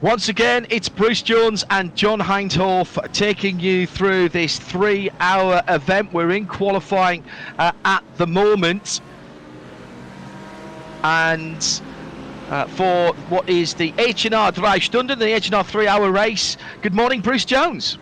Once again, it's Bruce Jones and John Hindhoff taking you through this 3-hour event. We're in qualifying at the moment. And for what is the H&R Drei Stunden, the H&R 3-hour race. Good morning, Bruce Jones.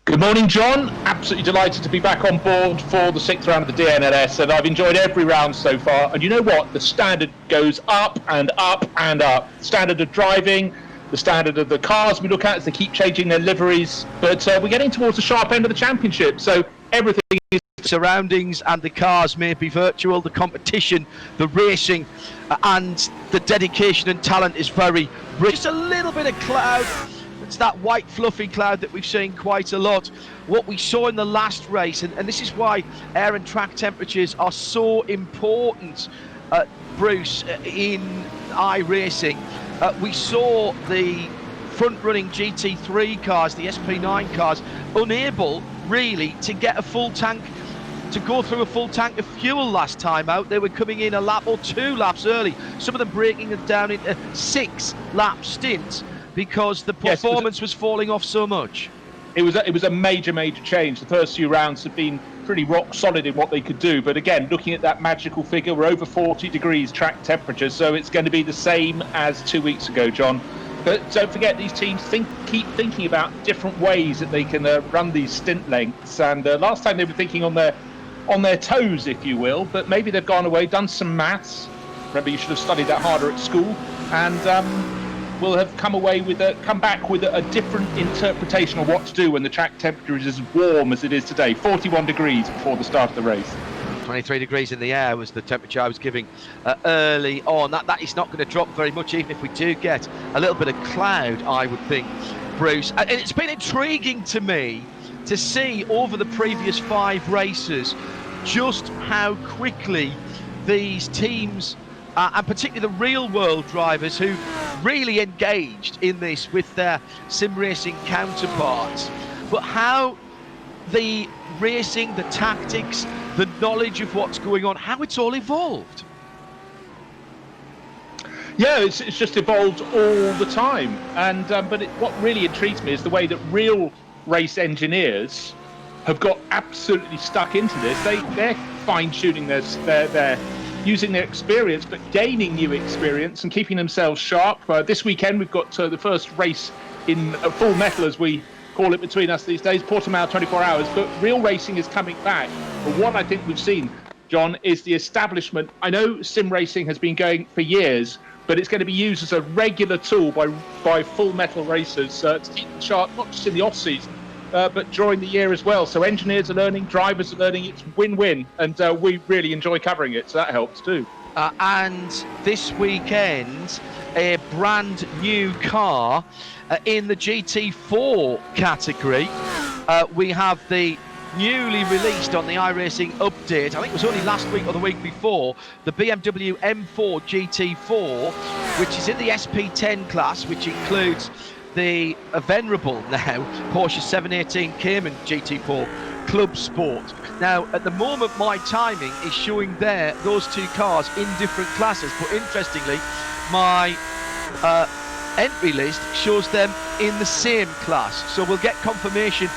Good morning, John. Absolutely delighted to be back on board for the 6th round of the DNLS, and I've enjoyed every round so far. And you know what? The standard goes up and up and up. Standard of driving, the standard of the cars we look at as they keep changing their liveries, but we're getting towards the sharp end of the championship, so everything is... Surroundings and the cars may be virtual, the competition, the racing and the dedication and talent is very rich. Just a little bit of cloud, it's that white fluffy cloud that we've seen quite a lot. What we saw in the last race, and this is why air and track temperatures are so important, Bruce, in iRacing. We saw the front-running GT3 cars, the SP9 cars, unable really to get a full tank, to go through a full tank of fuel last time out. They were coming in a lap or 2 laps early, some of them breaking it down into 6-lap stints because the performance was falling off so much. It was a major change. The first few rounds have been pretty rock solid in what they could do, but again, looking at that magical figure, we're over 40 degrees track temperature, so it's going to be the same as 2 weeks ago, John. But don't forget, these teams keep thinking about different ways that they can run these stint lengths, and last time they were thinking on their toes, if you will, but maybe they've gone away, done some maths. Remember, you should have studied that harder at school, and will have come back with a different interpretation of what to do when the track temperature is as warm as it is today. 41 degrees before the start of the race. 23 degrees in the air was the temperature I was giving early on. That is not going to drop very much, even if we do get a little bit of cloud, I would think, Bruce. And it's been intriguing to me to see over the previous 5 races just how quickly these teams and particularly the real-world drivers who really engaged in this with their sim racing counterparts, but how the racing, the tactics, the knowledge of what's going on, how it's all evolved. Yeah, it's just evolved all the time, and but what really intrigues me is the way that real race engineers have got absolutely stuck into this. They're fine-tuning their using their experience, but gaining new experience and keeping themselves sharp. This weekend we've got the first race in full metal, as we call it between us these days, Portimao 24 hours, but real racing is coming back. But what I think we've seen, John, is the establishment. I know sim racing has been going for years, but it's going to be used as a regular tool by full metal racers to keep them sharp, not just in the off-season, but during the year as well. So engineers are learning, drivers are learning, it's win-win, and we really enjoy covering it, so that helps too. And this weekend, a brand new car in the GT4 category. We have the newly released on the iRacing update, I think it was only last week or the week before, the BMW M4 GT4, which is in the SP10 class, which includes the venerable now Porsche 718 Cayman GT4 Club Sport. Now, at the moment, my timing is showing those 2 cars in different classes, but interestingly, my entry list shows them in the same class. So we'll get confirmation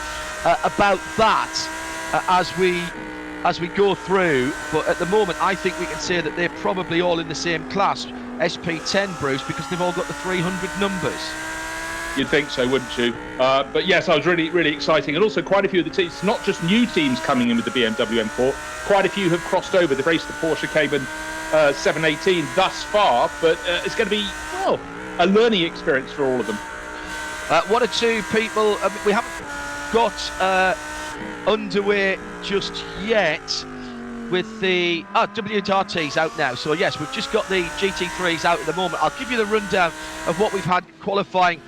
about that as we go through. But at the moment, I think we can say that they're probably all in the same class, SP10, Bruce, because they've all got the 300 numbers. You'd think so, wouldn't you? But yes, I was really exciting. And also quite a few of the teams, not just new teams coming in with the BMW M4, quite a few have crossed over. They've raced the Porsche Cayman 718 thus far, but it's going to be, well, a learning experience for all of them. One or two people, we haven't got underway just yet with the WRT's out now. So yes, we've just got the GT3s out at the moment. I'll give you the rundown of what we've had qualifying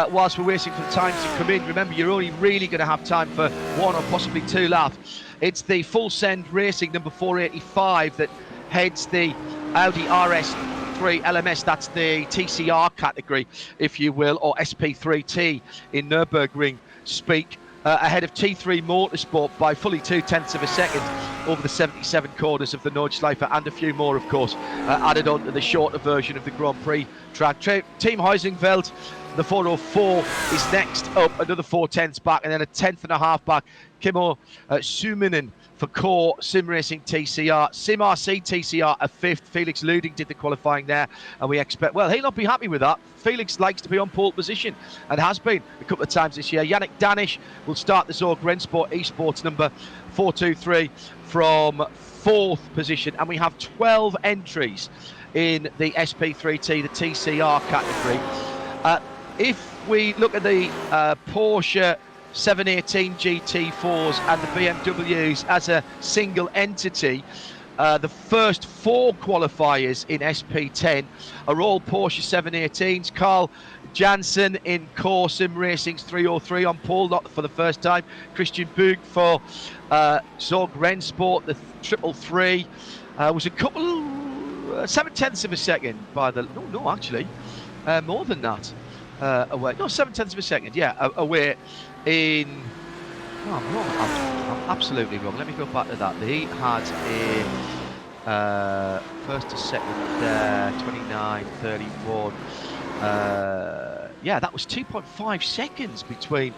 whilst we're waiting for the times to come in. Remember, you're only really going to have time for 1 or possibly 2 laps. It's the Full Send Racing number 485 that heads the Audi RS3 LMS. That's the TCR category, if you will, or SP3T in Nürburgring speak, ahead of T3 Motorsport by fully 0.2 of a second over the 77 corners of the Nordschleife, and a few more, of course, added on to the shorter version of the Grand Prix track. Team Huizenveld, the 404 is next up, another 4/10ths back, and then a 10.5 back. Kimmo Suminen for Core Sim Racing TCR. Sim RC TCR a 5th. Felix Luding did the qualifying there, and we expect, well, he'll not be happy with that. Felix likes to be on pole position and has been a couple of times this year. Yannick Danish will start the Zorg Rennsport Esports number 423 from 4th position, and we have 12 entries in the SP3T, the TCR category. If we look at the Porsche 718 GT4s and the BMWs as a single entity, the first 4 qualifiers in SP10 are all Porsche 718s. Carl Janssen in Core Sim Racing's 303 on pole, not for the first time. Christian Bug for Zorg Rennsport, the 333. Was a couple 7/10ths of a second by the... No, actually, more than that. Away. No, 7/10ths of a second, yeah, away in... Oh, I'm wrong. I'm absolutely wrong. Let me go back to that. He had a first to second there, 29, 31. Yeah, that was 2.5 seconds between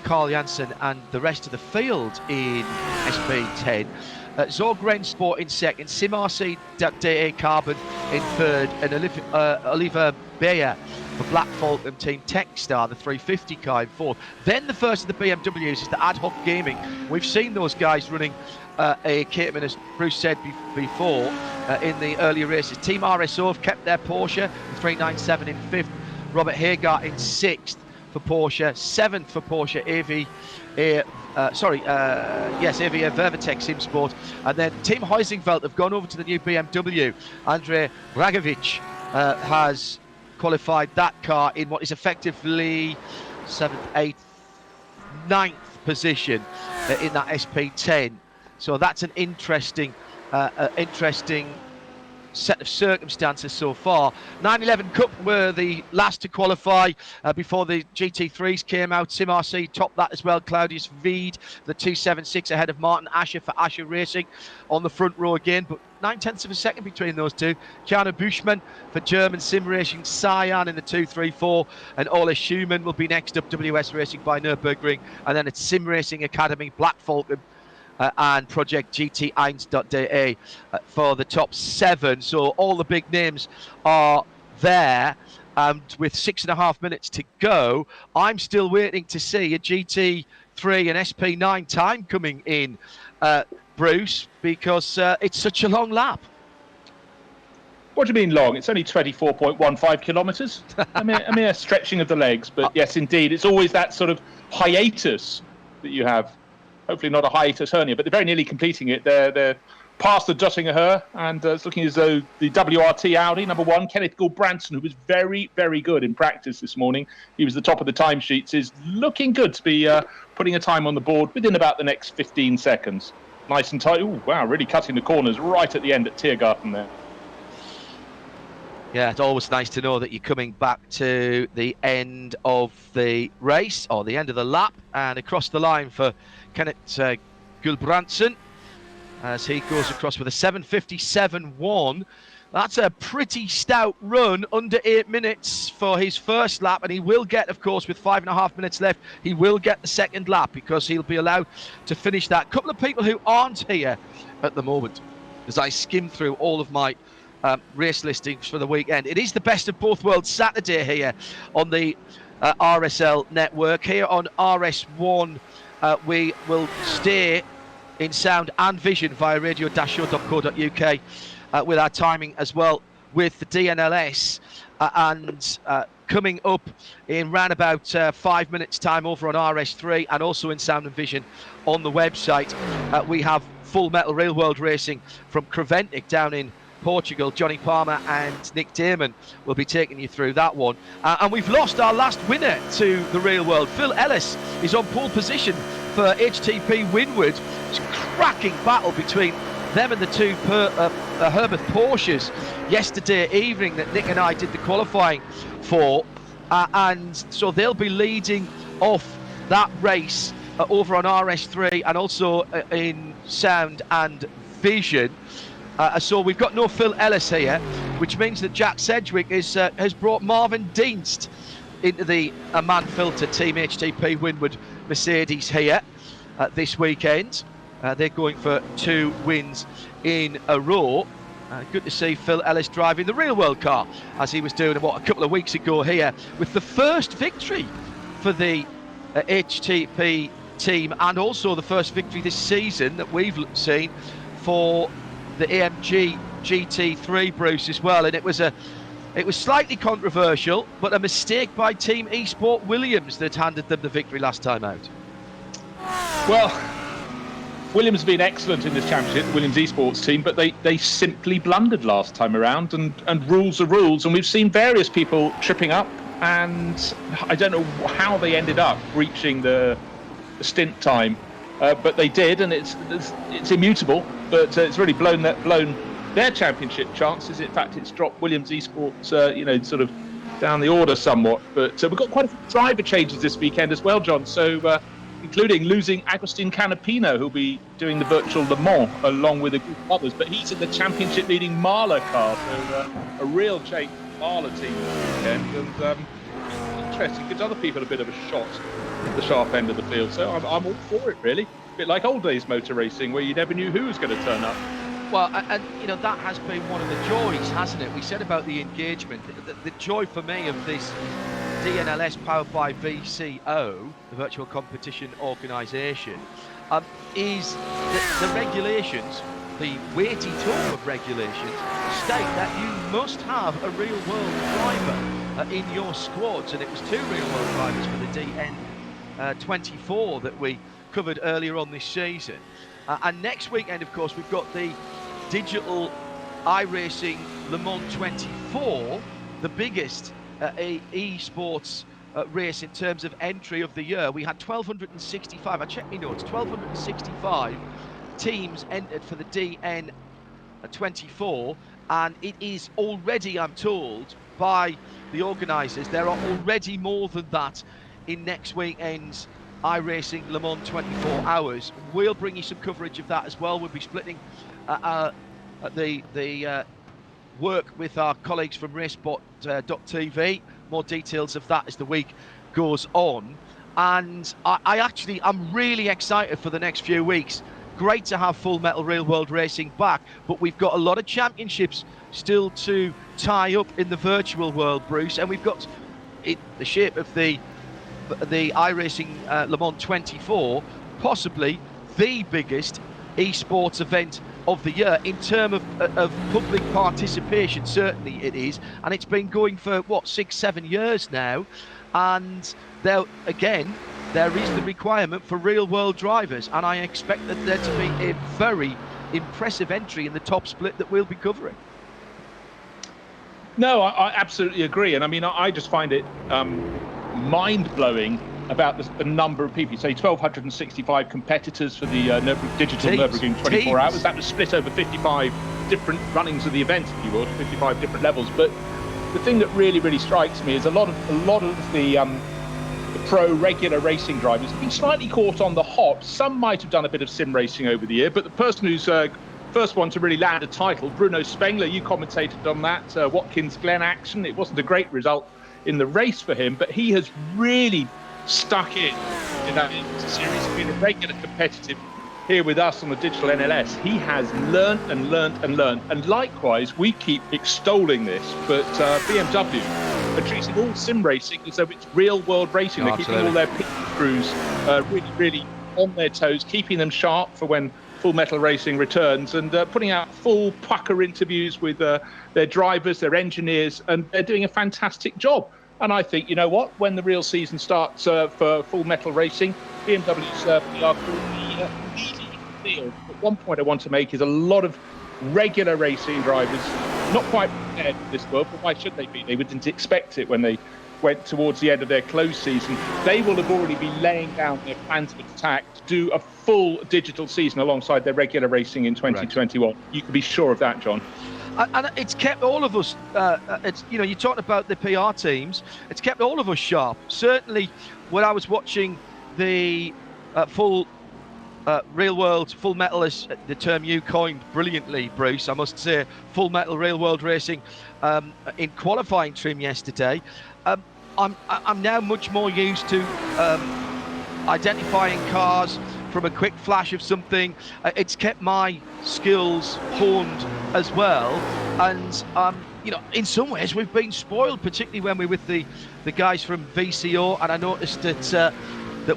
Carl Janssen and the rest of the field in SP10. Zorg Rennsport in second, Sim RC DE Carbon in third, and Oliver Beyer for Black Falcon Team Techstar, the 350 car, in fourth. Then the first of the BMWs is the Ad Hoc Gaming. We've seen those guys running a Caterham, as Bruce said before, in the earlier races. Team RSO have kept their Porsche, the 397 in fifth. Robert Hagar in sixth for Porsche, seventh for Porsche AV. AVA Vervatec Simsport, and then Team Huizenveld have gone over to the new BMW. Andrei Ragovic has qualified that car in what is effectively 7th, 8th, 9th position in that SP10. So that's an interesting set of circumstances so far. 911 Cup were the last to qualify before the GT3s came out. Sim RC topped that as well. Claudius Veed, the 276 ahead of Martin Asher for Asher Racing on the front row again, but 9/10ths of a second between those two. Keanu Buschmann for German Sim Racing Cyan in the 234, and Ole Schumann will be next up, WS Racing by Nürburgring, and then it's Sim Racing Academy, Black Falcon and Project GT1.de for the top 7. So all the big names are there, and with 6.5 minutes to go, I'm still waiting to see a GT3 and SP9 time coming in, Bruce, because it's such a long lap. What do you mean long? It's only 24.15 kilometres. I mean, a stretching of the legs, but yes, indeed, it's always that sort of hiatus that you have. Hopefully not a hiatus hernia, but they're very nearly completing it. They're past the Duttinger, and it's looking as though the WRT Audi, number 1, Kenneth Gulbrandsen, who was very, very good in practice this morning. He was the top of the timesheets, is looking good to be putting a time on the board within about the next 15 seconds. Nice and tight. Ooh, wow, really cutting the corners right at the end at Tiergarten there. Yeah, it's always nice to know that you're coming back to the end of the race, or the end of the lap, and across the line for Kenneth Gulbrandsen as he goes across with a 7:57.1. That's a pretty stout run, under 8 minutes for his first lap, and he will get, of course, with 5.5 minutes left, he will get the second lap because he'll be allowed to finish that. A couple of people who aren't here at the moment, as I skim through all of my race listings for the weekend. It is the best of both worlds Saturday here on the RSL network. Here on RS1, we will stay in sound and vision via radio-show.co.uk with our timing as well with the DNLS, and coming up in round about 5 minutes time over on RS3 and also in sound and vision on the website. We have Full Metal Real World Racing from Creventic down in Portugal. Johnny Palmer and Nick Damon will be taking you through that one. And we've lost our last winner to the real world. Phil Ellis is on pole position for HTP Winward. It's a cracking battle between them and the two Herbert Porsches yesterday evening that Nick and I did the qualifying for. And so they'll be leading off that race over on RS3 and also in sound and vision. So we've got no Phil Ellis here, which means that Jack Sedgwick has brought Marvin Dienst into the man-filter Team HTP Winward Mercedes here this weekend. They're going for 2 wins in a row. Good to see Phil Ellis driving the real world car, as he was doing a couple of weeks ago here, with the first victory for the HTP team, and also the first victory this season that we've seen for the AMG GT3, Bruce, as well. And it was slightly controversial, but a mistake by Team Esport Williams that handed them the victory last time out. Well, Williams have been excellent in this championship, the Williams Esports team, but they simply blundered last time around, and rules are rules, and we've seen various people tripping up, and I don't know how they ended up reaching the stint time, but they did, and it's immutable, but it's really blown their championship chances. In fact, it's dropped Williams Esports, sort of down the order somewhat, but we've got quite a few driver changes this weekend as well, John, so including losing Agustin Canapino, who'll be doing the virtual Le Mans along with a group of others, but he's in the championship leading Marla car, so a real change for the Marla team this weekend, and interesting, gives other people a bit of a shot at the sharp end of the field, so I'm all for it, really. A bit like old days motor racing, where you never knew who was going to turn up. Well, and that has been one of the joys, hasn't it? We said about the engagement. The joy for me of this DNLS powered by VCO, the Virtual Competition Organisation, is the regulations, the weighty tome of regulations, state that you must have a real-world driver in your squads, and it was 2 real-world drivers for the DN24 that we covered earlier on this season. And next weekend, of course, we've got the digital iRacing Le Mans 24, the biggest esports race in terms of entry of the year. We had 1,265, I checked my notes, 1,265 teams entered for the DN24, and it is already, I'm told, by the organisers, there are already more than that in next weekend's iRacing Le Mans 24 hours. We'll bring you some coverage of that as well. We'll be splitting the work with our colleagues from racebot.tv. More details of that as the week goes on. And I'm really excited for the next few weeks. Great to have Full Metal Real World Racing back, but we've got a lot of championships still to tie up in the virtual world, Bruce, and we've got in the shape of the iRacing Le Mans 24, possibly the biggest esports event of the year in terms of public participation. Certainly it is, and it's been going for 6-7 years now, and there is the requirement for real world drivers, and I expect that there to be a very impressive entry in the top split that we'll be covering. No, I absolutely agree, and I mean I just find it mind-blowing about the number of people. You say 1,265 competitors for the digital Nürburgring 24 hours. That was split over 55 different runnings of the event, if you will, 55 different levels. But the thing that really strikes me is a lot of the pro regular racing drivers have been slightly caught on the hop. Some might have done a bit of sim racing over the year, but the person who's first one to really land a title, Bruno Spengler, you commentated on that, Watkins Glen action. It wasn't a great result in the race for him, but he has really stuck in that series, been a regular competitive here with us on the digital NLS. He has learnt, and likewise we keep extolling this, but BMW are treating all sim racing as though it's real world racing. They're keeping all their pit crews really on their toes, keeping them sharp for when Full Metal Racing returns, and putting out full pucker interviews with their drivers, their engineers, and they're doing a fantastic job. And I think, you know what, when the real season starts for Full Metal Racing, BMW's PR will be leading the field. But one point I want to make is a lot of regular racing drivers, not quite prepared for this world, but why should they be? They didn't expect it when they went towards the end of their close season. They will have already been laying down their plans of attack to do a full digital season alongside their regular racing in 2021. Right. You can be sure of that, John. And it's kept all of us, you're talking about the PR teams, it's kept all of us sharp. Certainly when I was watching the full real world, full metal, as the term you coined brilliantly, Bruce, I must say, full metal real world racing in qualifying trim yesterday. I'm now much more used to identifying cars from a quick flash of something. It's kept my skills honed as well, and in some ways we've been spoiled, particularly when we're with the guys from VCO. And I noticed that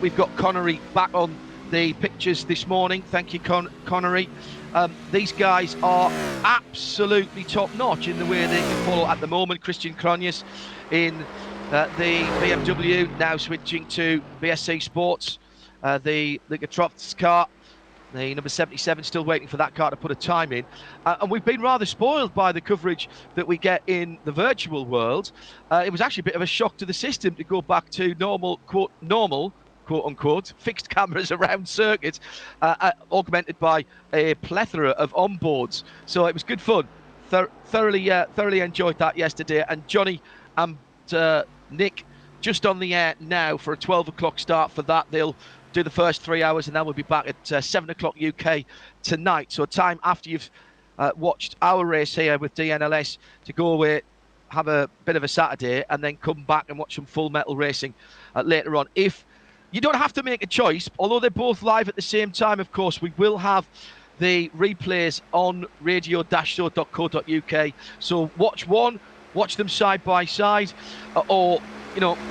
we've got Connery back on the pictures this morning. Thank you, Connery. These guys are absolutely top notch in the way they can follow at the moment. Christian Cronjes in the BMW, now switching to BSC Sports, the Trofts car, the number 77, still waiting for that car to put a time in. And we've been rather spoiled by the coverage that we get in the virtual world. It was actually a bit of a shock to the system to go back to normal, quote unquote, fixed cameras around circuits, augmented by a plethora of onboards. So it was good fun. Thoroughly enjoyed that yesterday. And Johnny and Nick just on the air now for a 12 o'clock start for that. They'll do the first 3 hours, and then we'll be back at 7 o'clock UK tonight. So time after you've watched our race here with DNLS to go away, have a bit of a Saturday, and then come back and watch some full metal racing later on. If you don't have to make a choice, although they're both live at the same time, of course, we will have the replays on radio-show.co.uk. So watch one, watch them side by side, or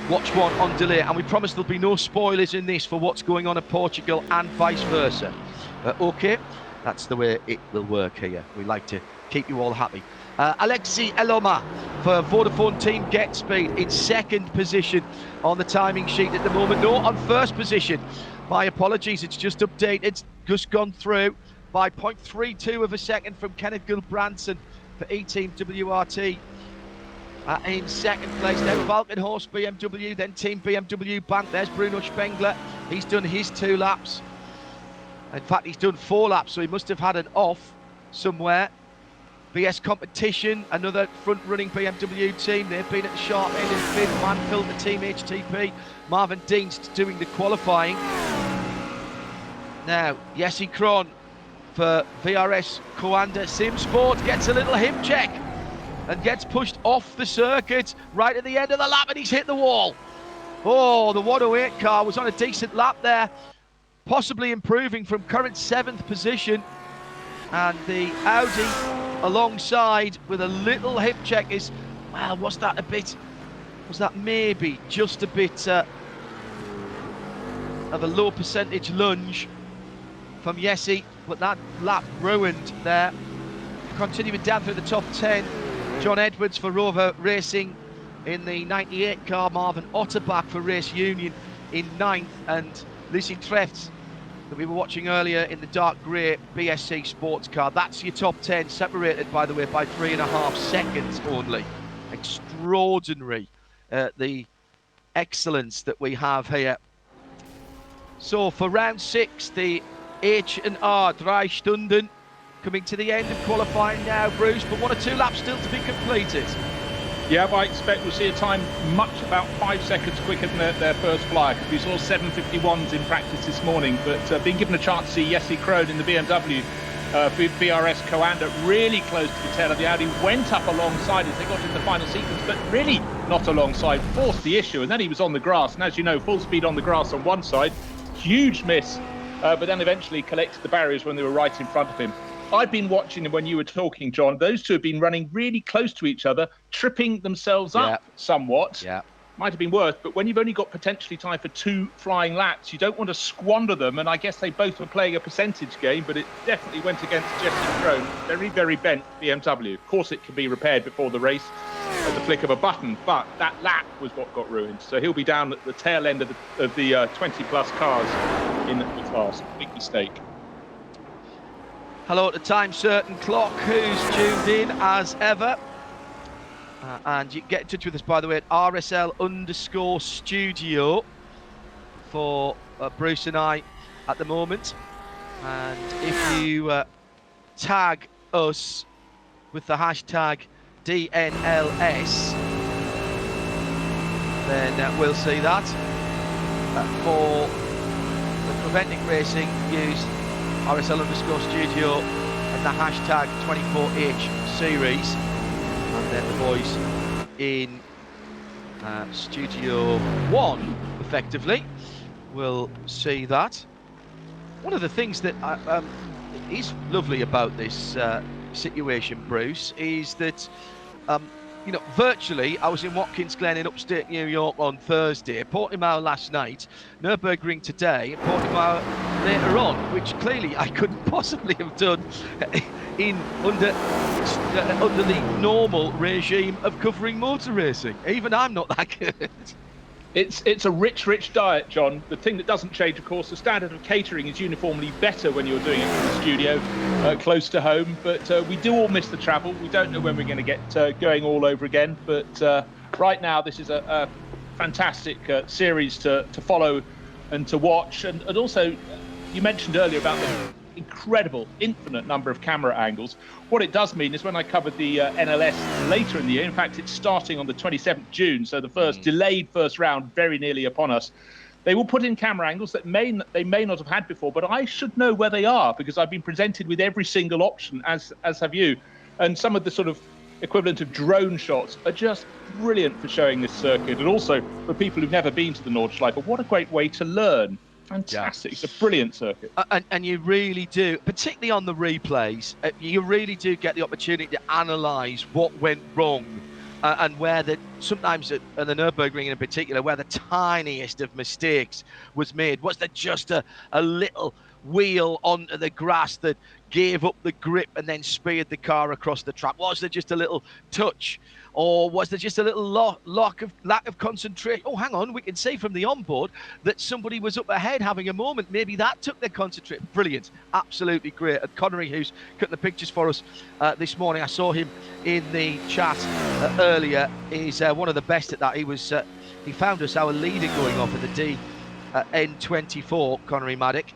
watch one on delay. And we promise there'll be no spoilers in this for what's going on at Portugal and vice versa. Okay, that's the way it will work here. We like to keep you all happy. Alexi Eloma for Vodafone Team Get Speed in second position on the timing sheet at the moment. No, on first position. My apologies, it's just updated. It's just gone through by 0.32 of a second from Kenneth Gilbranson for E-Team WRT. In second place, then Falkenhorst BMW, then Team BMW Bank. There's Bruno Spengler. He's done his 2 laps. In fact, he's done 4 laps, so he must have had an off somewhere. BS Competition, another front-running BMW team. They've been at the sharp end in fifth. Manfield, the Team HTP. Marvin Dienst doing the qualifying. Now, Jesse Kron for VRS Coanda Sim Sport gets a little hip check and gets pushed off the circuit right at the end of the lap, and he's hit the wall. Oh, the 108 car was on a decent lap there, possibly improving from current 7th position. And the Audi alongside with a little hip check is, well, was that maybe just a bit of a low percentage lunge from Jesse, but that lap ruined there. Continuing down through the top 10, John Edwards for Rover Racing in the 98 car, Marvin Otterbach for Race Union in 9th, and Lucy Trefts that we were watching earlier in the dark grey BSC sports car. That's your top 10, separated, by the way, by 3.5 seconds only. Extraordinary, the excellence that we have here. So for round 6, the H&R 3 Stunden coming to the end of qualifying now, Bruce, but 1 or 2 laps still to be completed. Yeah, I expect we'll see a time much about 5 seconds quicker than their first flyer, because we saw 7:51s in practice this morning, but being given a chance to see Jesse Krohn in the BMW BRS Coanda really close to the tail of the Audi, went up alongside as they got into the final sequence, but really not alongside, forced the issue, and then he was on the grass, and as you know, full speed on the grass on one side, huge miss, but then eventually collected the barriers when they were right in front of him. I've been watching them when you were talking, John. Those two have been running really close to each other, tripping themselves up somewhat. Yeah. Might have been worth, but when you've only got potentially time for 2 flying laps, you don't want to squander them, and I guess they both were playing a percentage game, but it definitely went against Jesse Krohn. Very, very bent BMW. Of course, it can be repaired before the race at the flick of a button, but that lap was what got ruined. So he'll be down at the tail end of the 20-plus cars in the class. Big mistake. Hello to Time Certain Clock, who's tuned in as ever. And you can get in touch with us, by the way, at RSL_studio for Bruce and I at the moment. And if you tag us with the hashtag DNLS, then we'll see that. For the Preventing Racing, use RSL_studio and the hashtag 24H series. And then the boys in Studio 1, effectively, will see that. One of the things that is lovely about this situation, Bruce, is that, you know, virtually, I was in Watkins Glen in upstate New York on Thursday, Portimao last night, Nürburgring today, and Portimao later on, which clearly I couldn't possibly have done under the normal regime of covering motor racing. Even I'm not that good. It's a rich diet, John. The thing that doesn't change, of course, the standard of catering is uniformly better when you're doing it from the studio, close to home. But we do all miss the travel. We don't know when we're going to get going all over again. But right now, this is a fantastic series to follow and to watch. And also, you mentioned earlier about the incredible, infinite number of camera angles. What it does mean is when I covered the NLS later in the year, in fact, it's starting on the 27th June, so the first delayed first round very nearly upon us. They will put in camera angles that they may not have had before, but I should know where they are because I've been presented with every single option, as have you. And some of the sort of equivalent of drone shots are just brilliant for showing this circuit. And also for people who've never been to the Nordschleife, what a great way to learn. Fantastic. Yeah. It's a brilliant circuit. And you really do, particularly on the replays, you really do get the opportunity to analyse what went wrong and where sometimes at the Nürburgring in particular, where the tiniest of mistakes was made. Was there just a little wheel onto the grass that gave up the grip and then speared the car across the track? Was there just a little touch? Or was there just a little lack of concentration? Oh, hang on, we can see from the onboard that somebody was up ahead having a moment. Maybe that took their concentration. Brilliant, absolutely great. And Connery, who's cutting the pictures for us this morning, I saw him in the chat earlier, is one of the best at that. He found us our leader going off in the DN24, Connery Maddock,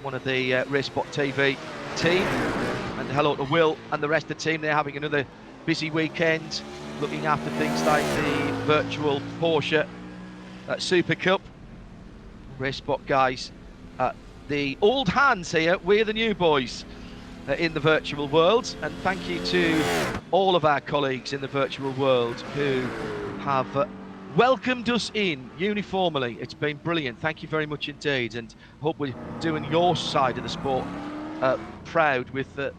one of the Racesport TV team. And hello to Will and the rest of the team. They're having another busy weekend, looking after things like the virtual Porsche Super Cup. Racesport guys, the old hands here, we're the new boys in the virtual world. And thank you to all of our colleagues in the virtual world who have welcomed us in uniformly. It's been brilliant. Thank you very much indeed. And hope we're doing your side of the sport proud with the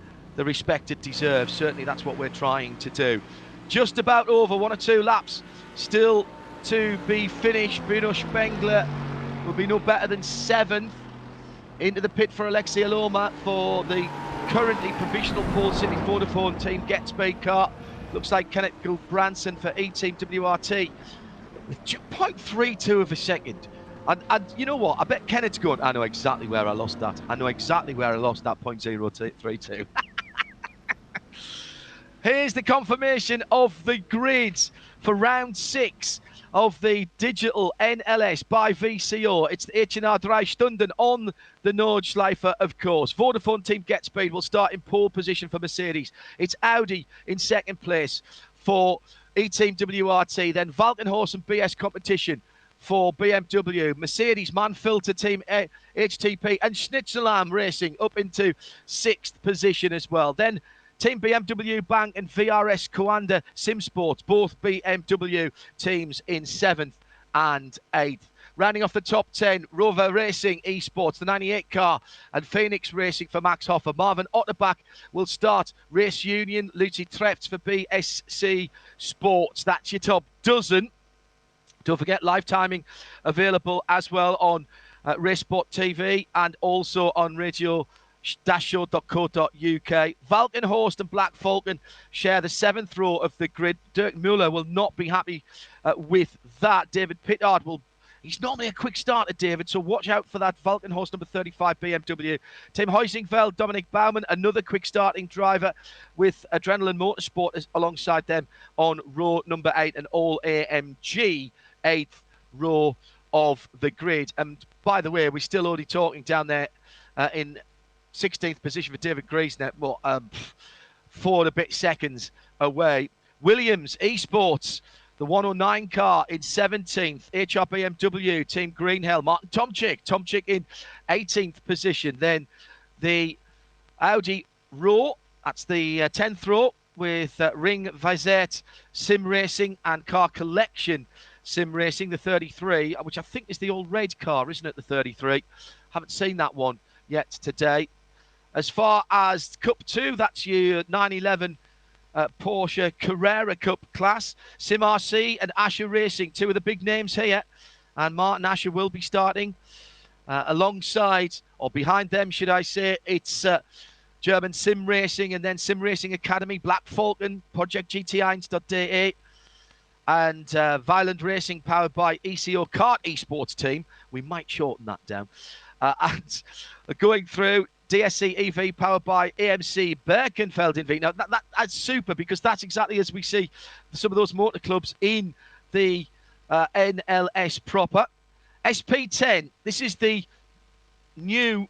respect it deserves. Certainly that's what we're trying to do. Just about over, 1 or 2 laps still to be finished. Bruno Spengler will be no better than 7th. Into the pit for Alexei Aloma for the currently provisional pole sitting Vodafone team Get-Speed car. Looks like Kenneth Gulbranson for E-Team WRT. 0.32 of a second. And you know what? I bet Kenneth's going, I know exactly where I lost that. I know exactly where I lost that 0.032. Here's the confirmation of the grids for round 6 of the digital NLS by VCO. It's the H&R 3 Stunden on the Nordschleife, of course. Vodafone team Get-Speed will start in pole position for Mercedes. It's Audi in second place for E-Team WRT. Then Valkenhorst and BS competition for BMW. Mercedes, Manfilter team HTP, and Schnitzelam Racing up into 6th position as well. Then Team BMW Bank and VRS Coanda Simsports, both BMW teams in 7th and 8th. Rounding off the top 10, Rover Racing Esports, the 98 car, and Phoenix Racing for Max Hoffer. Marvin Otterbach will start Race Union, Lucy Trefts for BSC Sports. That's your top dozen. Don't forget, live timing available as well on Racesport TV and also on radio-show.co.uk. Valkenhorst and Black Falcon share the 7th row of the grid. Dirk Muller will not be happy with that. David Pittard will He's normally a quick starter, David, so watch out for that Falcon horse number 35 BMW. Tim Huizingveld, Dominic Baumann, another quick starting driver with Adrenaline Motorsport alongside them on row number 8, and all AMG 8th row of the grid. And by the way, we're still only talking down there in 16th position for David Griesner, 4 and a bit seconds away. Williams Esports, the 109 car in 17th. HR BMW, Team Greenhill, Martin Tomczyk in 18th position. Then the Audi row, that's the 10th row with Ring Vizet Sim Racing and Car Collection Sim Racing, the 33, which I think is the old red car, isn't it, the 33? Haven't seen that one yet today. As far as Cup 2, that's your 911 Porsche Carrera Cup class. Sim RC and Asher Racing, 2 of the big names here. And Martin Asher will be starting alongside, or behind them, should I say. It's German Sim Racing and then Sim Racing Academy, Black Falcon, Project GT1.de, and Violent Racing powered by ECO Kart Esports team. We might shorten that down. And going through, DSC EV powered by AMC Birkenfeld in V. Now, that's super, because that's exactly as we see some of those motor clubs in the NLS proper. SP10, this is the new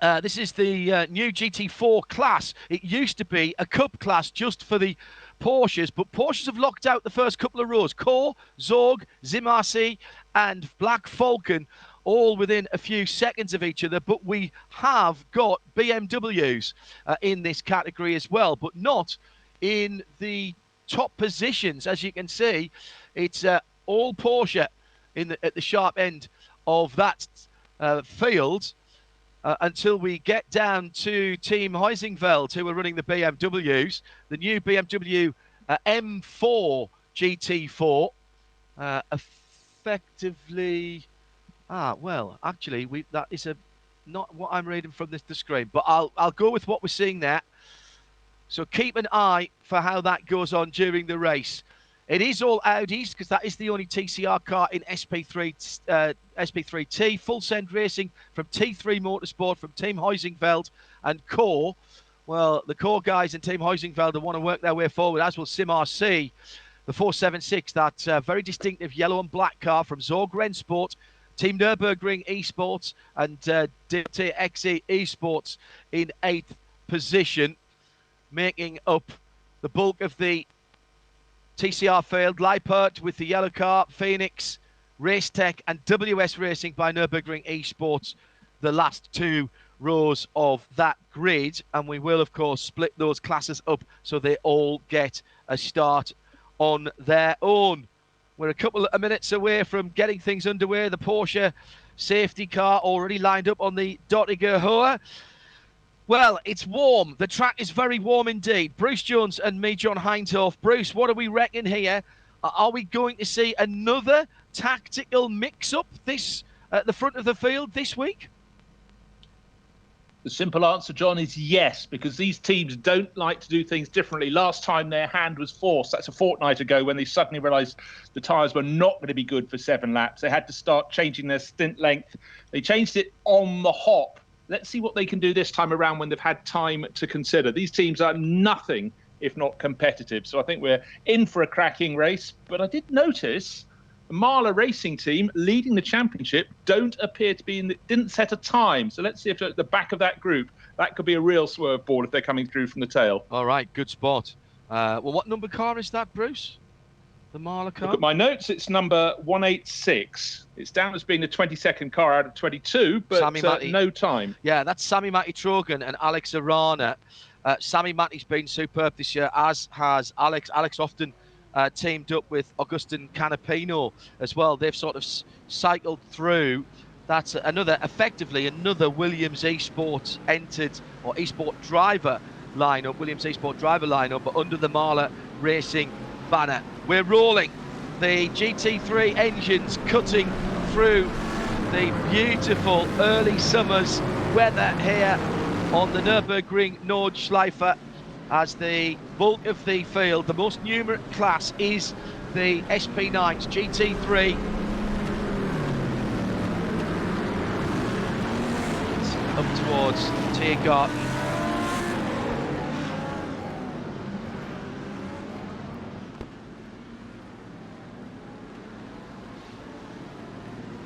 new GT4 class. It used to be a cup class just for the Porsches, but Porsches have locked out the first couple of rows. Core, Zorg, Zim RC and Black Falcon all within a few seconds of each other, but we have got BMWs in this category as well, but not in the top positions. As you can see, it's all Porsche at the sharp end of that field until we get down to Team Huizingveld, who are running the BMWs, the new BMW M4 GT4, effectively. Well, actually, that is not what I'm reading from the screen, but I'll go with what we're seeing there. So keep an eye for how that goes on during the race. It is all Audis, because that is the only TCR car in SP3T. Full Send Racing from T3 Motorsport, from Team Huizingveld and Core. Well, the Core guys in Team Huizingveld want to work their way forward, as will Sim RC. The 476, that very distinctive yellow and black car from Zorg Rennsport, Team Nürburgring Esports and DTXE Esports in 8th position, making up the bulk of the TCR field. Leipert with the yellow car, Phoenix, Racetech and WS Racing by Nürburgring Esports, the last 2 rows of that grid. And we will, of course, split those classes up so they all get a start on their own. We're a couple of minutes away from getting things underway. The Porsche safety car already lined up on the Dottinger Hohe. Well, it's warm. The track is very warm indeed. Bruce Jones and me, John Hindhoff. Bruce, what do we reckon here? Are we going to see another tactical mix-up at the front of the field this week? The simple answer, John, is yes, because these teams don't like to do things differently. Last time their hand was forced, that's a fortnight ago, when they suddenly realised the tyres were not going to be good for 7 laps. They had to start changing their stint length. They changed it on the hop. Let's see what they can do this time around when they've had time to consider. These teams are nothing if not competitive. So I think we're in for a cracking race. But I did notice the Mahler Racing team leading the championship don't appear to be didn't set a time. So let's see if at the back of that group, that could be a real swerve ball if they're coming through from the tail. All right, good spot. Well, what number car is that, Bruce? The Mahler car? Look at my notes, it's number 186. It's down as being the 22nd car out of 22, but no time. Yeah, that's Sami Matti-Trogen and Alex Arana. Sami Matti's been superb this year, as has Alex. Alex often teamed up with Augustin Canapino as well. They've sort of cycled through. That's effectively another Williams Esports entered, or Esport driver lineup, Williams Esport driver lineup, but under the Mahler Racing banner. We're rolling. The GT3 engines cutting through the beautiful early summer's weather here on the Nürburgring Nordschleife, as the bulk of the field, the most numerate class, is the SP9s. GT3 down towards Tiergarten.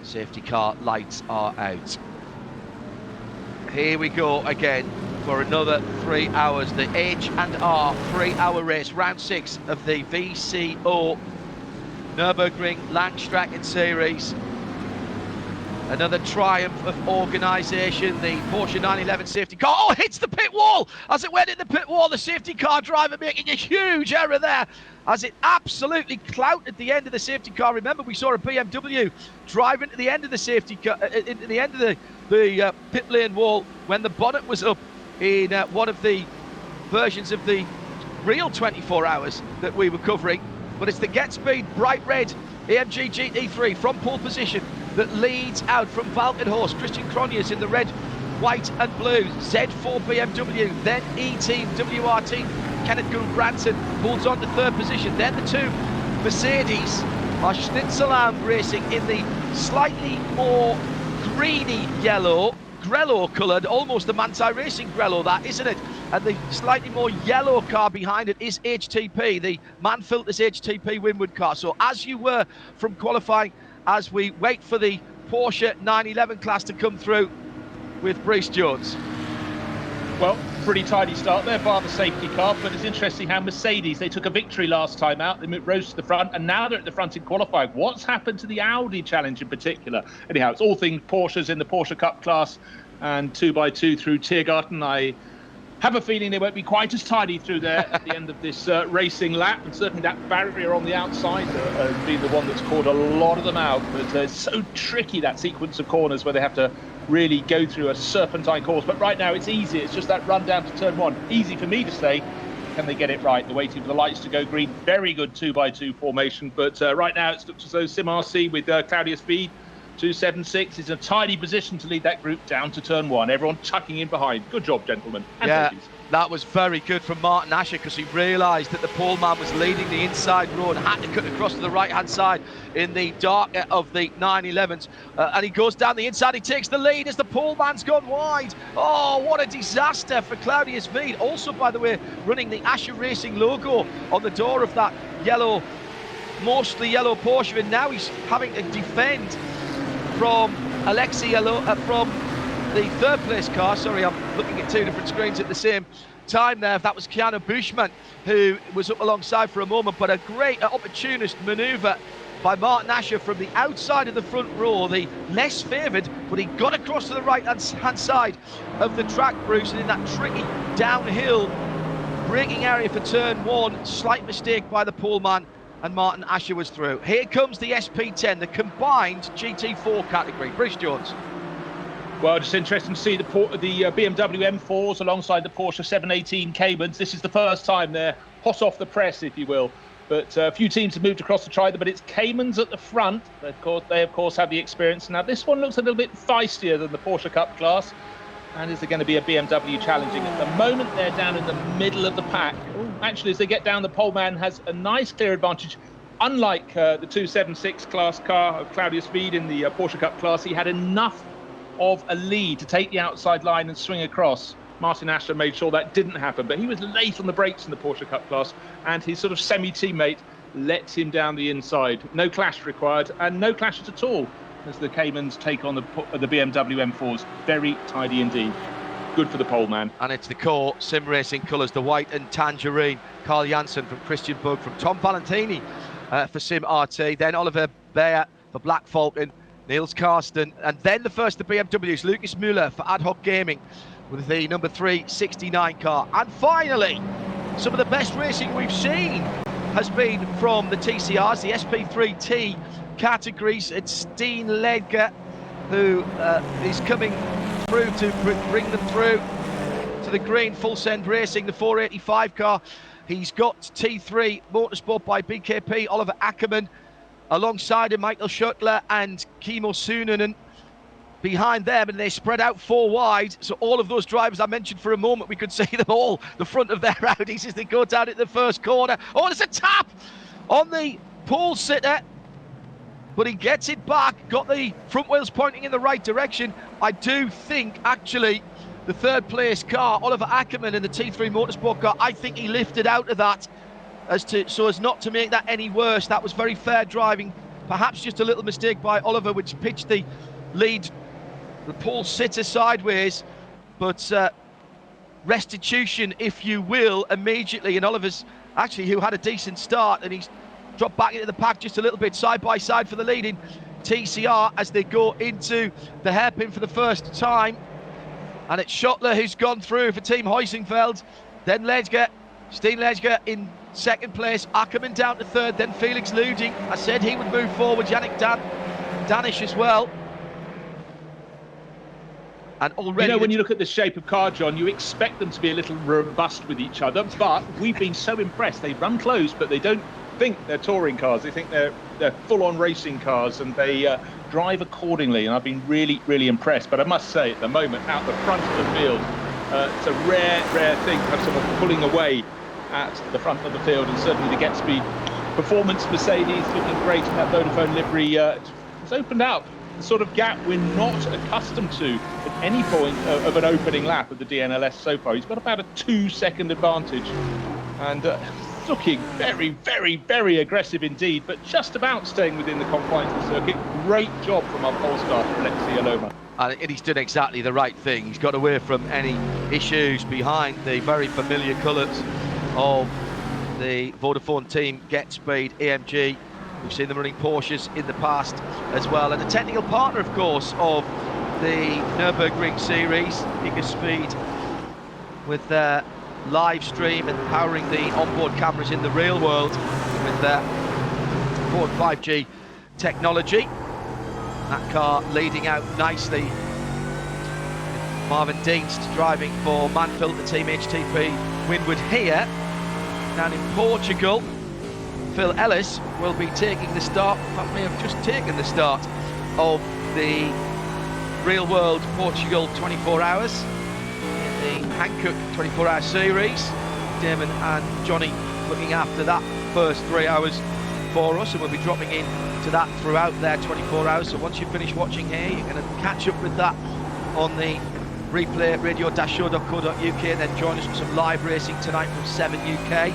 Safety car lights are out. Here we go again for another 3 hours. The H&R 3-hour race, round 6 of the VCO Nürburgring Langstrecken Series. Another triumph of organisation. The Porsche 911 safety car, oh, hits the pit wall! As it went in the pit wall, the safety car driver making a huge error there, as it absolutely clouted the end of the safety car. Remember, we saw a BMW drive into the end of the safety car, into the end of the pit lane wall when the bonnet was up in one of the versions of the real 24 hours that we were covering. But it's the Get Speed bright red AMG GT3 from pole position that leads out from Valkenhorst. Christian Cronjes in the red, white and blue. Z4 BMW, then E-Team WRT. Kenneth Gulbrandsen pulls on to third position. Then the two Mercedes are Schnitzelam racing in the slightly more greeny yellow, Grello coloured, almost the Manthey Racing Grello, that, isn't it? And the slightly more yellow car behind it is HTP, the Manfilter's HTP Winward car. So as you were from qualifying, as we wait for the Porsche 911 class to come through with Bruce Jones. Well, pretty tidy start there, bar the safety car, but it's interesting how Mercedes, they took a victory last time out, they rose to the front, and now they're at the front in qualifying. What's happened to the Audi Challenge in particular? Anyhow, it's all things Porsches in the Porsche Cup class, and 2x2 through Tiergarten. I have a feeling they won't be quite as tidy through there at the end of this racing lap, and certainly that barrier on the outside has been the one that's caught a lot of them out. But it's so tricky, that sequence of corners where they have to really go through a serpentine course. But right now it's easy. It's just that run down to turn one. Easy for me to say. Can they get it right? They're waiting for the lights to go green. Very good 2x2 formation. But right now it looks as though Sim RC with Claudius Speed 276 is in a tidy position to lead that group down to turn one. Everyone tucking in behind. Good job, gentlemen. And yeah, ladies. That was very good from Martin Asher, because he realised that the pole man was leading the inside road, had to cut across to the right-hand side in the dark of the 911s. And he goes down the inside, he takes the lead as the pole man's gone wide. Oh, what a disaster for Claudius Speed. Also, by the way, running the Asher Racing logo on the door of that yellow, mostly yellow Porsche, and now he's having to defend from Alexei from the third place car. Sorry, I'm looking at two different screens at the same time there. That was Keanu Bushman, who was up alongside for a moment, but a great opportunist manoeuvre by Martin Asher from the outside of the front row, the less favoured, but he got across to the right-hand side of the track, Bruce, and in that tricky downhill braking area for turn one, slight mistake by the pole man, and Martin Asher was through. Here comes the SP10, the combined GT4 category. Bruce Jones. Well, just interesting to see the BMW M4s alongside the Porsche 718 Caymans. This is the first time they're hot off the press, if you will. But a few teams have moved across to try them, but it's Caymans at the front. They, of course, have the experience. Now, this one looks a little bit feistier than the Porsche Cup class. And is there going to be a BMW challenging? At the moment, they're down in the middle of the pack. Actually, as they get down, the pole man has a nice clear advantage. Unlike the 276 class car of Claudius Speed in the Porsche Cup class, he had enough of a lead to take the outside line and swing across. Martin Asher made sure that didn't happen, but he was late on the brakes in the Porsche Cup class, and his sort of semi-teammate let him down the inside. No clash required, and no clashes at all as the Caymans take on the BMW M4s. Very tidy indeed. Good for the pole man. And it's the core sim racing colours, the white and tangerine. Carl Janssen from Christian Bug, from Tom Valentini for Sim RT, then Oliver Bayer for Black Falcon, Niels Karsten, and then the first of the BMWs, Lucas Müller for Ad Hoc Gaming with the number 369 car. And finally, some of the best racing we've seen has been from the TCRs, the SP3T categories. It's Steen Ledger who is coming through to bring them through to the green. Full Send Racing, the 485 car. He's got T3 Motorsport by BKP, Oliver Ackerman. Alongside him, Michael Schuttler and Kimo Suunanen behind them, and they spread out four wide. So all of those drivers I mentioned for a moment, we could see them all, the front of their Audis as they go down at the first corner. Oh, there's a tap on the pole sitter, but he gets it back, got the front wheels pointing in the right direction, I do think, actually, the third place car, Oliver Ackerman in the T3 Motorsport car, I think he lifted out of that so as not to make that any worse. That was very fair driving. Perhaps just a little mistake by Oliver, which pitched the lead, the Paul Sitter sideways, but restitution, if you will, immediately. And Oliver's actually, who had a decent start, and he's dropped back into the pack just a little bit, side by side for the lead in TCR as they go into the hairpin for the first time. And it's Schottler who's gone through for Team Heusingfeld, then Steen Ledger in second place, Ackerman down to third, then Felix Luding. I said he would move forward, Yannick Danish as well. And already, when you look at the shape of car, John, you expect them to be a little robust with each other, but we've been so impressed. They run close, but they don't think they're touring cars. They think they're full-on racing cars, and they drive accordingly. And I've been really, really impressed. But I must say, at the moment, out the front of the field, it's a rare thing to have someone pulling away at the front of the field, and certainly the Get-Speed Performance Mercedes looking great in that Vodafone livery. It's opened up the sort of gap we're not accustomed to at any point of an opening lap of the DNLS so far. He's got about a 2-second advantage, and looking very, very, very aggressive indeed, but just about staying within the confines of the circuit. Great job from our pole starter, Alexei Aloma. And he's done exactly the right thing. He's got away from any issues behind the very familiar colours of the Vodafone team, Get-Speed, AMG. We've seen them running Porsches in the past as well. And the technical partner, of course, of the Nürburgring Series, Giga Speed, with their live stream and powering the onboard cameras in the real world with their Ford 5G technology. That car leading out nicely. Marvin Dienst driving for Manfield, the Team HTP Winward here. Down in Portugal, Phil Ellis will be taking the start, in fact may have just taken the start of the Real World Portugal 24 Hours in the Hankook 24-hour series. Damon and Johnny looking after that first 3 hours for us, and we'll be dropping in to that throughout their 24 hours. So once you finish watching here, you're going to catch up with that on the replay radio-show.co.uk, and then join us for some live racing tonight from 7 UK.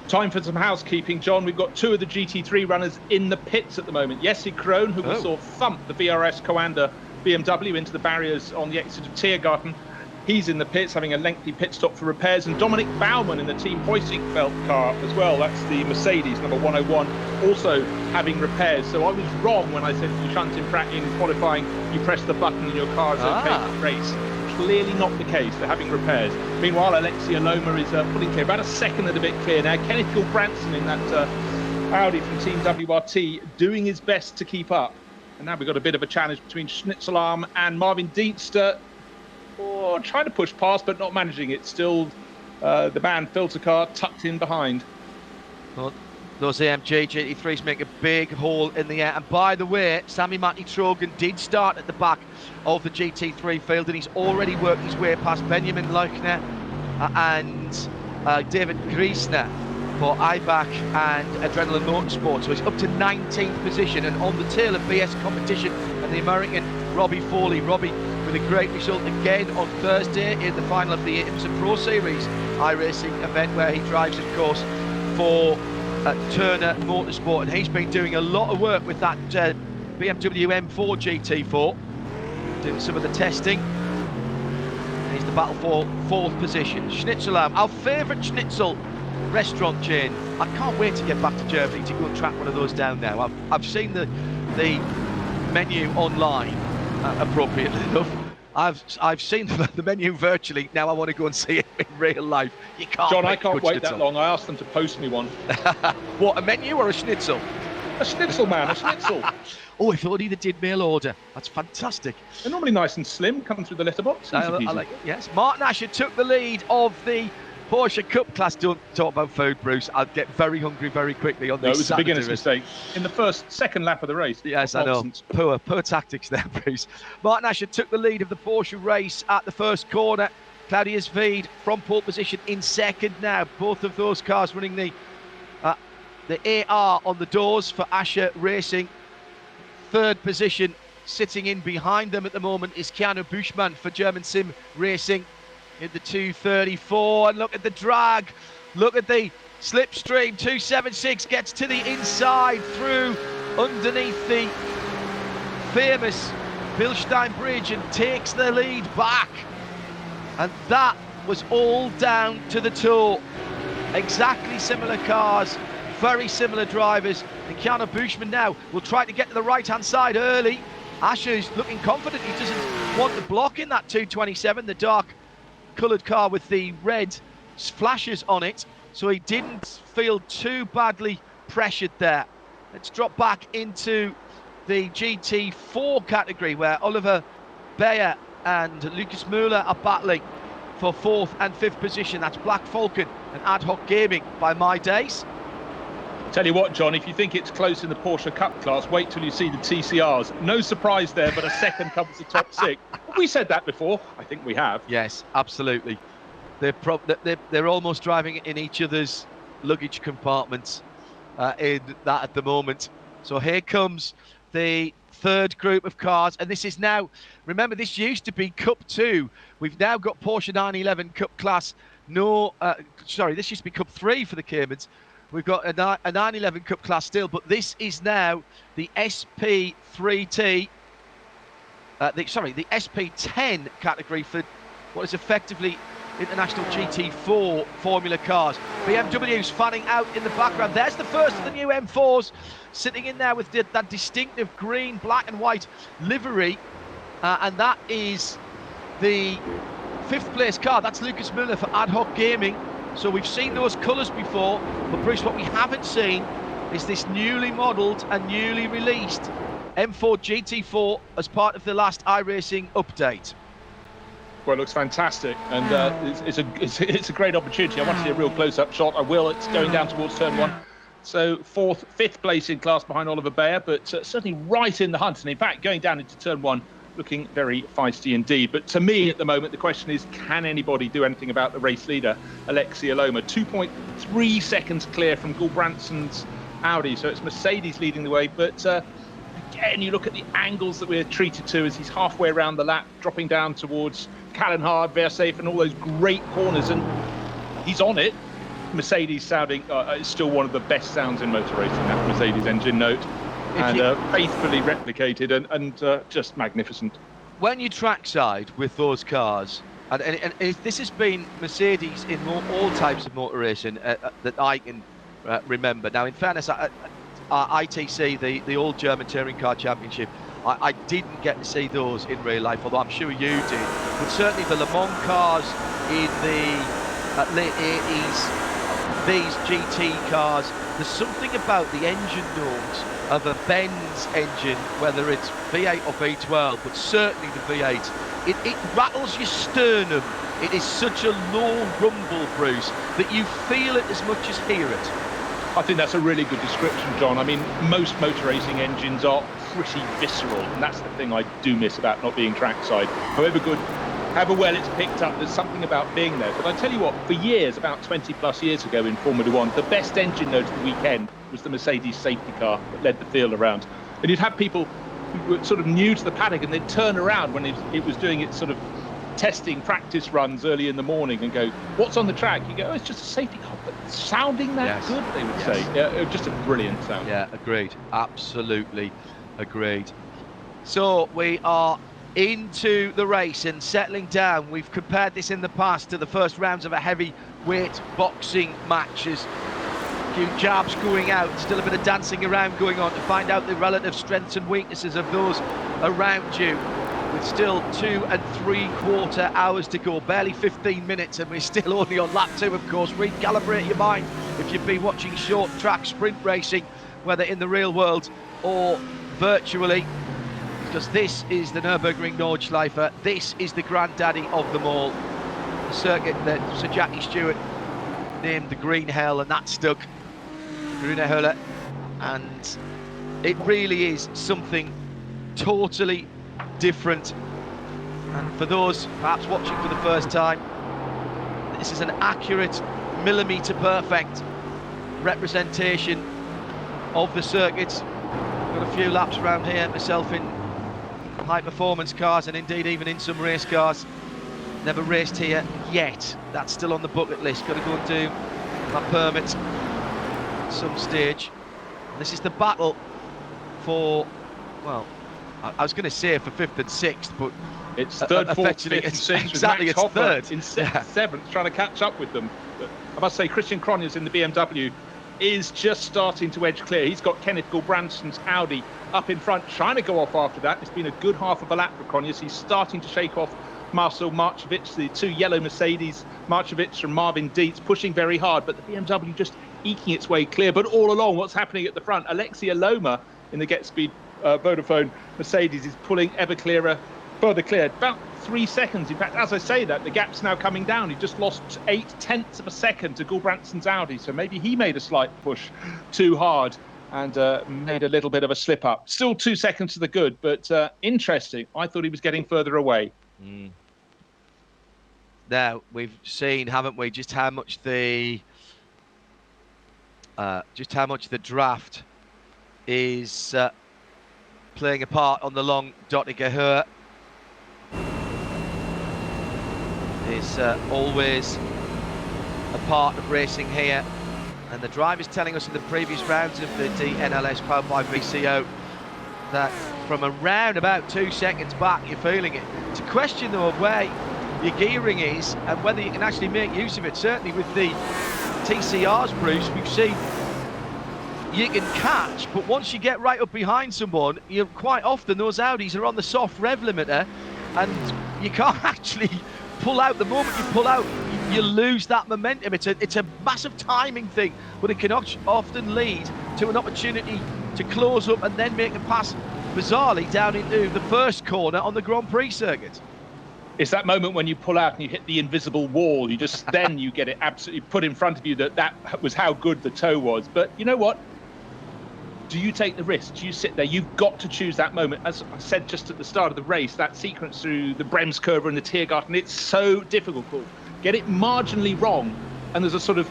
Time for some housekeeping, John. We've got two of the GT3 runners in the pits at the moment. Jesse Krohn, who we saw thump the VRS Coanda BMW into the barriers on the exit of Tiergarten. He's in the pits, having a lengthy pit stop for repairs. And Dominic Baumann in the Team Heusingfeld car as well. That's the Mercedes number 101, also having repairs. So I was wrong when I said to Shunt in qualifying, you press the button and your car is okay to race. Clearly not the case. They're having repairs. Meanwhile, Alexei Aloma is pulling clear, about a second and a bit clear now. Kenneth Gilbranson in that Audi from Team WRT doing his best to keep up. And now we've got a bit of a challenge between Schnitzelarm and Marvin Dienster. Trying to push past, but not managing it. Still, the man filter car tucked in behind. Well, those AMG GT3s make a big hole in the air. And by the way, Sammy Matty-Trogan did start at the back of the GT3 field, and he's already worked his way past Benjamin Leuchner and David Griesner for Eibach and Adrenaline Motorsport. So he's up to 19th position and on the tail of BS competition and the American Robbie Foley. Robbie with a great result again on Thursday in the final of the IMSA Pro Series iRacing event, where he drives, of course, for Turner Motorsport, and he's been doing a lot of work with that BMW M4 GT4, doing some of the testing. He's the battle for fourth position. Schnitzelarm, our favourite schnitzel restaurant chain. I can't wait to get back to Germany to go and track one of those down now. I've seen the menu online, appropriately enough. I've seen the menu virtually. Now I want to go and see it in real life. You can't. John, I can't wait that long. I asked them to post me one. What, a menu or a schnitzel? A schnitzel, man, a schnitzel. Oh, if only they did mail order. That's fantastic. They're normally nice and slim, come through the letterbox. I like it, yes. Martin Asher took the lead of the Porsche Cup class. Don't talk about food, Bruce. I'll get very hungry very quickly on this. No, it was a beginner's mistake in the second lap of the race. Yes, I know. Poor tactics there, Bruce. Martin Asher took the lead of the Porsche race at the first corner. Claudius Veed from pole position in second now. Both of those cars running the AR on the doors for Asher Racing. Third position sitting in behind them at the moment is Keanu Buschmann for German Sim Racing in the 234. And look at the drag, look at the slipstream. 276 gets to the inside through underneath the famous Bilstein Bridge and takes the lead back. And that was all down to the toe. Exactly similar cars, very similar drivers. And Keanu Buschmann now will try to get to the right-hand side early. Asher's looking confident. He doesn't want the block in that 227, the dark coloured car with the red flashes on it. So he didn't feel too badly pressured there. Let's drop back into the GT4 category where Oliver Bayer and Lucas Müller are battling for 4th and 5th position. That's Black Falcon and Ad Hoc Gaming by My Days. Tell you what, John, if you think it's close in the Porsche Cup class, wait till you see the TCRs. No surprise there, but a second comes the top 6. Have we said that before? I think we have. Yes, absolutely. They're almost driving in each other's luggage compartments in that at the moment. So here comes the third group of cars, and this is now, remember, this used to be Cup 2. We've now got Porsche 911 Cup class. This used to be Cup 3 for the Caymans. We've got a 911 Cup class still, but this is now the SP3T, the SP10 category for what is effectively International GT4 Formula cars. BMW's fanning out in the background. There's the first of the new M4s sitting in there with that distinctive green, black and white livery. And that is the 5th place car. That's Lucas Müller for Ad Hoc Gaming. So we've seen those colours before, but Bruce, what we haven't seen is this newly modelled and newly released M4 GT4 as part of the last iRacing update. Well, it looks fantastic, and it's a great opportunity. I want to see a real close-up shot. I will. It's going down towards turn 1. So 5th place in class behind Oliver Bayer, but certainly right in the hunt. And in fact, going down into turn 1, looking very feisty indeed. But to me, at the moment, the question is, can anybody do anything about the race leader, Alexei Aloma? 2.3 seconds clear from Gulbransson's Audi, so it's Mercedes leading the way. But again, you look at the angles that we're treated to as he's halfway around the lap, dropping down towards Kallenhard, Versailles, and all those great corners, and he's on it. Mercedes sounding is still one of the best sounds in motor racing, that Mercedes engine note, and faithfully replicated and just magnificent. When you trackside with those cars, and this has been Mercedes in all types of motor racing that I can remember. Now, in fairness, ITC, the All German Touring Car Championship, I didn't get to see those in real life, although I'm sure you did. But certainly the Le Mans cars in the late 80s, these GT cars, there's something about the engine notes of a Benz engine, whether it's V8 or V12, but certainly the V8. It rattles your sternum. It is such a low rumble, Bruce, that you feel it as much as hear it. I think that's a really good description, John. I mean, most motor racing engines are pretty visceral, and that's the thing I do miss about not being trackside. However good, however well it's picked up, there's something about being there. But I tell you what, for years, about 20 plus years ago in Formula One, the best engine note of the weekend was the Mercedes safety car that led the field around. And you'd have people who were sort of new to the paddock, and they'd turn around when it was doing its sort of testing practice runs early in the morning and go, what's on the track? You go, oh, it's just a safety car, but sounding that good, they would say. Yeah, just a brilliant sound. Yeah, agreed. Absolutely agreed. So we are into the race and settling down. We've compared this in the past to the first rounds of a heavyweight boxing match. As a few jabs going out, still a bit of dancing around going on to find out the relative strengths and weaknesses of those around you. With still 2 3/4 hours to go, barely 15 minutes, and we're still only on lap 2, of course. Recalibrate your mind if you've been watching short track sprint racing, whether in the real world or virtually, because this is the Nürburgring Nordschleife. This is the granddaddy of them all. The circuit that Sir Jackie Stewart named the Green Hell, and that stuck. Grüne Hölle. And it really is something totally different. And for those perhaps watching for the first time, this is an accurate, millimetre perfect representation of the circuit. Got a few laps around here myself in high-performance cars, and indeed even in some race cars. Never raced here yet. That's still on the bucket list. Got to go and do my permit at some stage. And this is the battle for, well, I was going to say for 5th and 6th, but it's third, fourth, fifth, and sixth. Exactly, it's third. In seventh, trying to catch up with them. But I must say, Christian Cronjes in the BMW is just starting to edge clear. He's got Kenneth Gulbrandson's Audi up in front, trying to go off after that. It's been a good half of a lap for Cronjes. He's starting to shake off Marcel Marcevic, the 2 yellow Mercedes, Marcevic and Marvin Dietz, pushing very hard, but the BMW just eking its way clear. But all along, what's happening at the front? Alexia Loma in the Get Speed Vodafone Mercedes is pulling ever clearer, further clear. About 3 seconds. In fact, as I say that, the gap's now coming down. He just lost 0.8 of a second to Gulbrandson's Audi, so maybe he made a slight push too hard and made a little bit of a slip up. Still 2 seconds to the good, but interesting. I thought he was getting further away. Now we've seen, haven't we, just how much the draft is playing a part on the long Dottinger here. Is always a part of racing here, and the driver's telling us in the previous rounds of the DNLS Powered by VCO that from around about 2 seconds back you're feeling it. It's a question though of where your gearing is and whether you can actually make use of it. Certainly with the TCRs, Bruce, we've seen you can catch, but once you get right up behind someone, you quite often those Audis are on the soft rev limiter and you can't actually pull out. The moment you pull out, you lose that momentum. It's a massive timing thing, but it can often lead to an opportunity to close up and then make a pass bizarrely down into the first corner on the Grand Prix circuit. It's that moment when you pull out and you hit the invisible wall. You just then you get it absolutely put in front of you that was how good the toe was. But you know what? Do you take the risk? Do you sit there? You've got to choose that moment. As I said just at the start of the race, that sequence through the Bremskurve and the Tiergarten, it's so difficult. Get it marginally wrong, and there's a sort of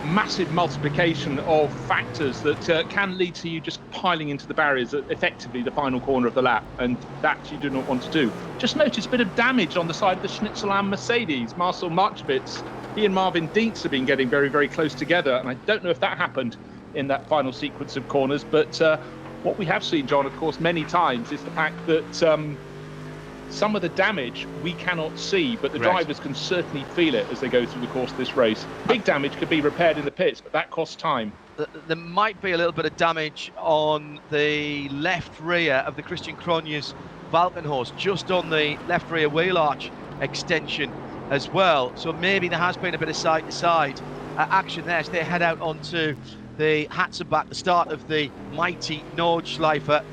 massive multiplication of factors that can lead to you just piling into the barriers at effectively the final corner of the lap, and that you do not want to do. Just notice a bit of damage on the side of the Schnitzelam Mercedes. Marcel Marcevic, he and Marvin Dietz have been getting very, very close together, and I don't know if that happened in that final sequence of corners, but what we have seen, John, of course, many times is the fact that some of the damage we cannot see, but the drivers can certainly feel it as they go through the course of this race. Big damage could be repaired in the pits, but that costs time. There might be a little bit of damage on the left rear of the Christian Cronjes Valkenhorst, just on the left rear wheel arch extension as well. So maybe there has been a bit of side-to-side action there as they head out onto the Hatzenbach, the start of the mighty Nordschleife.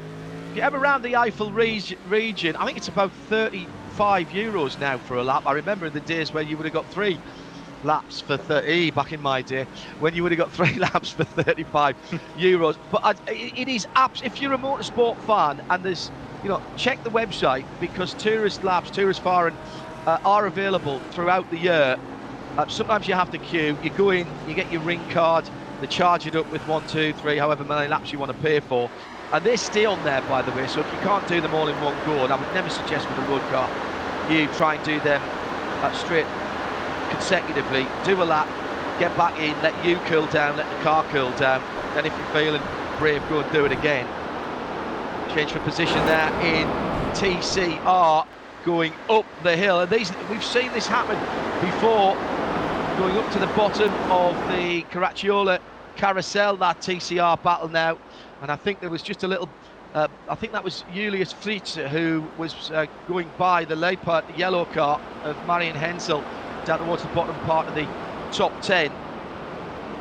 If you're ever around the Eifel region, I think it's about €35 now for a lap. I remember in the days where you would have got 3 laps for 30, back in my day, when you would have got 3 laps for €35. But it is if you're a motorsport fan, and there's, check the website, because tourist laps, tourist fahren are available throughout the year. Sometimes you have to queue. You go in, you get your ring card, they charge it up with 1, 2, 3, however many laps you want to pay for. And they stay on there, by the way, so if you can't do them all in one go, and I would never suggest with a road car, you try and do them straight consecutively, do a lap, get back in, let you cool down, let the car cool down, then if you're feeling brave, go and do it again. Change for position there in TCR, going up the hill. And we've seen this happen before, going up to the bottom of the Caracciola carousel, that TCR battle now. And I think there was just a little, I think that was Julius Fritz who was going by the Leopard yellow car of Marian Hensel down towards the bottom part of the top 10.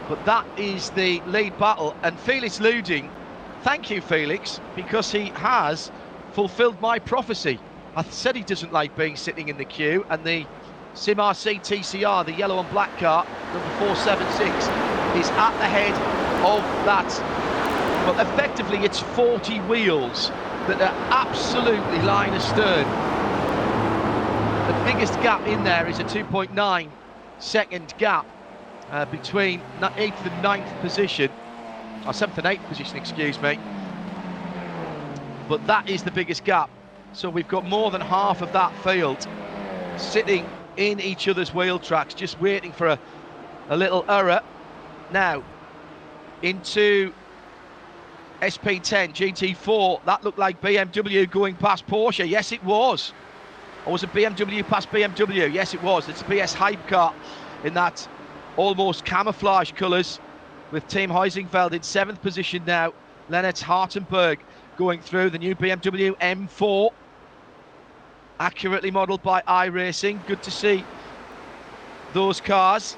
But that is the lead battle. And Felix Luding, thank you, Felix, because he has fulfilled my prophecy. I said he doesn't like being sitting in the queue, and the Sim RC TCR, the yellow and black car, number 476, is at the head of that. Well, effectively, it's 40 wheels that are absolutely line astern. The biggest gap in there is a 2.9 second gap between 8th and 9th position, or 7th and 8th position, excuse me. But that is the biggest gap So we've got more than half of that field sitting in each other's wheel tracks, just waiting for a little error. Now, into SP10 GT4, that looked like BMW going past Porsche. Yes, it was. Or was it BMW past BMW? Yes, it was. It's a PS hype car in that almost camouflage colours, with Team Heusingfeld in 7th position now. Lennart Hartenberg going through the new BMW M4, accurately modelled by iRacing. Good to see those cars.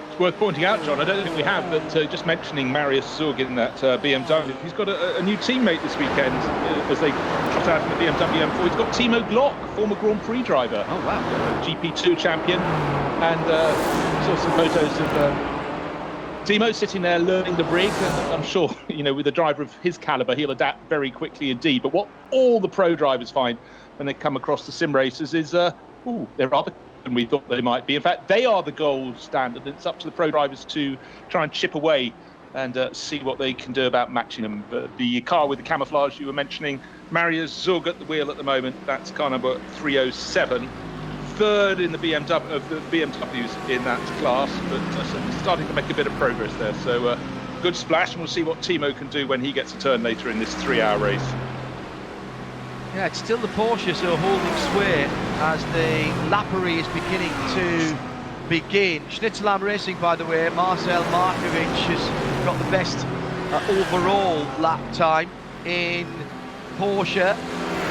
It's worth pointing out, John, I don't think we have, but just mentioning Marius Zug in that BMW, he's got a new teammate this weekend as they trot out in the BMW M4. He's got Timo Glock, former Grand Prix driver. Oh, wow. GP2 champion. And saw some photos of Timo sitting there learning the rig, and I'm sure, with a driver of his caliber, he'll adapt very quickly indeed. But what all the pro drivers find when they come across the sim races is, they're rather than we thought they might be. In fact, they are the gold standard. It's up to the pro drivers to try and chip away and see what they can do about matching them. But the car with the camouflage you were mentioning, Marius Zug at the wheel at the moment, that's car number 307. Third in the BMW of the BMWs in that class, but starting to make a bit of progress there. So good splash, and we'll see what Timo can do when he gets a turn later in this 3-hour race. Yeah, it's still the Porsches who are holding sway as the lappery is beginning to begin. Schnitzelam Racing, by the way, Marcel Markovic has got the best overall lap time in Porsche.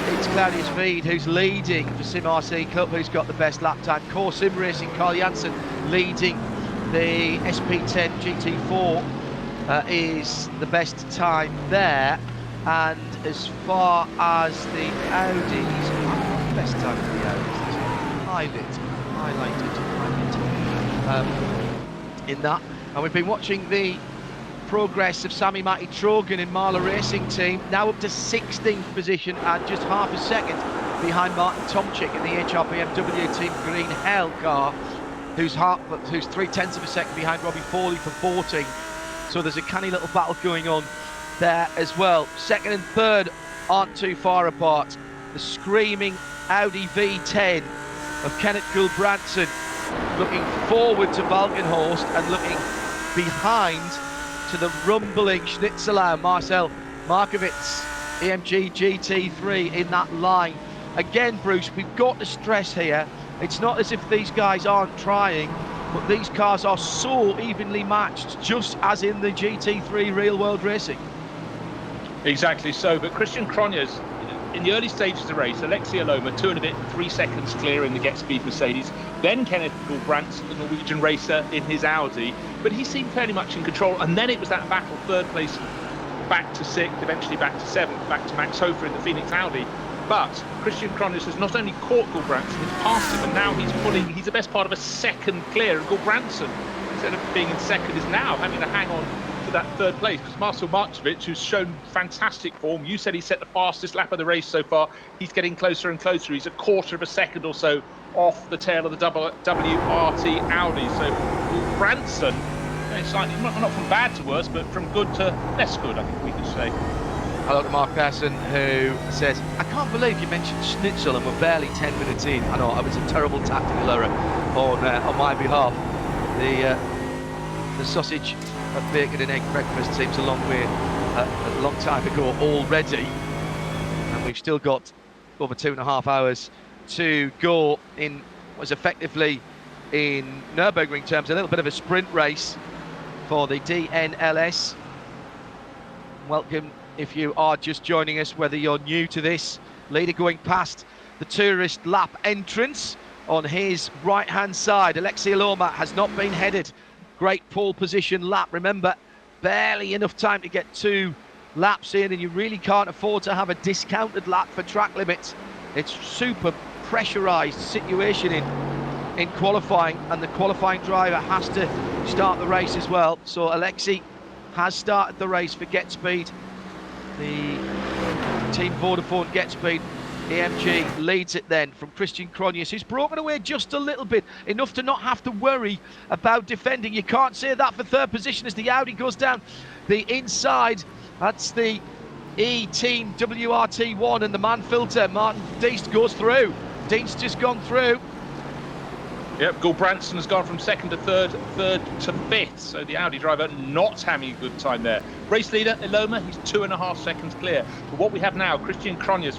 It's Claudius Veed who's leading for Sim RC Cup, who's got the best lap time. Core Sim Racing, Carl Janssen leading the SP10 GT4 is the best time there. And as far as the Audis, best time for the Audis, highlighted in that. And we've been watching the progress of Sami Matti Trogan in Marla Racing Team, now up to 16th position and just half a second behind Martin Tomczyk in the HR BMW Team Green Hell car, who's 0.3 of a second behind Robbie Foley for 14. So there's a canny little battle going on there as well. Second and third aren't too far apart. The screaming Audi V10 of Kenneth Gulbrandsen looking forward to Valkenhorst and looking behind to the rumbling Schnitzelau Marcel Markovic EMG GT3 in that line. Again, Bruce, we've got to stress here, it's not as if these guys aren't trying, but these cars are so evenly matched, just as in the GT3 real world racing. Exactly so, but Christian Cronjes, in the early stages of the race, Alexei Aloma, 2 and a bit, 3 seconds clear in the Get Speed Mercedes, then Kenneth Gulbrandsen, the Norwegian racer, in his Audi, but he seemed fairly much in control, and then it was that battle, 3rd place back to 6th, eventually back to 7th, back to Max Hofer in the Phoenix Audi. But Christian Cronjes has not only caught Gulbrandsen, he's passed him, and now he's the best part of a second clear, and Gulbrandsen, instead of being in second, is now having to hang on to that 3rd place, because Marcel Markovic, who's shown fantastic form, you said he set the fastest lap of the race so far, he's getting closer and closer. He's a 1/4 of a second or so off the tail of the WRT Audi. So Gulbrandsen, slightly not from bad to worse, but from good to less good, I think we could say. Hello to Mark Persson, who says, I can't believe you mentioned Schnitzel and we're barely 10 minutes in. I know, it was a terrible tactical error on my behalf. The sausage bacon and egg breakfast seems a long time ago already, and we've still got over 2.5 hours to go in what was effectively, in Nürburgring terms, a little bit of a sprint race for the DNLS. Welcome if you are just joining us, whether you're new to this. Leader going past the tourist lap entrance on his right hand side. Alexei Aloma has not been headed. Great pole position lap. Remember, barely enough time to get 2 laps in, and you really can't afford to have a discounted lap for track limits. It's super pressurized situation in qualifying, and the qualifying driver has to start the race as well. So Alexei has started the race for Get Speed, the Team Vodafone Get Speed AMG leads it then from Christian Cronjes, who's broken away just a little bit, enough to not have to worry about defending. You can't say that for third position as the Audi goes down the inside. That's the E-Team WRT1 and the man filter. Martin Deist goes through. Deist just gone through. Yep, Gulbranson has gone from second to third to fifth. So the Audi driver not having a good time there. Race leader, Iloma, he's 2.5 seconds clear. But what we have now, Christian Cronjes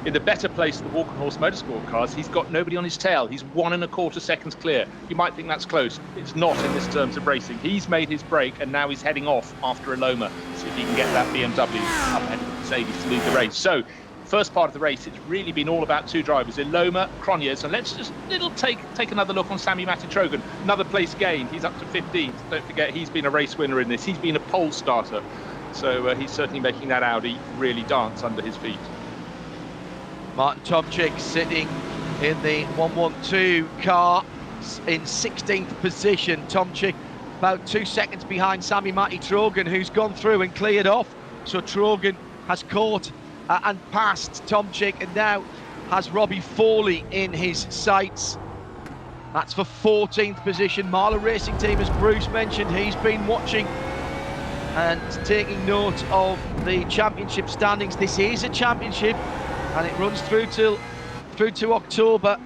in the better place of the Walk and Horse Motorsport cars, he's got nobody on his tail. He's 1.25 seconds clear. You might think that's close. It's not in this terms of racing. He's made his break and now he's heading off after Iloma. See if he can get that BMW up ahead of Mercedes to lead the race. So, first part of the race, it's really been all about two drivers, Iloma, Cronjes, and let's just take another look on Sami Matitrogan. Another place gained. He's up to 15th. Don't forget, he's been a race winner in this. He's been a pole starter. So he's certainly making that Audi really dance under his feet. Martin Tomczyk sitting in the 112 car in 16th position. Tomczyk about 2 seconds behind Sami Matitrogan, who's gone through and cleared off. So Trogan has caught and passed Tomczyk and now has Robbie Foley in his sights. That's for 14th position. Marla Racing Team, as Bruce mentioned, he's been watching and taking note of the championship standings. This is a championship and it runs through to October.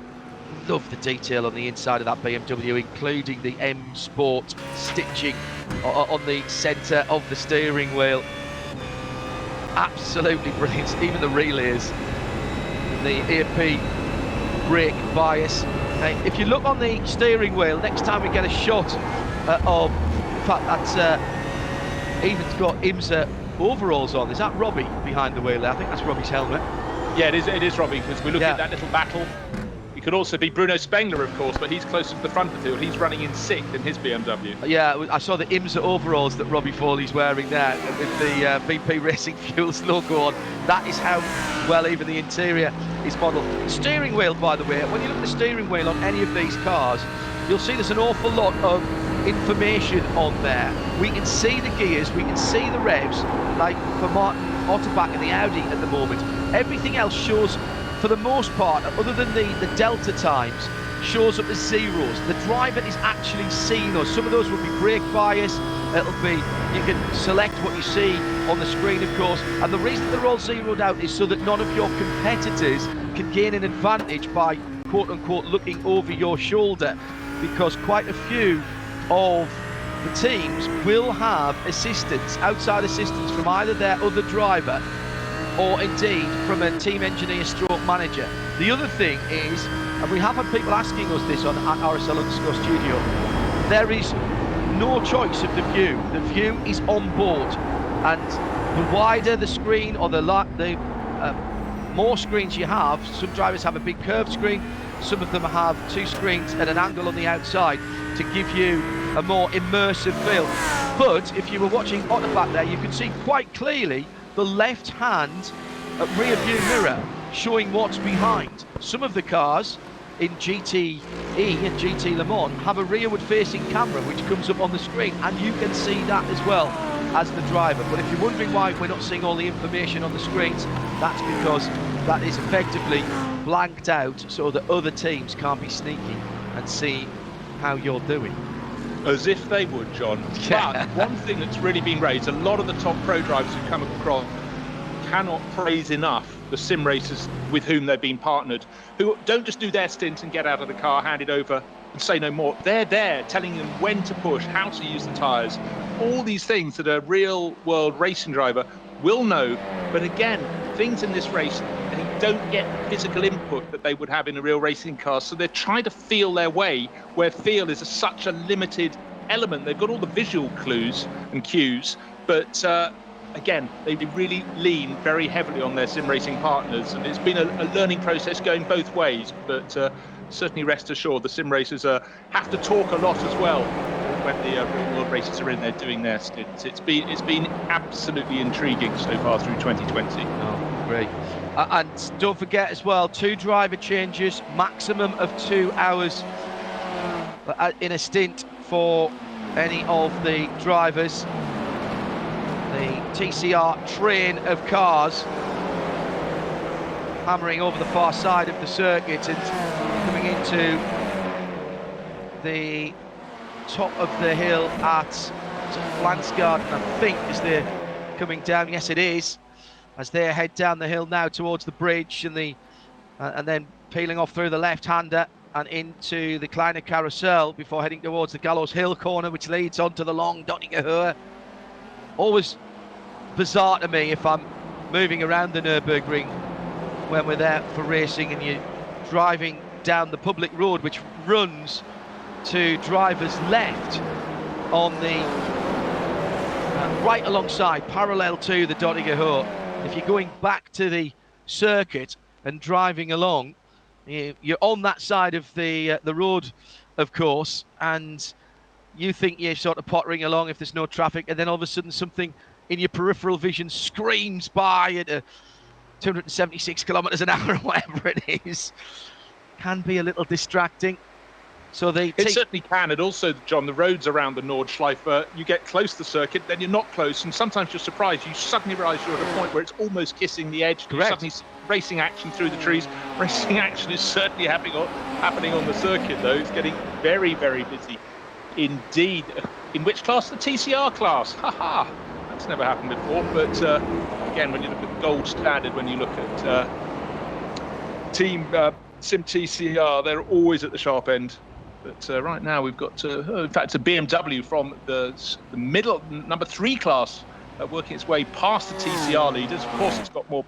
Love the detail on the inside of that BMW, including the M Sport stitching on the centre of the steering wheel. Absolutely brilliant. Even the relays, the AP brake bias. If you look on the steering wheel, next time we get a shot of, in fact, that's even got IMSA overalls on. Is that Robbie behind the wheel there? I think that's Robbie's helmet. Yeah, it is Robbie, because we look at that little battle. It could also be Bruno Spengler, of course, but he's closer to the front of the field. He's running in 6th in his BMW. Yeah, I saw the IMSA overalls that Robbie Foley's wearing there with the VP Racing Fuels logo on. That is how well even the interior is modelled. Steering wheel, by the way, when you look at the steering wheel on any of these cars, you'll see there's an awful lot of information on there. We can see the gears, we can see the revs, like for Martin Otterbach in the Audi at the moment. Everything else shows, for the most part, other than the delta times, shows up as zeros. The driver is actually seeing those. Some of those will be brake bias. It'll be, you can select what you see on the screen, of course. And the reason they're all zeroed out is so that none of your competitors can gain an advantage by, quote unquote, looking over your shoulder, because quite a few of the teams will have assistance, outside assistance from either their other driver or indeed from a team engineer stroke manager. The other thing is, and we have had people asking us this on @RSL_studio, there is no choice of the view. The view is on board, and the wider the screen or the more screens you have, some drivers have a big curved screen, some of them have 2 screens at an angle on the outside to give you a more immersive feel. But if you were watching Otterbach there, you could see quite clearly the left-hand rear view mirror showing what's behind. Some of the cars in GTE and GT Le Mans have a rearward-facing camera which comes up on the screen, and you can see that as well as the driver. But if you're wondering why we're not seeing all the information on the screens, that's because that is effectively blanked out so that other teams can't be sneaky and see how you're doing. As if they would, John. Yeah. But one thing that's really been raised, a lot of the top pro drivers who come across cannot praise enough the sim racers with whom they've been partnered, who don't just do their stint and get out of the car, hand it over and say no more. They're there telling them when to push, how to use the tyres, all these things that a real world racing driver will know. But again, things in this race, they don't get physical input that they would have in a real racing car. So they're trying to feel their way, where feel is such a limited element. They've got all the visual clues and cues, but again, they really lean very heavily on their sim racing partners. And it's been a learning process going both ways, but certainly rest assured the sim racers have to talk a lot as well when the real world racers are in there doing their stints. It's been absolutely intriguing so far through 2020. Oh, great. And don't forget as well, 2 driver changes, maximum of 2 hours in a stint for any of the drivers. The TCR train of cars hammering over the far side of the circuit and coming into the top of the hill at Lansgarden, I think, as they're coming down. Yes, it is, as they head down the hill now towards the bridge and then peeling off through the left-hander and into the Kleiner Carousel before heading towards the Gallows Hill corner, which leads onto the long Dottinger. Always bizarre to me if I'm moving around the Nürburgring when we're there for racing and you're driving down the public road, which runs to drivers left on the right alongside, parallel to the Dottinger. If you're going back to the circuit and driving along, you're on that side of the road, of course, and you think you're sort of pottering along if there's no traffic, and then all of a sudden something in your peripheral vision screams by at 276 kilometers an hour or whatever it is. Can be a little distracting. So it certainly can. And also, John, the roads around the Nordschleife, you get close to the circuit, then you're not close, and sometimes you're surprised. You suddenly realise you're at a point where it's almost kissing the edge. Correct. Suddenly racing action through the trees. Racing action is certainly happening on the circuit, though. It's getting very, very busy indeed. In which class? The TCR class. Ha! That's never happened before. But again, when you look at the gold standard, when you look at Team Sim TCR, they're always at the sharp end. But right now we've got, in fact, a BMW from the middle, number 3 class, working its way past the TCR leaders. Of course, it's got more.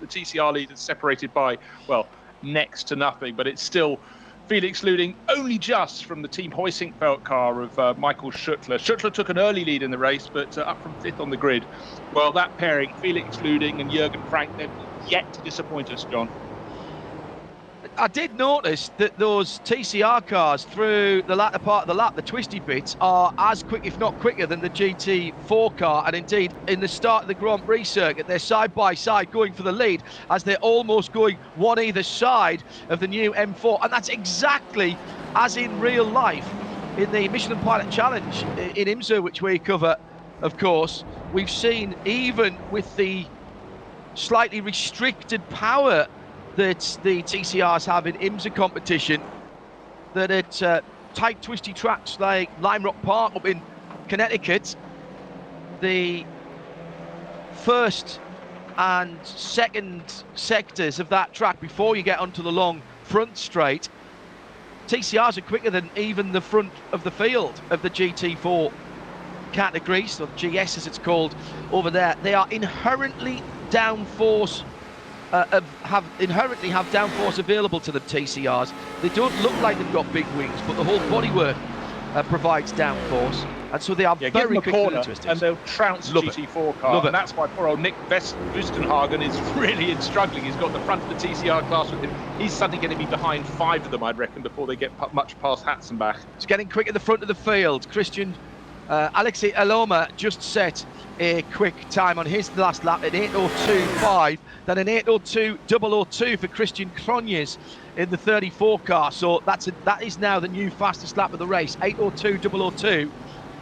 The TCR leaders separated by, well, next to nothing, but it's still Felix Luding only just from the Team Heusingfeld car of Michael Schuttler. Schuttler took an early lead in the race, but up from 5th on the grid. Well, that pairing, Felix Luding and Jürgen Frank, they've yet to disappoint us, John. I did notice that those TCR cars through the latter part of the lap, the twisty bits, are as quick, if not quicker, than the GT4 car. And indeed, in the start of the Grand Prix circuit, they're side by side going for the lead as they're almost going one either side of the new M4. And that's exactly as in real life in the Michelin Pilot Challenge in IMSA, which we cover, of course. We've seen, even with the slightly restricted power that the TCRs have in IMSA competition, that at tight twisty tracks like Lime Rock Park up in Connecticut, the first and second sectors of that track before you get onto the long front straight, TCRs are quicker than even the front of the field of the GT4 category, so GS as it's called over there. They are inherently downforce inherently have downforce available to them, TCRs. They don't look like they've got big wings, but the whole bodywork provides downforce, and so they are very quick to the twisters. And they'll trounce the GT4 car, and that's why poor old Nick Wustenhagen is really struggling. He's got the front of the TCR class with him. He's suddenly going to be behind 5 of them, I'd reckon, before they get much past Hatzenbach. It's getting quick at the front of the field. Alexei Aloma just set a quick time on his last lap at 8:02.5, then an 8:02.002 for Christian Cronjes in the 34 car. So that is now the new fastest lap of the race, 8:02.002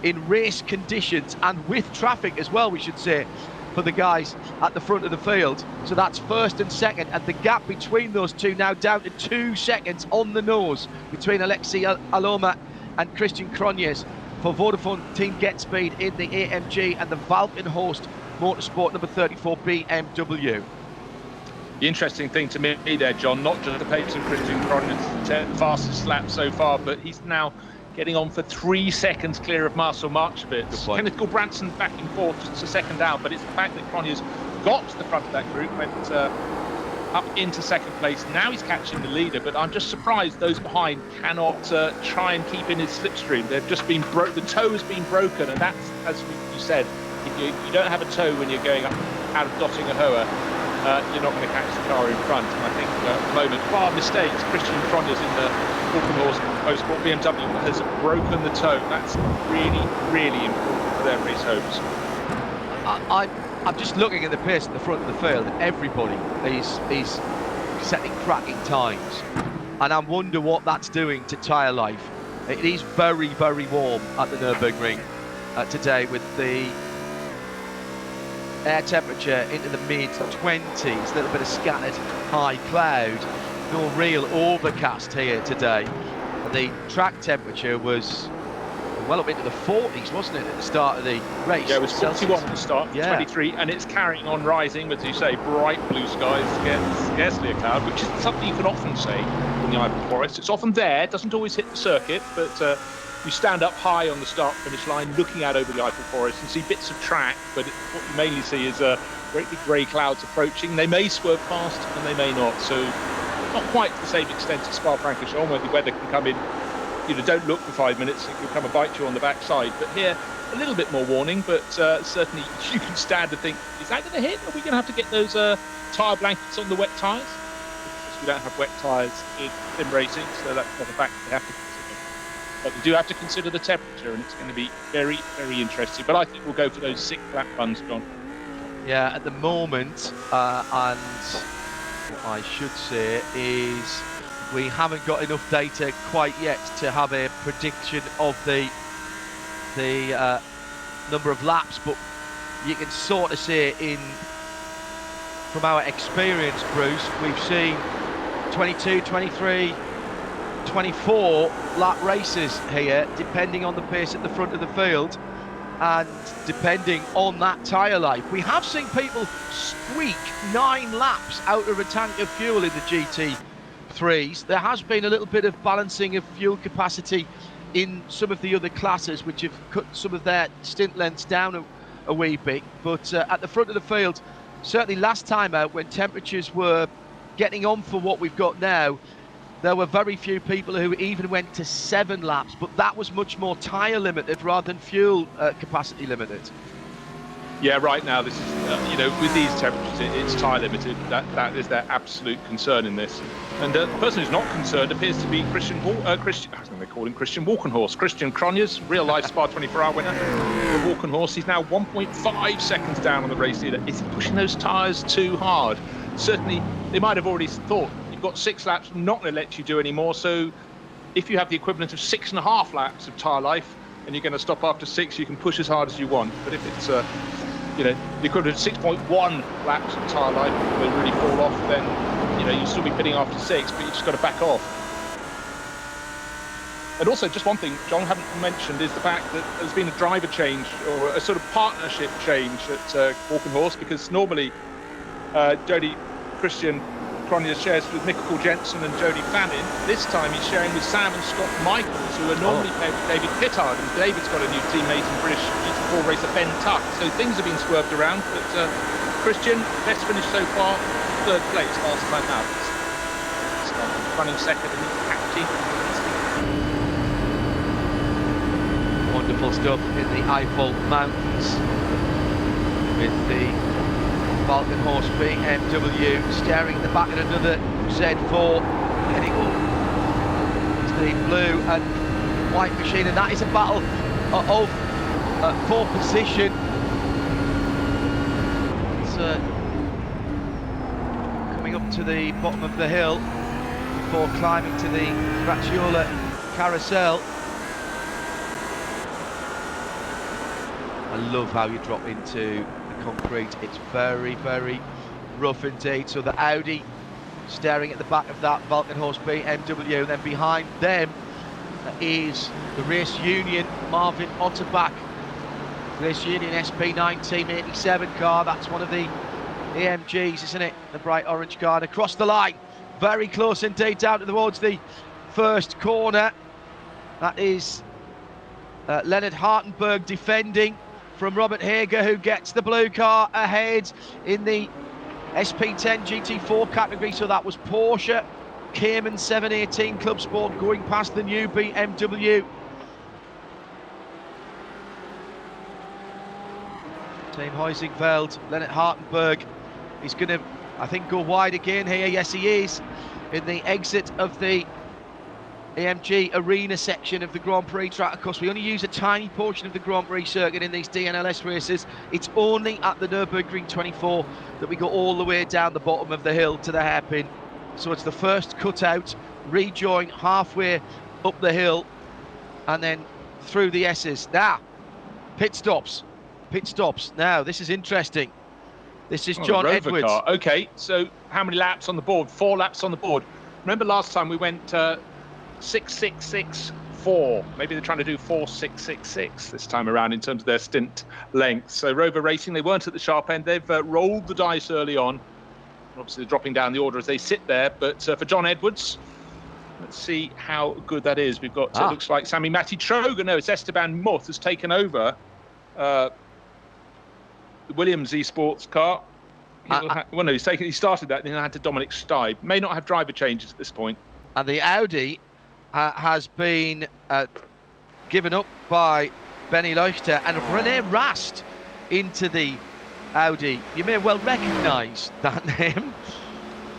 in race conditions and with traffic as well, we should say, for the guys at the front of the field. So that's first and second, and the gap between those two now down to 2 seconds on the nose between Alexei Aloma and Christian Cronjes for Vodafone Team Get Speed in the AMG and the Valkenhorst Motorsport number 34 BMW. The interesting thing to me there, John, not just the pace of Christian Cronjes' fastest lap so far, but he's now getting on for 3 seconds clear of Marcel Marchevitz. Kenneth Gulbrandsen back and forth just a second out, but it's the fact that Cronjes got to the front of that group, went up into second place. Now he's catching the leader, but I'm just surprised those behind cannot try and keep in his slipstream. They've just been the toe has been broken, and that's, as you said, if you don't have a toe when you're going up out of Dottinger Höhe, you're not going to catch the car in front. And I think at the moment, bar mistakes, Christian Cronjes in the Valkenhorst Motorsport BMW has broken the toe. That's really, really important for their race hopes. I'm just looking at the pace at the front of the field, and everybody is setting cracking times, and I wonder what that's doing to tyre life. It is very, very warm at the Nürburgring today, with the air temperature into the mid-20s, a little bit of scattered high cloud, no real overcast here today. The track temperature was well up into the 40s, wasn't it, at the start of the race? Yeah, it was 41 at the start, yeah. 23, and it's carrying on rising, as you say, bright blue skies, scarcely a cloud, which is something you can often say in the Ivory Forest. It's often there, it doesn't always hit the circuit, but you stand up high on the start-finish line, looking out over the Eiffel Forest and see bits of track, but what you mainly see is great big grey clouds approaching. They may swerve past and they may not, so not quite to the same extent as Spa-Francorchamps, where the weather can come in. You know, don't look for 5 minutes, it can come and bite you on the backside. But here, a little bit more warning, but certainly you can stand and think, is that going to hit? Are we going to have to get those tyre blankets on the wet tyres? Because we don't have wet tyres in sim racing, so that's not a fact we have to consider. But we do have to consider the temperature, and it's going to be very, very interesting. But I think we'll go for those 6 lap runs, John. Yeah, at the moment, and what I should say is we haven't got enough data quite yet to have a prediction of the number of laps, but you can sort of say from our experience, Bruce, we've seen 22, 23, 24 lap races here, depending on the pace at the front of the field and depending on that tyre life. We have seen people squeak 9 laps out of a tank of fuel in the GT3s. There has been a little bit of balancing of fuel capacity in some of the other classes, which have cut some of their stint lengths down a wee bit. But at the front of the field, certainly last time out, when temperatures were getting on for what we've got now, there were very few people who even went to 7 laps, but that was much more tyre limited rather than fuel capacity limited. Yeah, right now this is, with these temperatures, it's tyre limited. That is their absolute concern in this. And the person who's not concerned appears to be Christian Walkenhorst. Christian Cronjes, real life Spa 24-hour winner. The Walkenhorst, he's now 1.5 seconds down on the race leader. Is he pushing those tyres too hard? Certainly, they might have already thought, you've got 6 laps, I'm not going to let you do any more. So if you have the equivalent of 6.5 laps of tyre life and you're going to stop after 6, you can push as hard as you want. But if it's the equivalent of 6.1 laps of tyre life, and they really fall off, then you'll still be pitting after 6, but you just got to back off. And also, just one thing John haven't mentioned is the fact that there's been a driver change, or a sort of partnership change at Walkenhorst, because normally Christian Cronjes shares with Mikkel Jensen and Jody Fannin. This time he's sharing with Sam and Scott Michaels, who are normally paired with David Pittard, and David's got a new teammate in British GT4 racer Ben Tuck. So things have been swerved around, but Christian, best finish so far, 3rd place last time out. Running second and catchy. Wonderful stuff in the Eiffel Mountains with the Walkenhorst BMW staring at the back of another Z4, heading up to the blue and white machine, and that is a battle for position. It's coming up to the bottom of the hill before climbing to the Graciola carousel. I love how you drop into concrete. It's very, very rough indeed. So the Audi staring at the back of that Walkenhorst BMW, and then behind them is the Race Union Marvin Otterbach Race Union SP9 Team 87 car. That's one of the AMGs, isn't it? The bright orange card across the line, very close indeed, down towards the first corner. That is Leonard Hartenberg defending from Robert Hager, who gets the blue car ahead in the SP10 GT4 category. So that was Porsche Cayman 718 Club Sport going past the new BMW. Team Heusingfeld, Leonard Hartenberg, he's going to, I think, go wide again here. Yes, he is, in the exit of the AMG Arena section of the Grand Prix track. Of course, we only use a tiny portion of the Grand Prix circuit in these DNLS races. It's only at the Nürburgring 24 that we go all the way down the bottom of the hill to the hairpin. So it's the first cutout, rejoin halfway up the hill, and then through the S's. Now, pit stops. Now, this is interesting. This is Oh, John Rover Edwards. car. Okay, so how many laps on the board? 4 laps on the board. Remember last time we went 6.664. Maybe they're trying to do 4.666 this time around in terms of their stint length. So Rover Racing, they weren't at the sharp end. They've rolled the dice early on. Obviously, they're dropping down the order as they sit there. But for John Edwards, let's see how good that is. We've got, it looks like Sammy Matti Troga. No, it's Esteban Muth has taken over the Williams eSports car. Well, no, he started that, then he had to Dominic Steib. May not have driver changes at this point. And the Audi has been given up by Benny Leuchter and René Rast into the Audi. You may well recognise that name.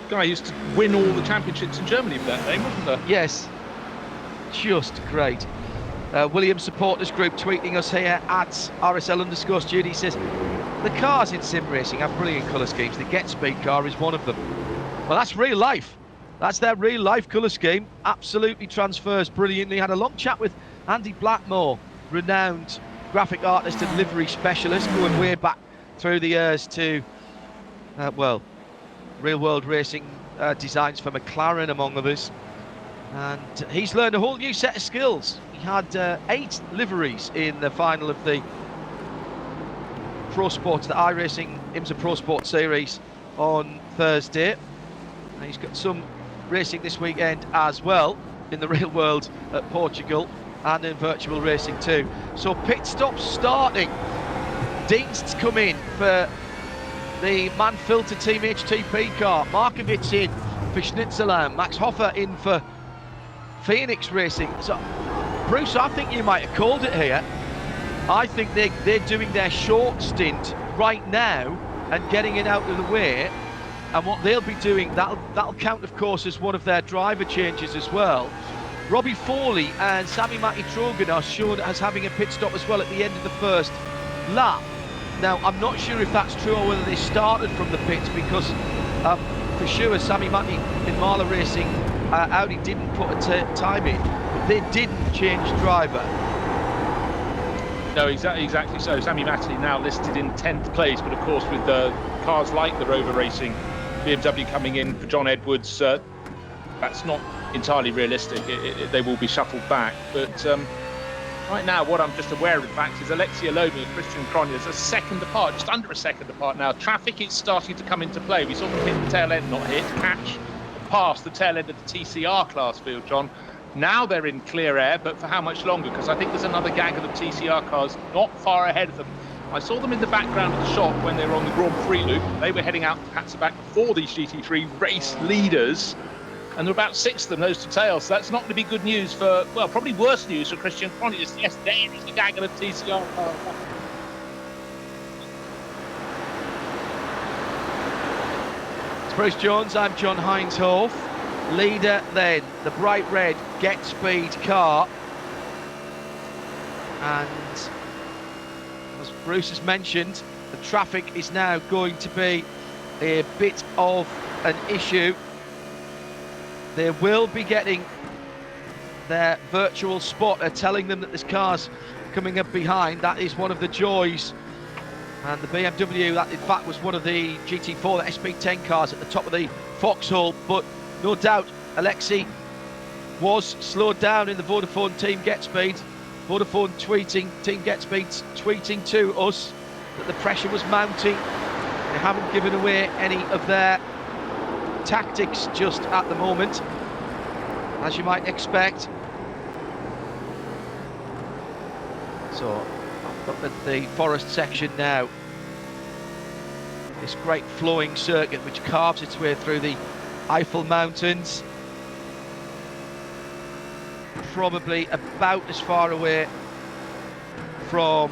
Guy used to win all the championships in Germany with that name, wasn't there? Yes, just great. Williams supporters group tweeting us here at RSL_Studio says the cars in sim racing have brilliant colour schemes. The Get Speed car is one of them. Well, that's real life. That's their real life colour scheme. Absolutely transfers brilliantly. Had a long chat with Andy Blackmore, renowned graphic artist and livery specialist, going way back through the years to, well, real world racing designs for McLaren, among others. And he's learned a whole new set of skills. He had 8 liveries in the final of the Pro Sport, the iRacing IMSA Pro Sport Series on Thursday. And he's got some racing this weekend as well in the real world at Portugal and in virtual racing too. So pit stops starting. Dienst's come in for the Manfilter Team HTP car. Markovic in for Schnitzelam. Max Hoffer in for Phoenix Racing. So, Bruce, I think you might have called it here. I think they're doing their short stint right now and getting it out of the way. And what they'll be doing, that'll count, of course, as one of their driver changes as well. Robbie Foley and Sammy Matti Trogan are shown as having a pit stop as well at the end of the first lap. Now, I'm not sure if that's true or whether they started from the pits, because for sure Sammy Matti in Marla Racing, Audi didn't put a time in, but they didn't change driver. No, exactly so. Sammy Matti now listed in 10th place, but of course with the cars like the Rover Racing BMW coming in for John Edwards, that's not entirely realistic. They will be shuffled back. But right now, what I'm just aware of the fact is Alexia Lomi and Christian Cronje are a second apart, just under a second apart now. Traffic is starting to come into play. We saw them hit the tail end, not hit, catch, past the tail end of the TCR class field, John. Now they're in clear air, but for how much longer? Because I think there's another gaggle of TCR cars not far ahead of them. I saw them in the background of the shop when they were on the Grand Prix loop. They were heading out perhaps back before these GT3 race leaders. And there were about 6 of them, nose to tail. So that's not going to be good news for, well, probably worse news for Christian Cronje. Yes, there is the gaggle of TCR cars. It's Bruce Jones, I'm John Heinzhoff. Leader then, the bright red Get Speed car. And as Bruce has mentioned, the traffic is now going to be a bit of an issue. They will be getting their virtual spotter telling them that this car's coming up behind. That is one of the joys. And the BMW, that in fact was one of the GT4, the SP10 cars at the top of the foxhole. But no doubt, Alexi was slowed down in the Vodafone Team Get Speed. Vodafone tweeting, Team Get Speed tweeting to us that the pressure was mounting. They haven't given away any of their tactics just at the moment, as you might expect. So, I've looked at the Forest section now. This great flowing circuit which carves its way through the Eifel Mountains. Probably about as far away from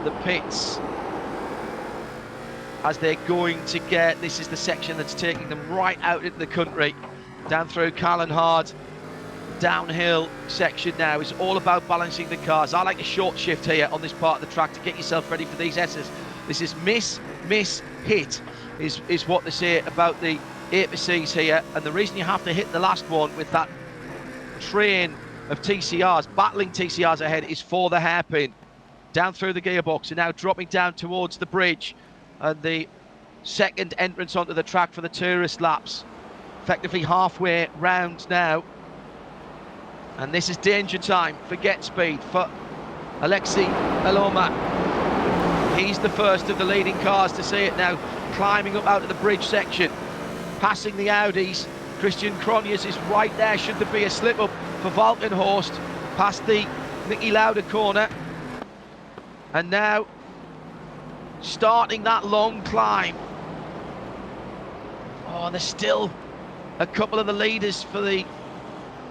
the pits as they're going to get. This is the section that's taking them right out into the country, down through Callanhard. Downhill section now is all about balancing the cars. I like a short shift here on this part of the track to get yourself ready for these S's. This is miss, hit is what they say about the APCs here, and the reason you have to hit the last one with that train of TCRs, battling TCRs ahead, is for the hairpin. Down through the gearbox and now dropping down towards the bridge. and the second entrance onto the track for the tourist laps. Effectively halfway round now. And this is danger time for Get Speed, for Alexei Aloma. He's the first of the leading cars to see it now, climbing up out of the bridge section, passing the Audis. Christian Cronjes is right there, should there be a slip-up for Valkenhorst, past the Niki Lauda corner. And now, starting that long climb. Oh, there's still a couple of the leaders for in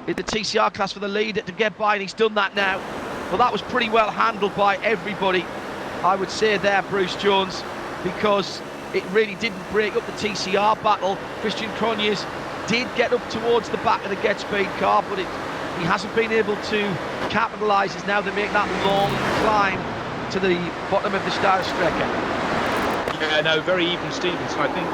the TCR class for the leader to get by, and he's done that now. Well, that was pretty well handled by everybody, I would say there, Bruce Jones, because it really didn't break up the TCR battle. Christian Cronjes did get up towards the back of the Get Speed car, but he hasn't been able to capitalise as now they make that long climb to the bottom of the Starstrecke. Yeah, no, very even, Stevenson. I think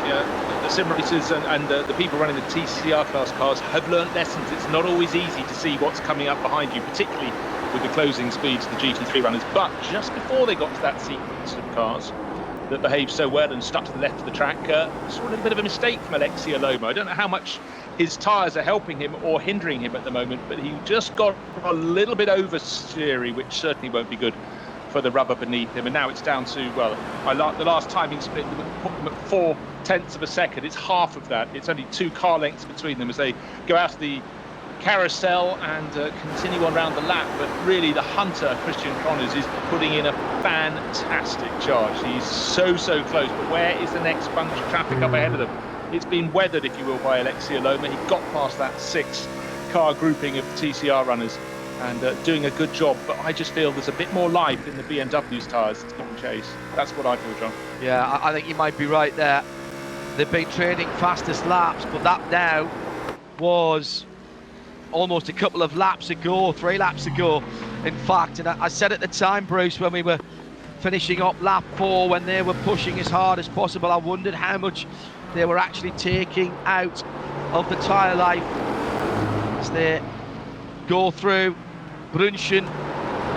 the sim racers and the people running the TCR class cars have learnt lessons. It's not always easy to see what's coming up behind you, particularly with the closing speeds of the GT3 runners. But just before they got to that sequence of cars that behaved so well and stuck to the left of the track, saw a little bit of a mistake from Alexei Aloma. I don't know how much his tyres are helping him or hindering him at the moment, but he just got a little bit oversteery, which certainly won't be good for the rubber beneath him. And now it's down to, well, the last timing split put them at 0.4 of a second. It's half of that. It's only 2 car lengths between them as they go out of the carousel and continue on round the lap. But really the hunter, Christian Cronjes, is putting in a fantastic charge. He's so close, but where is the next bunch of traffic up ahead of them? It's been weathered, if you will, by Alexei Aloma. He got past that 6-car grouping of the TCR runners and doing a good job, but I just feel there's a bit more life in the BMW's tyres to give chase. That's what I feel, John. Yeah, I think you might be right there. They've been trading fastest laps, but that now was almost a couple of laps ago, 3 laps ago, in fact. And I said at the time, Bruce, when we were finishing up lap 4, when they were pushing as hard as possible, I wondered how much they were actually taking out of the tyre life as they go through Brunchen,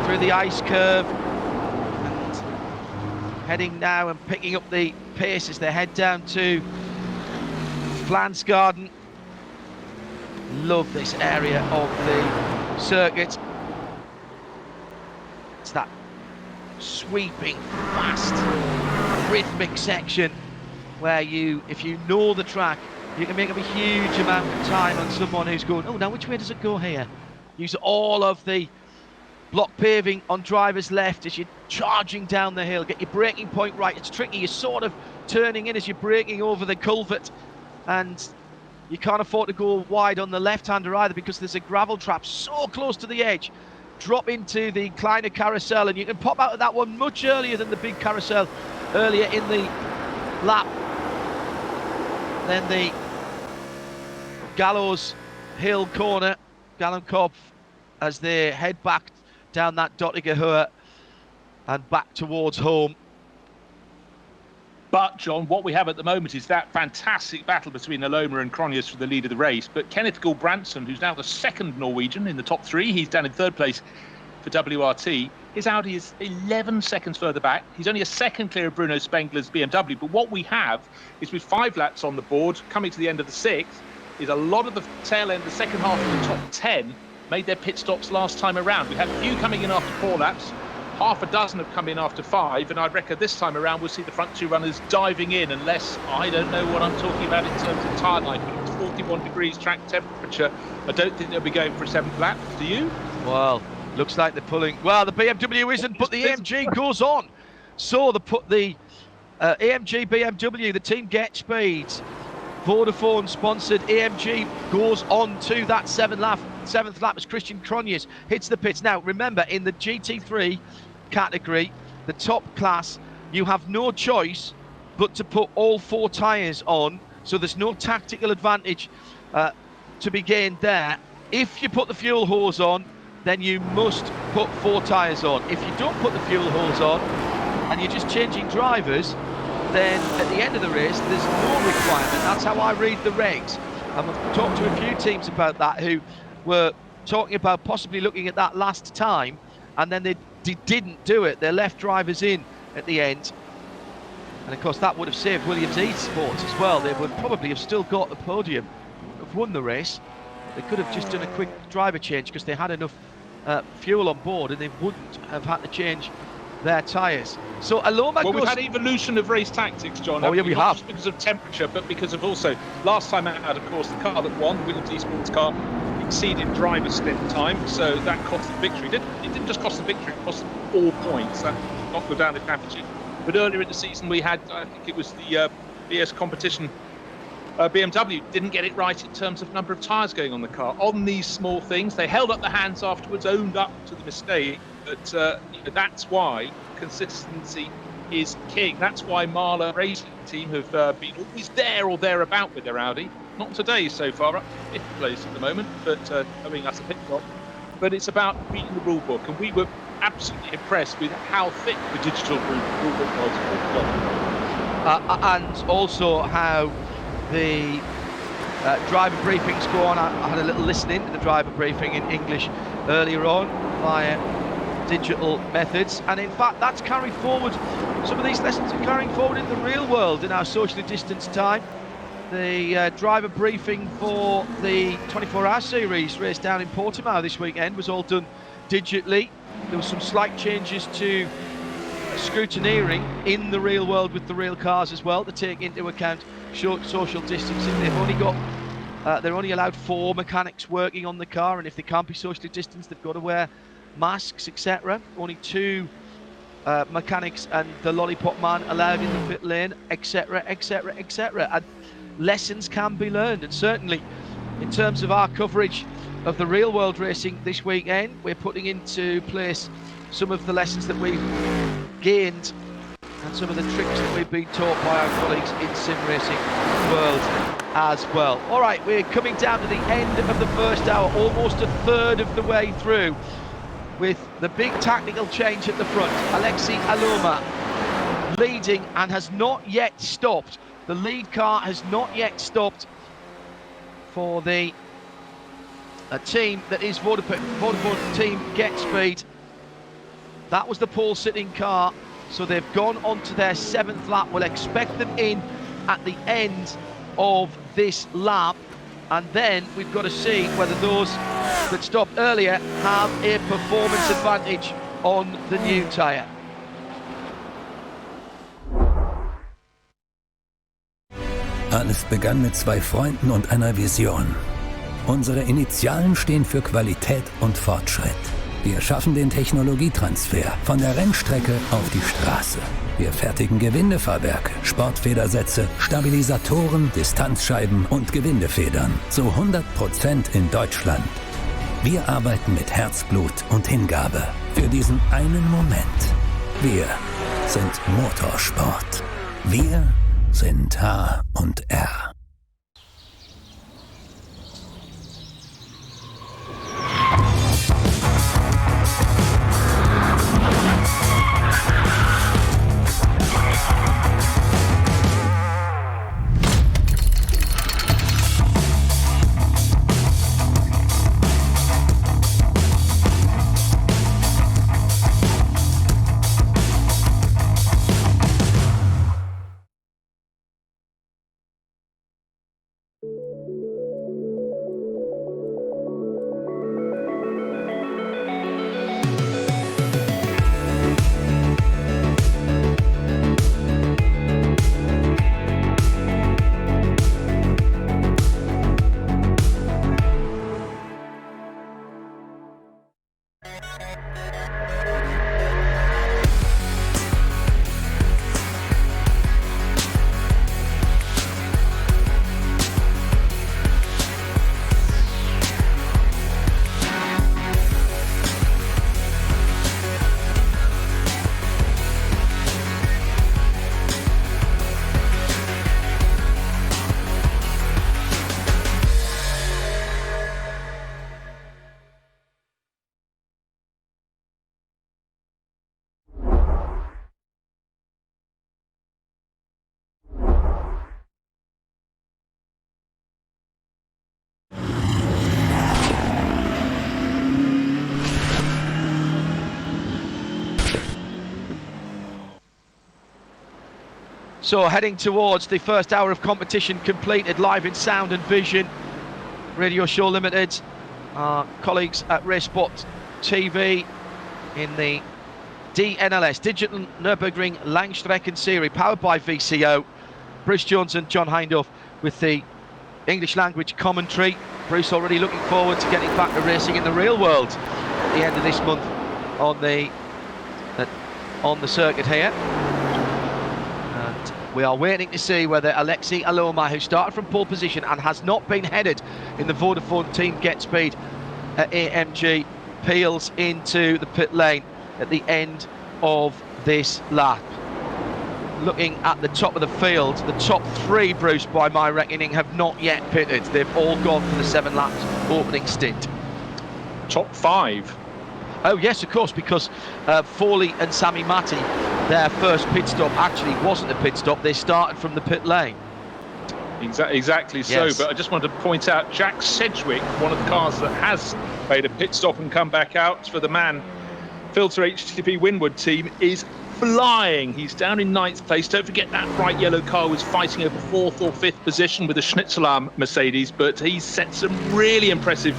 through the ice curve, and heading now and picking up the pace as they head down to Flansgarden. Love this area of the circuit. It's that sweeping, fast, rhythmic section where if you know the track, you can make up a huge amount of time on someone who's going, oh, now which way does it go here? Use all of the block paving on driver's left as you're charging down the hill. Get your braking point right. It's tricky. You're sort of turning in as you're braking over the culvert, and you can't afford to go wide on the left-hander either because there's a gravel trap so close to the edge. Drop into the Kleiner carousel, and you can pop out of that one much earlier than the big carousel earlier in the lap. Then the Gallows Hill corner, Gallenkopf, as they head back down that Dottinger Höhe and back towards home. But, John, what we have at the moment is that fantastic battle between Aloma and Cronjes for the lead of the race. But Kenneth Gulbrandsen, who's now the second Norwegian in the top 3, he's down in 3rd place for WRT. His Audi is 11 seconds further back. He's only a second clear of Bruno Spengler's BMW. But what we have is, with 5 laps on the board, coming to the end of the 6th, is a lot of the tail end, the second half of the top 10, made their pit stops last time around. We had a few coming in after 4 laps. Half a dozen have come in after 5, and I'd reckon this time around we'll see the front 2 runners diving in, unless I don't know what I'm talking about in terms of tyre life. But it's 41 degrees track temperature. I don't think they'll be going for a 7th lap. Do you? Well, looks like they're pulling. Well, the BMW isn't, but the AMG goes on. So the AMG BMW, the team Get Speed, Vodafone sponsored AMG, goes on to that 7th lap as Christian Cronjes hits the pits. Now remember, in the GT3 category, the top class, you have no choice but to put all 4 tyres on, so there's no tactical advantage to be gained there. If you put the fuel hose on, then you must put 4 tyres on. If you don't put the fuel hose on and you're just changing drivers, then at the end of the race there's no requirement. That's how I read the regs. I've talked to a few teams about that who were talking about possibly looking at that last time, and then they didn't do it. They left drivers in at the end. And of course that would have saved Williams Esports as well. They would probably have still got the podium, have won the race. They could have just done a quick driver change because they had enough fuel on board, and they wouldn't have had to change their tyres. So Aloma well, goes... we've had evolution of race tactics, John. Oh yeah, we not have. Just because of temperature, but because of also last time out, of course, the car that won, the Williams Esports car, exceeded driver stint time, so that cost the victory. It didn't just cost the victory; it cost 4 points. That knocked them down the championship. But earlier in the season, we had, I think it was the BS competition. BMW didn't get it right in terms of number of tyres going on the car. On these small things, they held up their hands afterwards, owned up to the mistake. But that's why consistency is king. That's why Marla Racing Team have been always there or thereabout with their Audi. Not today so far, up to 5th place at the moment, but I mean that's a pit stop. But it's about reading the rule book, and we were absolutely impressed with how thick the digital rule book was. And also how the driver briefings go on. I had a little listen in to the driver briefing in English earlier on via digital methods, and in fact that's carried forward. Some of these lessons are carrying forward in the real world in our socially distanced time. The driver briefing for the 24-hour series race down in Portimao this weekend was all done digitally. There were some slight changes to scrutineering in the real world with the real cars as well to take into account short social distancing. They're only allowed 4 mechanics working on the car, and if they can't be socially distanced, they've got to wear masks, etc. Only 2 mechanics and the lollipop man allowed in the pit lane, etc., etc., etc. And lessons can be learned, and certainly in terms of our coverage of the real world racing this weekend, we're putting into place some of the lessons that we've gained and some of the tricks that we've been taught by our colleagues in sim racing world as well. All right, we're coming down to the end of the first hour, almost a third of the way through, with the big tactical change at the front. Alexi Aloma leading and has not yet stopped. The lead car has not yet stopped for the team that is Vodafone Team Get Speed. That was the pole sitting car, so they've gone on to their 7th lap. We'll expect them in at the end of this lap, and then we've got to see whether those that stopped earlier have a performance advantage on the new tyre. Alles begann mit 2 Freunden und einer Vision. Unsere Initialen stehen für Qualität und Fortschritt. Wir schaffen den Technologietransfer von der Rennstrecke auf die Straße. Wir fertigen Gewindefahrwerke, Sportfedersätze, Stabilisatoren, Distanzscheiben und Gewindefedern zu 100% in Deutschland. Wir arbeiten mit Herzblut und Hingabe für diesen einen Moment. Wir sind Motorsport. Wir sind H&R. So heading towards the first hour of competition completed, live in sound and vision. Radio Show Limited, our colleagues at Racesport TV in the DNLS, Digital Nürburgring Langstrecken Series, powered by VCO. Bruce Jones and John Hindhaugh with the English language commentary. Bruce already looking forward to getting back to racing in the real world at the end of this month on the circuit here. And we are waiting to see whether Alexei Aloma, who started from pole position and has not been headed in the Vodafone Team Get Speed at AMG, peels into the pit lane at the end of this lap. Looking at the top of the field, the top three, Bruce, by my reckoning, have not yet pitted. They've all gone for the 7 laps opening stint. Top 5. Oh yes, of course, because Foley and Sami Matti, their first pit stop actually wasn't a pit stop. They started from the pit lane. Exactly so, yes. But I just wanted to point out Jack Sedgwick, one of the cars that has made a pit stop and come back out for the Man Filter HTTP Windward team, is flying. He's down in 9th place. Don't forget that bright yellow car was fighting over 4th or 5th position with the Schnitzelarm Mercedes, but he's set some really impressive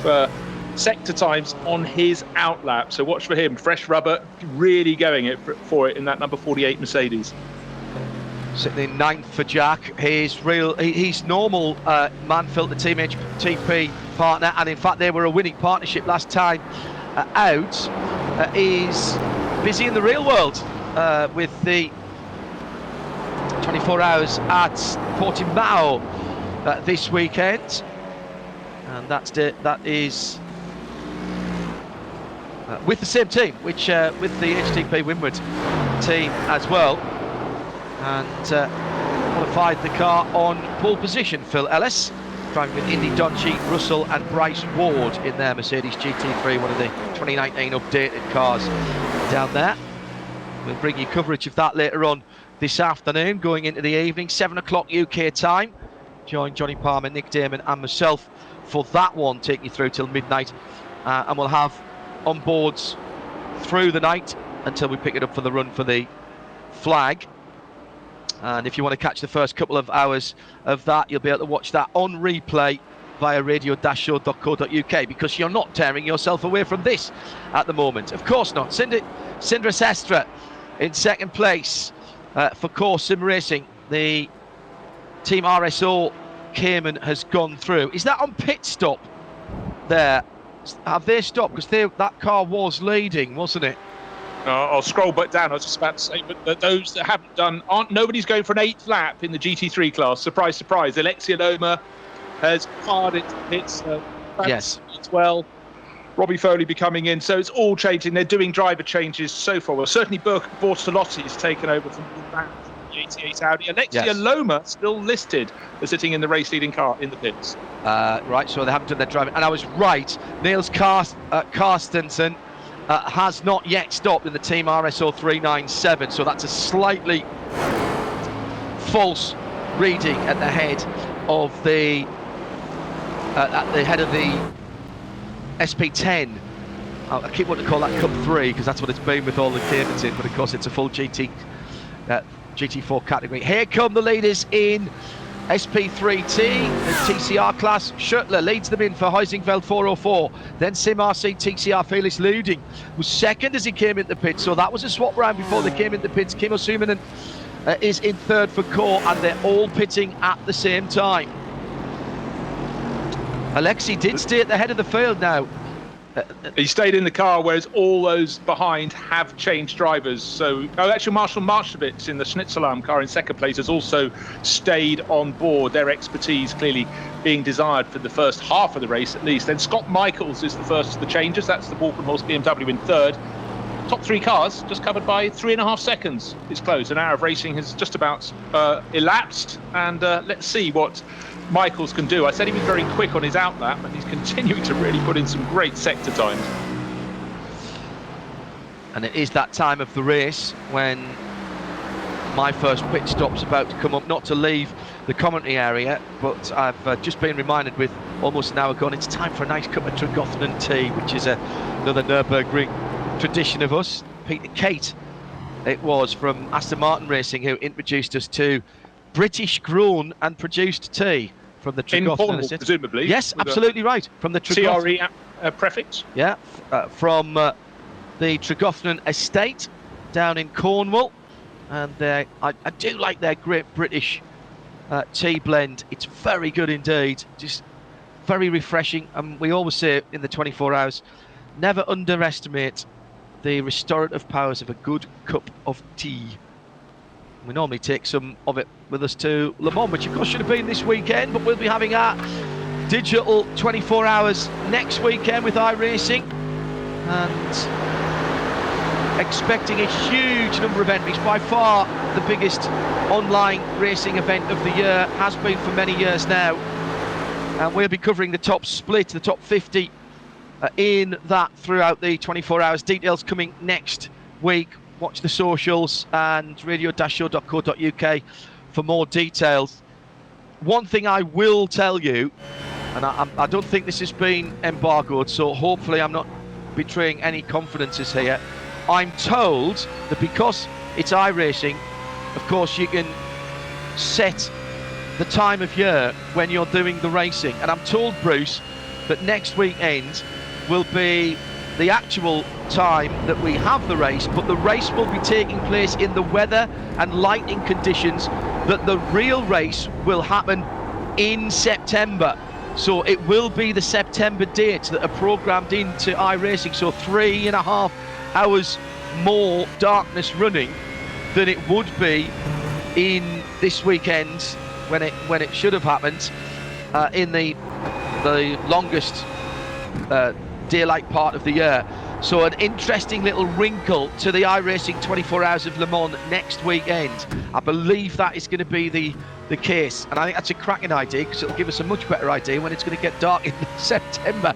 sector times on his outlap. So watch for him. Fresh rubber, really going for it in that number 48 Mercedes. Sitting in 9th for Jack. He's normal Man Filter Team HTP partner, and in fact they were a winning partnership last time out. Is busy in the real world with the 24 hours at Portimao this weekend, and that is with the same team, which with the HTP Windward team as well, and qualified the car on pole position. Phil Ellis driving with Indy Donchi, Russell and Bryce Ward in their Mercedes GT3, one of the 2019 updated cars down there. We'll bring you coverage of that later on this afternoon, going into the evening, 7 o'clock UK time. Join Johnny Palmer, Nick Damon and myself for that one, taking you through till midnight, and we'll have onboards through the night until we pick it up for the run for the flag. And if you want to catch the first couple of hours of that, you'll be able to watch that on replay via radio-show.co.uk, because you're not tearing yourself away from this at the moment. Of course not. Sindre Sestra in second place for Core Sim Racing. The Team RSO Cayman has gone through. Is that on pit stop there? Have they stopped? Because that car was leading, wasn't it? I'll scroll back down. I was just about to say, but those that haven't done, nobody's going for an 8th lap in the GT3 class. Surprise, surprise. Alexia Loma has fired it. Yes. As well. Robbie Foley be coming in. So it's all changing. They're doing driver changes so far. Well, certainly Bortolotti has taken over from the 88 Audi. Alexia Loma still listed as sitting in the race leading car in the pits. Right, so they haven't done their driving. And I was right. Niels Carstensen has not yet stopped in the Team RSO 397, so that's a slightly false reading at the head of the SP10. I keep wanting to call that Cup 3 because that's what it's been with all the Caymans in, but of course it's a full GT4 category. Here come the leaders in SP3T, the TCR class. Schürtler leads them in for Heusingfeld 404. Then Sim RC TCR Felix Luding was second as he came into the pits. So that was a swap round before they came into the pits. Kimmo Suominen is in third for Core, and they're all pitting at the same time. Alexei did stay at the head of the field now. He stayed in the car, whereas all those behind have changed drivers. So, actually, Marshall Marshevitz in the Schnitzelarm car in second place has also stayed on board. Their expertise clearly being desired for the first half of the race, at least. Then Scott Michaels is the first of the changes. That's the Walkenhorst BMW in third. Top 3 cars just covered by 3.5 seconds. It's closed. An hour of racing has just about elapsed, and let's see what Michaels can do. I said he was very quick on his outlap, and he's continuing to really put in some great sector times. And it is that time of the race when my first pit stop's about to come up, not to leave the commentary area, but I've just been reminded with almost an hour gone, it's time for a nice cup of Tregothnan tea, which is another Nürburgring tradition of us. Peter Kate it was, from Aston Martin Racing, who introduced us to British grown and produced tea from the In Tregofnan Cornwall, estate. presumably. Yes, absolutely right. From the Tregofnan. TRE prefix. Yeah, from the Tregofnan estate down in Cornwall. And I do like their Great British tea blend. It's very good indeed. Just very refreshing. And we always say in the 24 hours, never underestimate the restorative powers of a good cup of tea. We normally take some of it with us to Le Mans, which of course should have been this weekend, but we'll be having our digital 24 hours next weekend with iRacing, and expecting a huge number of entries. By far the biggest online racing event of the year, has been for many years now, and we'll be covering the top split, the top 50 in that throughout the 24 hours. Details coming next week. Watch the socials and radio-show.co.uk for more details. One thing I will tell you, and I don't think this has been embargoed, so hopefully I'm not betraying any confidences here. I'm told that because it's iRacing, of course you can set the time of year when you're doing the racing. And I'm told, Bruce, that next weekend will be the actual time that we have the race, but the race will be taking place in the weather and lighting conditions that the real race will happen in September. So it will be the September dates that are programmed into iRacing. So 3.5 hours more darkness running than it would be in this weekend when it should have happened in the longest daylight part of the year. So an interesting little wrinkle to the iRacing 24 Hours of Le Mans next weekend. I believe that is going to be the case, and I think that's a cracking idea, because it'll give us a much better idea when it's going to get dark in September.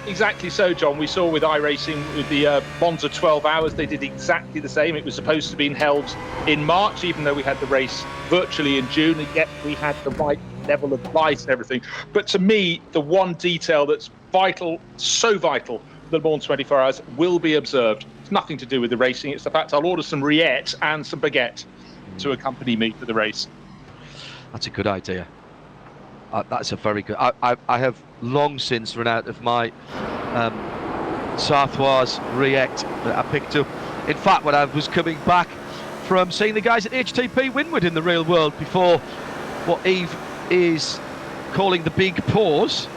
Exactly so, John. We saw with iRacing with the Monza 12 Hours, they did exactly the same. It was supposed to have been held in March, even though we had the race virtually in June, and yet we had the right level of light and everything. But to me, the one detail that's vital, so vital, the Le Mans 24 Hours will be observed. It's nothing to do with the racing. It's the fact I'll order some rillettes and some baguette to accompany me for the race. That's a good idea. That's a very good... I have long since run out of my Sarthoise rillette that I picked up. In fact, when I was coming back from seeing the guys at HTP Winwood in the real world before what Eve is calling the big pause.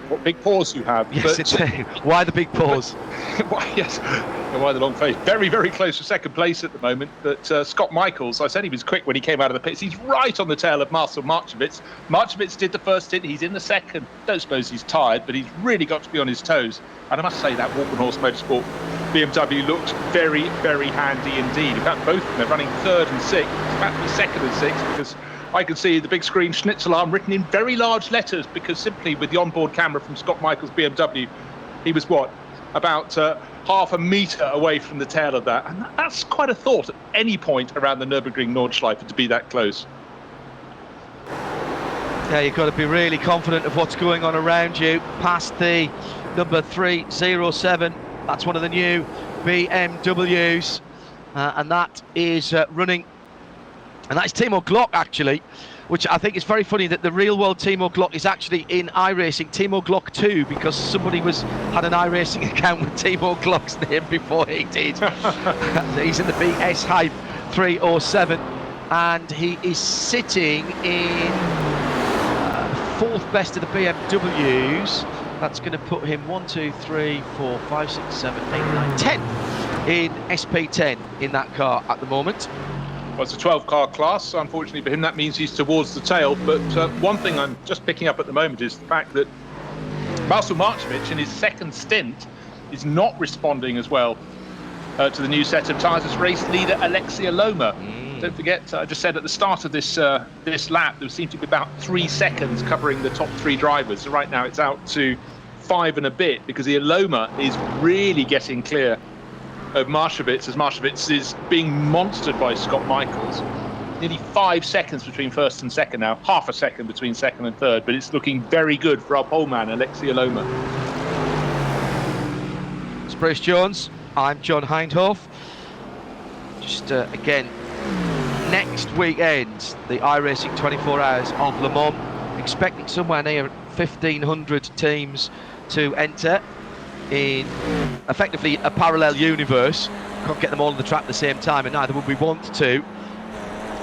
What big pause you have. Yes, why the big pause? Why the long face? Very, very close to second place at the moment. But Scott Michaels, I said he was quick when he came out of the pits. He's right on the tail of Marcel Marcevitz. Marcevitz did the first stint. He's in the second. Don't suppose he's tired, but he's really got to be on his toes. And I must say that Walkenhorst Motorsport BMW looked very, very handy indeed. In fact, both of them are running third and sixth. It's about to be second and sixth, because I can see the big screen Schnitzelarm written in very large letters, because simply with the onboard camera from Scott Michaels' BMW, he was about half a metre away from the tail of that. And that's quite a thought at any point around the Nürburgring Nordschleife to be that close. Yeah, you've got to be really confident of what's going on around you. Past the number 307, that's one of the new BMWs, and that is running. And that's Timo Glock, actually, which I think is very funny that the real world Timo Glock is actually in iRacing, Timo Glock 2, because somebody had an iRacing account with Timo Glock's name before he did. He's in the BS Hype 307, and he is sitting in fourth best of the BMWs. That's going to put him 1, 2, 3, 4, 5, 6, 7, 8, 9, 10 in SP10 in that car at the moment. Well, it's a 12-car class, so unfortunately for him that means he's towards the tail. But one thing I'm just picking up at the moment is the fact that Marcel Marcevitz in his second stint is not responding as well to the new set of tyres as race leader Alexia Loma. Don't forget, I just said at the start of this lap, there seemed to be about 3 seconds covering the top 3 drivers. So right now it's out to 5 and a bit, because Loma is really getting clear of Marcevitz, as Marcevitz is being monstered by Scott Michaels. Nearly 5 seconds between first and second now, half a second between second and third, but it's looking very good for our pole man, Alexia Loma. It's Bruce Jones, I'm John Hindhoff. Just again, next weekend, the iRacing 24 Hours of Le Mans, expecting somewhere near 1,500 teams to enter in effectively a parallel universe. Can't get them all on the track at the same time, and neither would we want to.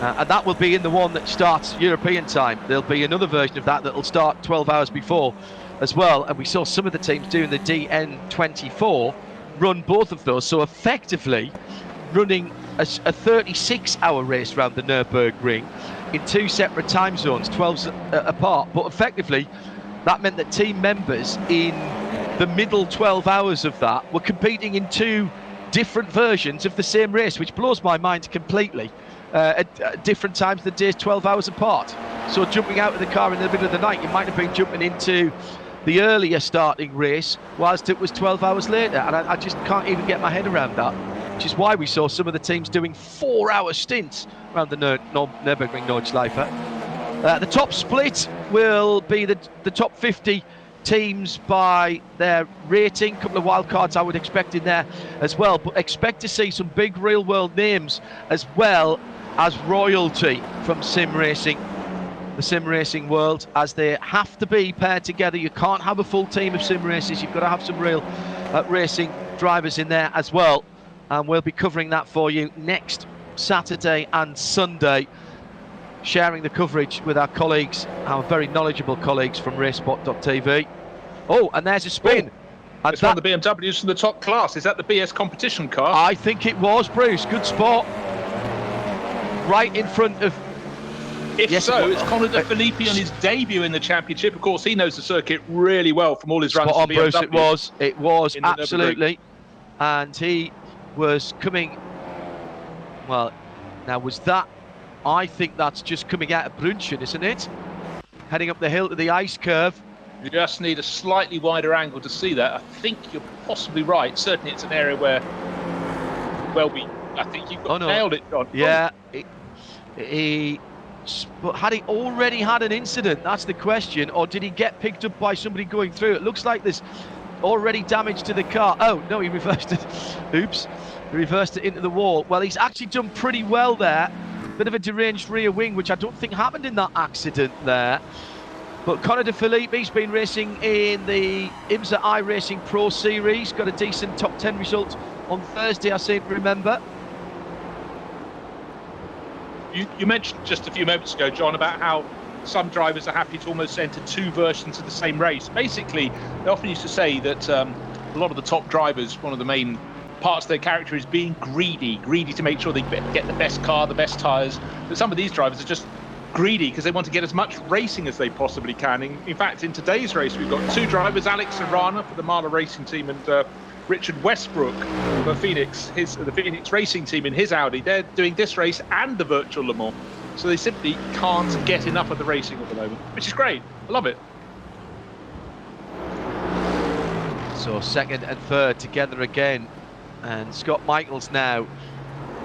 And that will be in the one that starts European time. There'll be another version of that that'll start 12 hours before as well. And we saw some of the teams doing the DN24 run both of those. So effectively running a 36-hour race around the Nürburgring in two separate time zones, 12 apart. But effectively, that meant that team members in the middle 12 hours of that were competing in two different versions of the same race, which blows my mind completely. At different times of the days, 12 hours apart. So jumping out of the car in the middle of the night, you might have been jumping into the earlier starting race whilst it was 12 hours later, and I just can't even get my head around that, which is why we saw some of the teams doing 4-hour stints around the Nürburgring Nordschleife. The top split will be the top 50 teams by their rating. A couple of wild cards I would expect in there as well, but expect to see some big real world names as well as royalty from sim racing, the sim racing world, as they have to be paired together. You can't have a full team of sim racers, you've got to have some real racing drivers in there as well, and we'll be covering that for you next Saturday and Sunday, sharing the coverage with our colleagues, our very knowledgeable colleagues from racesport.tv. Oh, and there's a spin. And it's one of the BMWs from the top class. Is that the BS competition car? I think it was, Bruce. Good spot. Right in front of... If so, it's Conor De Filippi on his debut in the championship. Of course, he knows the circuit really well from all his runs on for BMW. Bruce, it was absolutely. And he was coming... Well, now was that... I think that's just coming out of Brunchen, isn't it? Heading up the hill to the ice curve. You just need a slightly wider angle to see that. I think you're possibly right. Certainly it's an area where, well, I think you've nailed it, John. Yeah. But had he already had an incident? That's the question. Or did he get picked up by somebody going through? It looks like there's already damage to the car. Oh, no, he reversed it. Oops. He reversed it into the wall. Well, he's actually done pretty well there. Bit of a deranged rear wing, which I don't think happened in that accident there. But Conor De Filippi's been racing in the IMSA iRacing Pro Series. Got a decent top 10 result on Thursday, I seem to remember. You mentioned just a few moments ago, John, about how some drivers are happy to almost enter two versions of the same race. Basically, they often used to say that a lot of the top drivers, one of the main parts of their character is being greedy to make sure they get the best car, the best tyres. But some of these drivers are just greedy because they want to get as much racing as they possibly can. In fact, in today's race, we've got two drivers, Alex Arana for the Marla Racing team and Richard Westbrook for Phoenix, the Phoenix Racing team in his Audi. They're doing this race and the virtual Le Mans. So they simply can't get enough of the racing at the moment, which is great. I love it. So second and third together again. And Scott Michaels now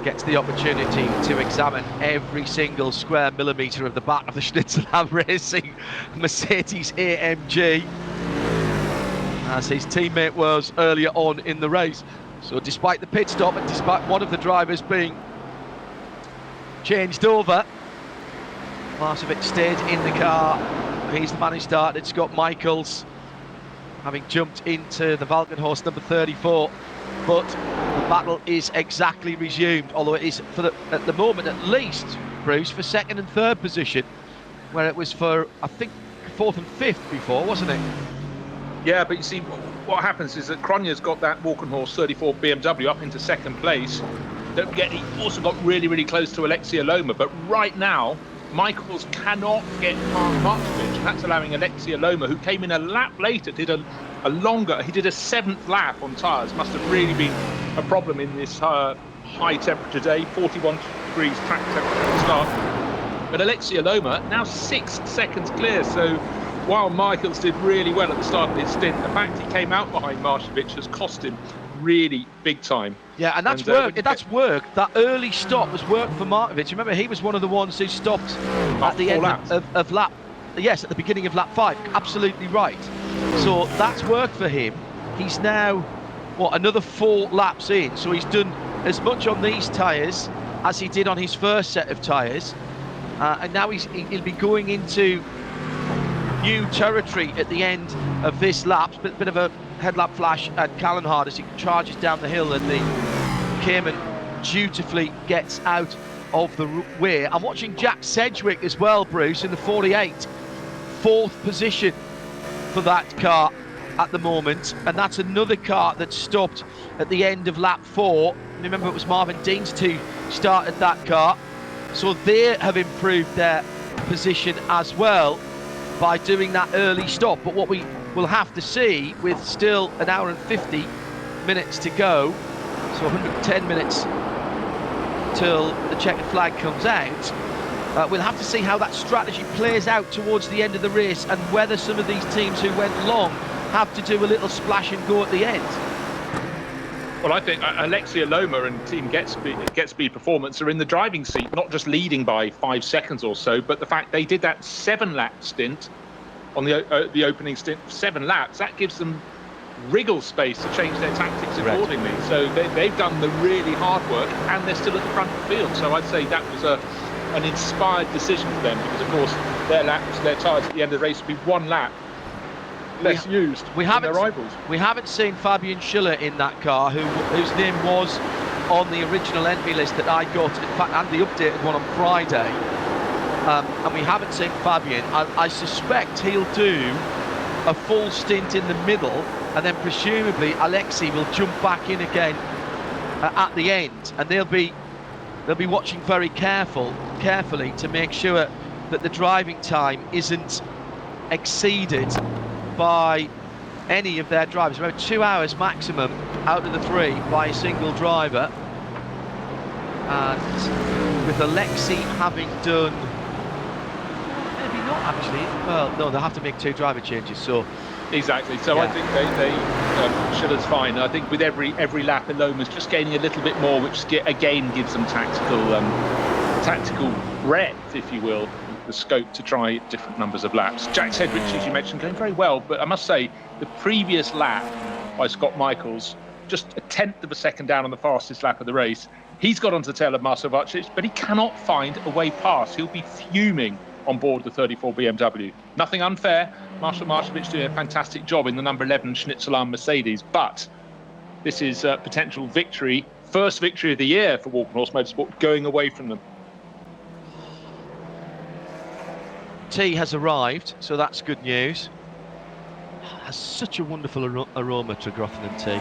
gets the opportunity to examine every single square millimetre of the back of the Schnitzelham Racing Mercedes AMG, as his teammate was earlier on in the race. So despite the pit stop and despite one of the drivers being changed over, Marcevic stayed in the car. He's the man who started, Scott Michaels, having jumped into the Valkenhorst number 34. But the battle is exactly resumed, although it is at the moment at least, Bruce, for second and third position, where it was for, I think, fourth and fifth before, wasn't it? Yeah, but you see, what happens is that Cronje's got that Walkenhorst 34 BMW up into second place. Don't forget, he also got really, really close to Alexia Loma, but right now, Michaels cannot get past Markovic, and that's allowing Alexia Loma, who came in a lap later, did a seventh lap on tyres. Must have really been a problem in this high temperature day, 41 degrees track temperature at the start. But Alexia Loma now 6 seconds clear, so while Michaels did really well at the start of his stint, the fact he came out behind Markovic has cost him really big time. Yeah, and that's worked. That early stop has worked for Markovic. Remember, he was one of the ones who stopped at the end of lap. Yes, at the beginning of lap 5. Absolutely right. So that's worked for him. He's now, another 4 laps in. So he's done as much on these tyres as he did on his first set of tyres, and now he'll be going into new territory at the end of this lap. Bit of a headlamp flash at Callanhard as he charges down the hill, and the Cayman dutifully gets out of the way. I'm watching Jack Sedgwick as well, Bruce, in the 48, fourth position for that car at the moment, and that's another car that stopped at the end of lap 4. Remember, it was Marvin Deans who started that car, so they have improved their position as well by doing that early stop. But what we will have to see, with still an hour and 50 minutes to go, so 110 minutes till the checkered flag comes out, we'll have to see how that strategy plays out towards the end of the race, and whether some of these teams who went long have to do a little splash and go at the end. Well, I think Alexia Loma and Team Get Speed Performance are in the driving seat, not just leading by 5 seconds or so, but the fact they did that 7-lap stint on the opening stint, 7 laps, that gives them wriggle space to change their tactics accordingly. Right. So they've done the really hard work, and they're still at the front of the field. So I'd say that was an inspired decision for them, because of course their tyres at the end of the race would be 1 lap less used than their rivals. We haven't seen Fabian Schiller in that car, whose name was on the original entry list that I got, in fact, and the updated one on Friday. And we haven't seen Fabian. I suspect he'll do a full stint in the middle, and then presumably Alexi will jump back in again at the end, and they'll be watching very carefully to make sure that the driving time isn't exceeded by any of their drivers. Remember, 2 hours maximum out of the 3 by a single driver, and with Alexi having done, maybe not actually, well no, they'll have to make 2 driver changes, so exactly. So yeah. I think Schiller's fine. I think with every lap, Loma's just gaining a little bit more, which again gives them tactical breadth, if you will, the scope to try different numbers of laps. Jack Sedgwick, as you mentioned, going very well, but I must say the previous lap by Scott Michaels, just a 1/10 of a second down on the fastest lap of the race. He's got onto the tail of Marcel Varcic, but he cannot find a way past. He'll be fuming on board the 34 BMW. Nothing unfair. Marcel Marcevic doing a fantastic job in the number 11 Schnitzelarm Mercedes, but this is a potential victory, first victory of the year for Walkenhorst Motorsport, going away from them. Tea has arrived, so that's good news. Has such a wonderful aroma, Tregothnan tea.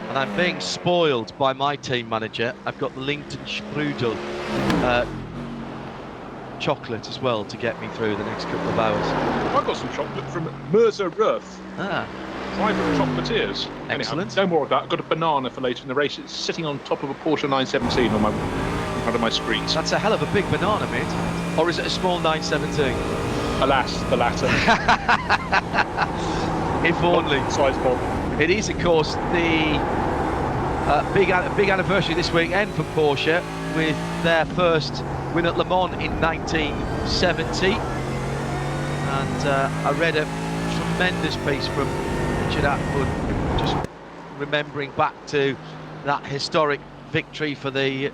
And I'm being spoiled by my team manager. I've got the Lincoln Sprudel chocolate as well to get me through the next couple of hours. I've got some chocolate from Mirza Ruth. Private chocolatiers. Excellent. Anyhow, no more of that. I've got a banana for later in the race. It's sitting on top of a Porsche 917 in front of my screens. That's a hell of a big banana, mate. Or is it a small 917? Alas, the latter. If only. Size bomb. It is, of course, the big anniversary this weekend for Porsche, with their first win at Le Mans in 1970. And I read a tremendous piece from Richard Atwood, just remembering back to that historic victory for the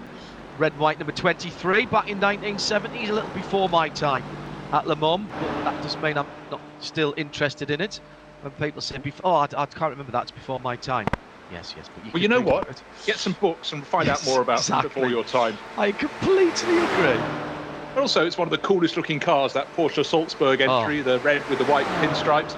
red and white number 23 back in 1970s, a little before my time at Le Mans, but that doesn't mean I'm not still interested in it. When people say, I can't remember, that's before my time. Yes. But you know what? Get some books and find out more about them before your time. I completely agree. But also, it's one of the coolest looking cars, that Porsche Salzburg entry, the red with the white pinstripes.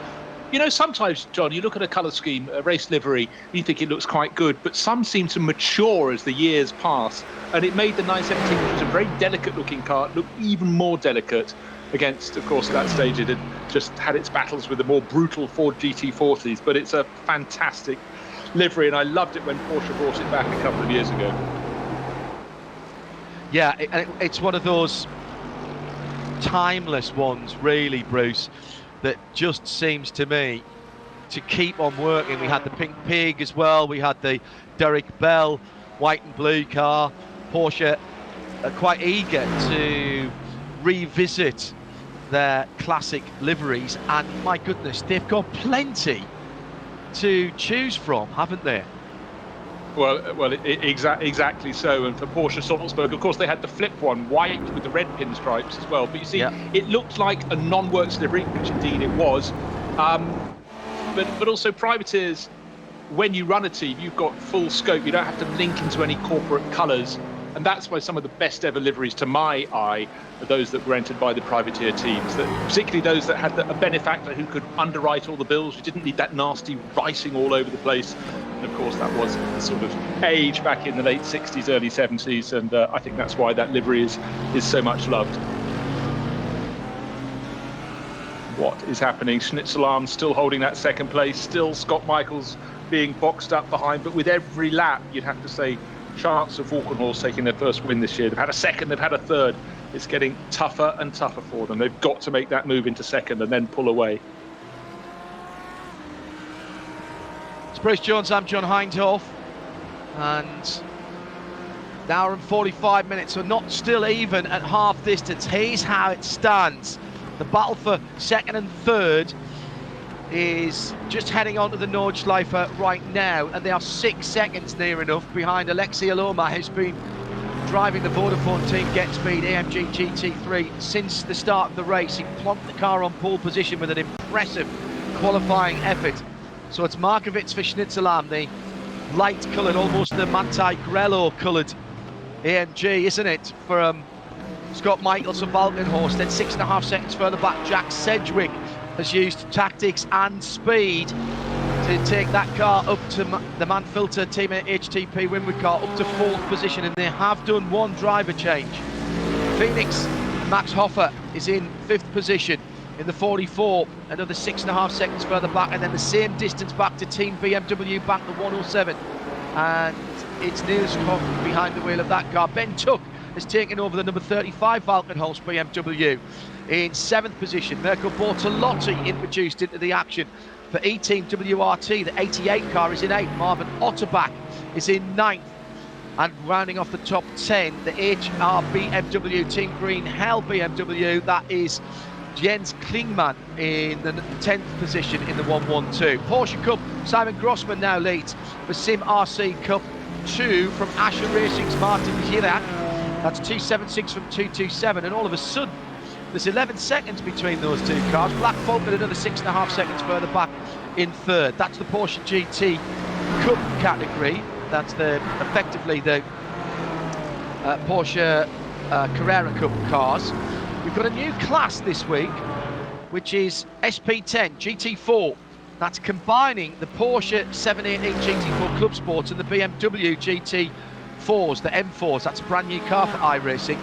You know, sometimes, John, you look at a colour scheme, a race livery, you think it looks quite good, but some seem to mature as the years pass. And it made the 917, which was a very delicate looking car, look even more delicate against, of course, at that stage it had just had its battles with the more brutal Ford GT40s. But it's a fantastic livery, and I loved it when Porsche brought it back a couple of years ago. Yeah, it's one of those timeless ones, really, Bruce, that just seems to me to keep on working. We had the Pink Pig as well, we had the Derek Bell white and blue car. Porsche are quite eager to revisit their classic liveries, and my goodness, they've got plenty to choose from, haven't they? Exactly so. And for Porsche Salzburg, of course, they had the flip one, white with the red pinstripes as well. But you see, it looked like a non-works livery, which indeed it was. But also privateers, when you run a team, you've got full scope. You don't have to link into any corporate colours. And that's why some of the best ever liveries, to my eye, are those that were entered by the privateer teams, particularly those that had a benefactor who could underwrite all the bills. You didn't need that nasty writing all over the place. And of course, that was the sort of age back in the late 60s, early 70s. And I think that's why that livery is so much loved. What is happening? Schnitzelarm still holding that second place. Still Scott Michaels being boxed up behind. But with every lap, you'd have to say, chance of Walkenhorst taking their first win this year. They've had a second, they've had a third. It's getting tougher and tougher for them. They've got to make that move into second and then pull away. It's Bruce Jones, I'm John Hindhoff. And an hour and 45 minutes, so not still even at half distance. Here's how it stands. The battle for second and third is just heading onto the Nordschleife right now, and they are 6 seconds near enough behind Alexei Aloma, who's been driving the Vodafone team GetSpeed AMG GT3 since the start of the race. He plonked the car on pole position with an impressive qualifying effort. So it's Markovic for Schnitzelarm, the light-coloured, almost the Manti Grello coloured AMG, isn't it, for Scott Michaels for Valkenhorst. Then 6.5 seconds further back, Jack Sedgwick has used tactics and speed to take that car up to the Manfilter team at HTP Winwood car up to 4th position, and they have done one driver change. Phoenix Max Hoffer is in 5th position in the 44, another 6.5 seconds further back, and then the same distance back to Team BMW back the 107, and it's Niels Koch behind the wheel of that car. Ben Tuck has taken over the number 35 Valkenhorst BMW in 7th position. Mirko Bortolotti introduced into the action for E-Team WRT. The 88 car is in 8th. Marvin Otterbach is in 9th. And rounding off the top 10, the HR BMW Team Green Hell BMW, that is Jens Klingmann in the 10th position in the 112. Porsche Cup, Simon Grossman now leads for Sim RC Cup 2 from Asher Racing's Martin Girac. That's 276 from 227, and all of a sudden there's 11 seconds between those two cars. Black Falcon another 6.5 seconds further back in 3rd. That's the Porsche GT Cup category. That's effectively the Porsche Carrera Cup cars. We've got a new class this week, which is SP10 GT4. That's combining the Porsche 788 GT4 Club Sports and the BMW GT4s, the M4s. That's a brand new car for iRacing.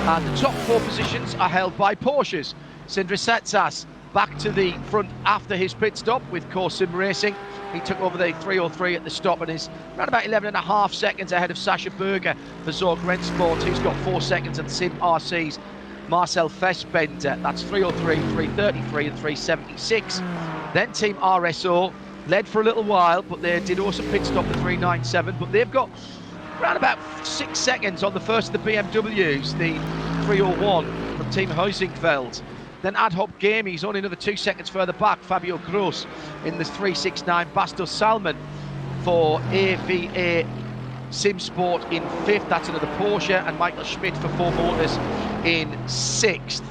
And the top 4 positions are held by Porsches. Sindre Setsas back to the front after his pit stop with Core Sim Racing. He took over the 303 at the stop and is around about 11.5 seconds ahead of Sasha Berger for Zorg Rennsport, who's got 4 seconds, and Sim RC's Marcel Fassbender. That's 303, 333 and 376. Then Team RSO led for a little while, but they did also pit stop the 397, but they've got around about 6 seconds on the first of the BMWs, the 301 from Team Huizingveld. Then Ad Hoc Game, he's only another 2 seconds further back. Fabio Gross in the 369. Bastos Salmon for AVA Simsport in 5th. That's another Porsche. And Michael Schmidt for 4 Motors in 6th.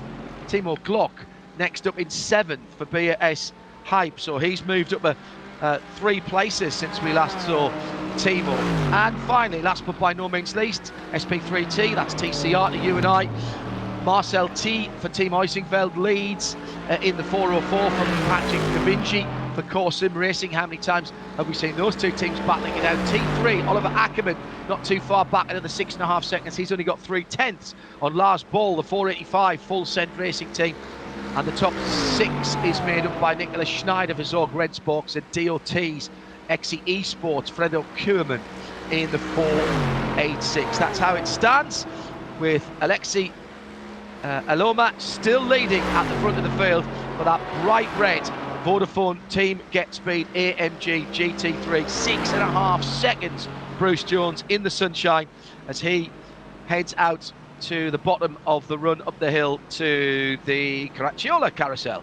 Timo Glock next up in 7th for BAS Hype. So he's moved up 3 places since we last saw Timo. And finally, last but by no means least, SP3T, that's TCR to you and I. Marcel T for Team Huizingveld leads in the 404 from Patrick Gavinci for Core Sim Racing. How many times have we seen those two teams battling it out? T3, Oliver Ackerman, not too far back, another 6.5 seconds. He's only got 3/10 on Lars Ball, the 485 Full Send Racing team. And the top 6 is made up by Nicholas Schneider for Zorg Rennsports and DOT's XE Esports, Fredo Kuhlmann in the 486. That's how it stands, with Alexei Aloma still leading at the front of the field for that bright red Vodafone Team GetSpeed AMG GT3. 6.5 seconds, Bruce Jones in the sunshine as he heads out to the bottom of the run up the hill to the Caracciola carousel.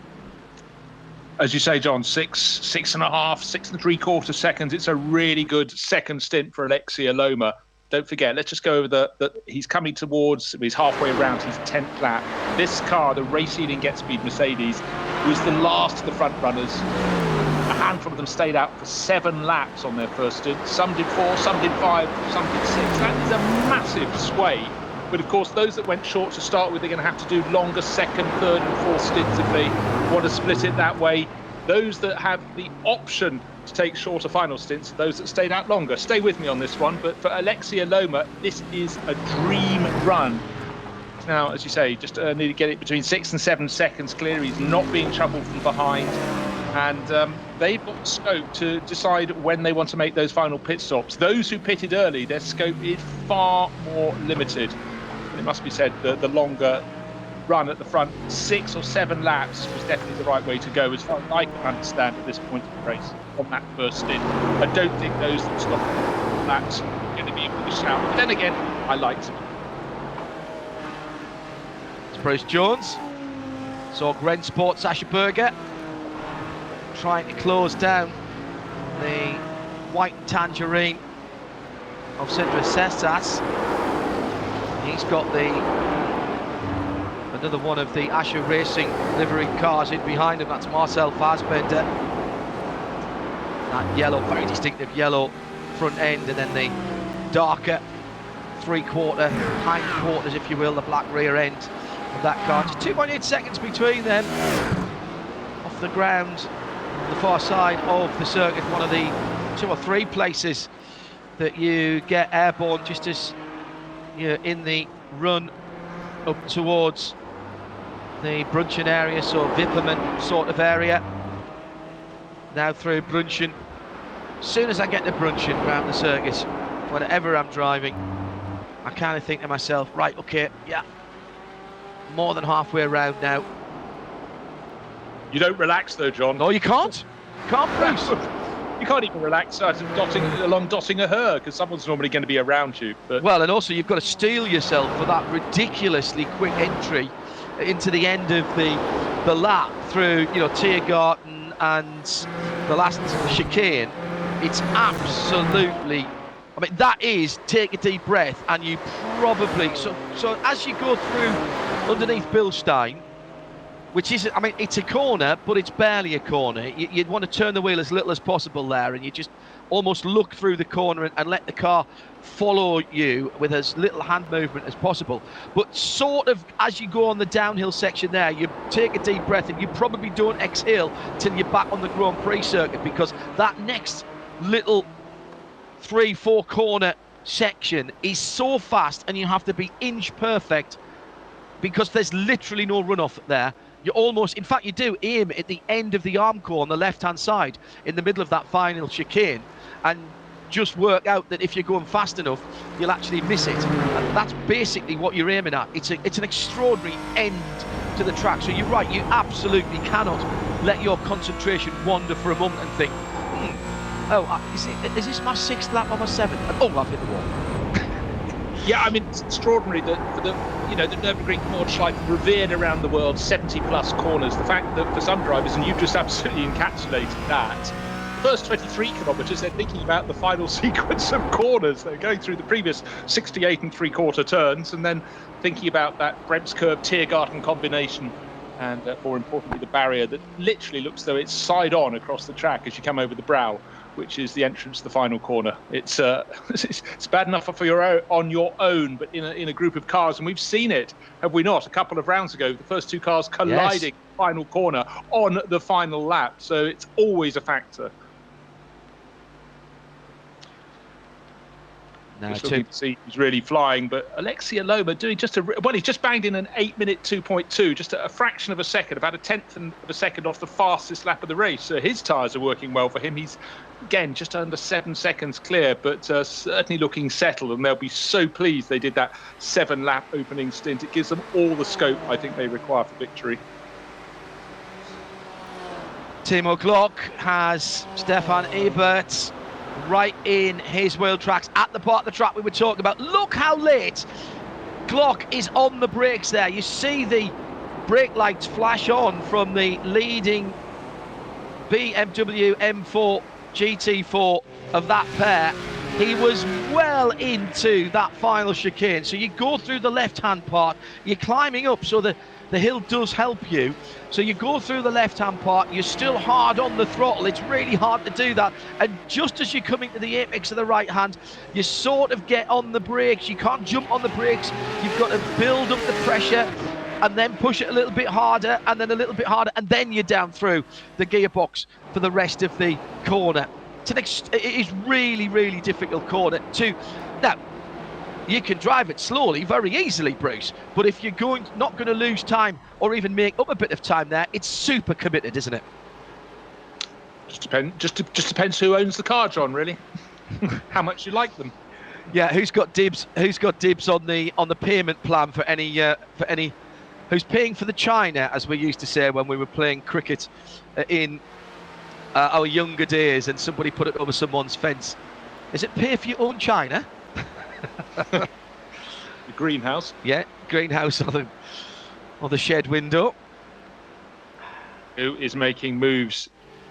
As you say, John, 6.5 seconds. It's a really good second stint for Alexia Loma. Don't forget, let's just go over the he's coming towards, he's halfway around his 10th lap. This car, the Race Leading Get Speed Mercedes, was the last of the front runners. A handful of them stayed out for 7 laps on their first stint. Some did 4, some did 5, some did 6. That is a massive sway. But of course, those that went short to start with, they're going to have to do longer second, third and fourth stints if they want to split it that way. Those that have the option to take shorter final stints, those that stayed out longer. Stay with me on this one, but for Alexia Loma, this is a dream run. Now, as you say, just need to get it between 6 and 7 seconds clear. He's not being troubled from behind. And they've got scope to decide when they want to make those final pit stops. Those who pitted early, their scope is far more limited. It must be said that the longer run at the front, 6 or 7 laps, was definitely the right way to go, as far as I can understand at this point in the race on that first stint. I don't think those that stopped laps are going to be able to shout. But then again, I liked them. It's Bruce Jones. Saw Gren Sport Sasha Berger trying to close down the white tangerine of Sindra Sestas. He's got another one of the Asher Racing livery cars in behind him. That's Marcel Fassbender. That yellow, very distinctive yellow front end, and then the darker three-quarter hind quarters, if you will, the black rear end of that car. Just 2.8 seconds between them. Off the ground, on the far side of the circuit, one of the 2 or 3 places that you get airborne just as you're in the run up towards the Brunchen area, so Wipperman sort of area. Now through Brunchen. As soon as I get to Brunchen around the circuit, whenever I'm driving, I kind of think to myself, right, okay, yeah, more than halfway around now. You don't relax though, John. No, you can't. Can't, Bruce. You can't even relax along dotting a her, because someone's normally going to be around you. But well, and also you've got to steel yourself for that ridiculously quick entry into the end of the lap through, Tiergarten and the last chicane. It's absolutely, that is take a deep breath, and you probably so as you go through underneath Bilstein, which is, it's a corner, but it's barely a corner. You'd want to turn the wheel as little as possible there, and you just almost look through the corner and let the car follow you with as little hand movement as possible. But sort of as you go on the downhill section there, you take a deep breath, and you probably don't exhale till you're back on the Grand Prix circuit, because that next little 3-4 corner section is so fast, and you have to be inch perfect, because there's literally no runoff there. You almost, in fact, you do aim at the end of the Armco on the left-hand side in the middle of that final chicane, and just work out that if you're going fast enough, you'll actually miss it. And that's basically what you're aiming at. It's an extraordinary end to the track. So you're right, you absolutely cannot let your concentration wander for a moment and think, is this my 6th lap or my 7th? Oh, I've hit the wall. yeah, it's extraordinary that for the Nürburgring Nordschleife, revered around the world, 70+ corners. The fact that for some drivers, and you've just absolutely encapsulated that, the first 23 kilometres, they're thinking about the final sequence of corners. They're going through the previous 68 3/4 turns, and then thinking about that Bremskurve Tiergarten combination, and more importantly, the barrier that literally looks though it's side on across the track as you come over the brow, which is the entrance to the final corner. It's bad enough for on your own, but in a group of cars, and we've seen it, have we not? A couple of rounds ago, the first 2 cars colliding final corner on the final lap. So it's always a factor. Now, just looking to see who's really flying, but Alexia Loma doing he's just banged in an 8-minute 2.2, just a fraction of a second, about a tenth of a second off the fastest lap of the race. So his tyres are working well for him. He's, again, just under 7 seconds clear, but certainly looking settled, and they'll be so pleased they did that 7-lap opening stint. It gives them all the scope I think they require for victory. Timo Glock has Stefan Ebert right in his wheel tracks at the part of the track we were talking about. Look how late Glock is on the brakes there. You see the brake lights flash on from the leading BMW M4 GT4 of that pair, he was well into that final chicane. So you go through the left-hand part, you're climbing up, so the hill does help you. So you go through the left-hand part, you're still hard on the throttle. It's really hard to do that. And just as you're coming to the apex of the right hand, you sort of get on the brakes. You can't jump on the brakes. You've got to build up the pressure and then push it a little bit harder and then a little bit harder, and then you're down through the gearbox for the rest of the corner. It is really, really difficult corner to... Now, you can drive it slowly very easily, Bruce, but if you're not going to lose time or even make up a bit of time there, it's super committed, isn't it? Just depends who owns the car, John, really. How much you like them. Yeah, who's got dibs on the payment plan for any who's paying for the china, as we used to say when we were playing cricket in our younger days, and somebody put it over someone's fence. Is it pay for your own china? The greenhouse. Yeah, greenhouse on the shed window. Who is making moves.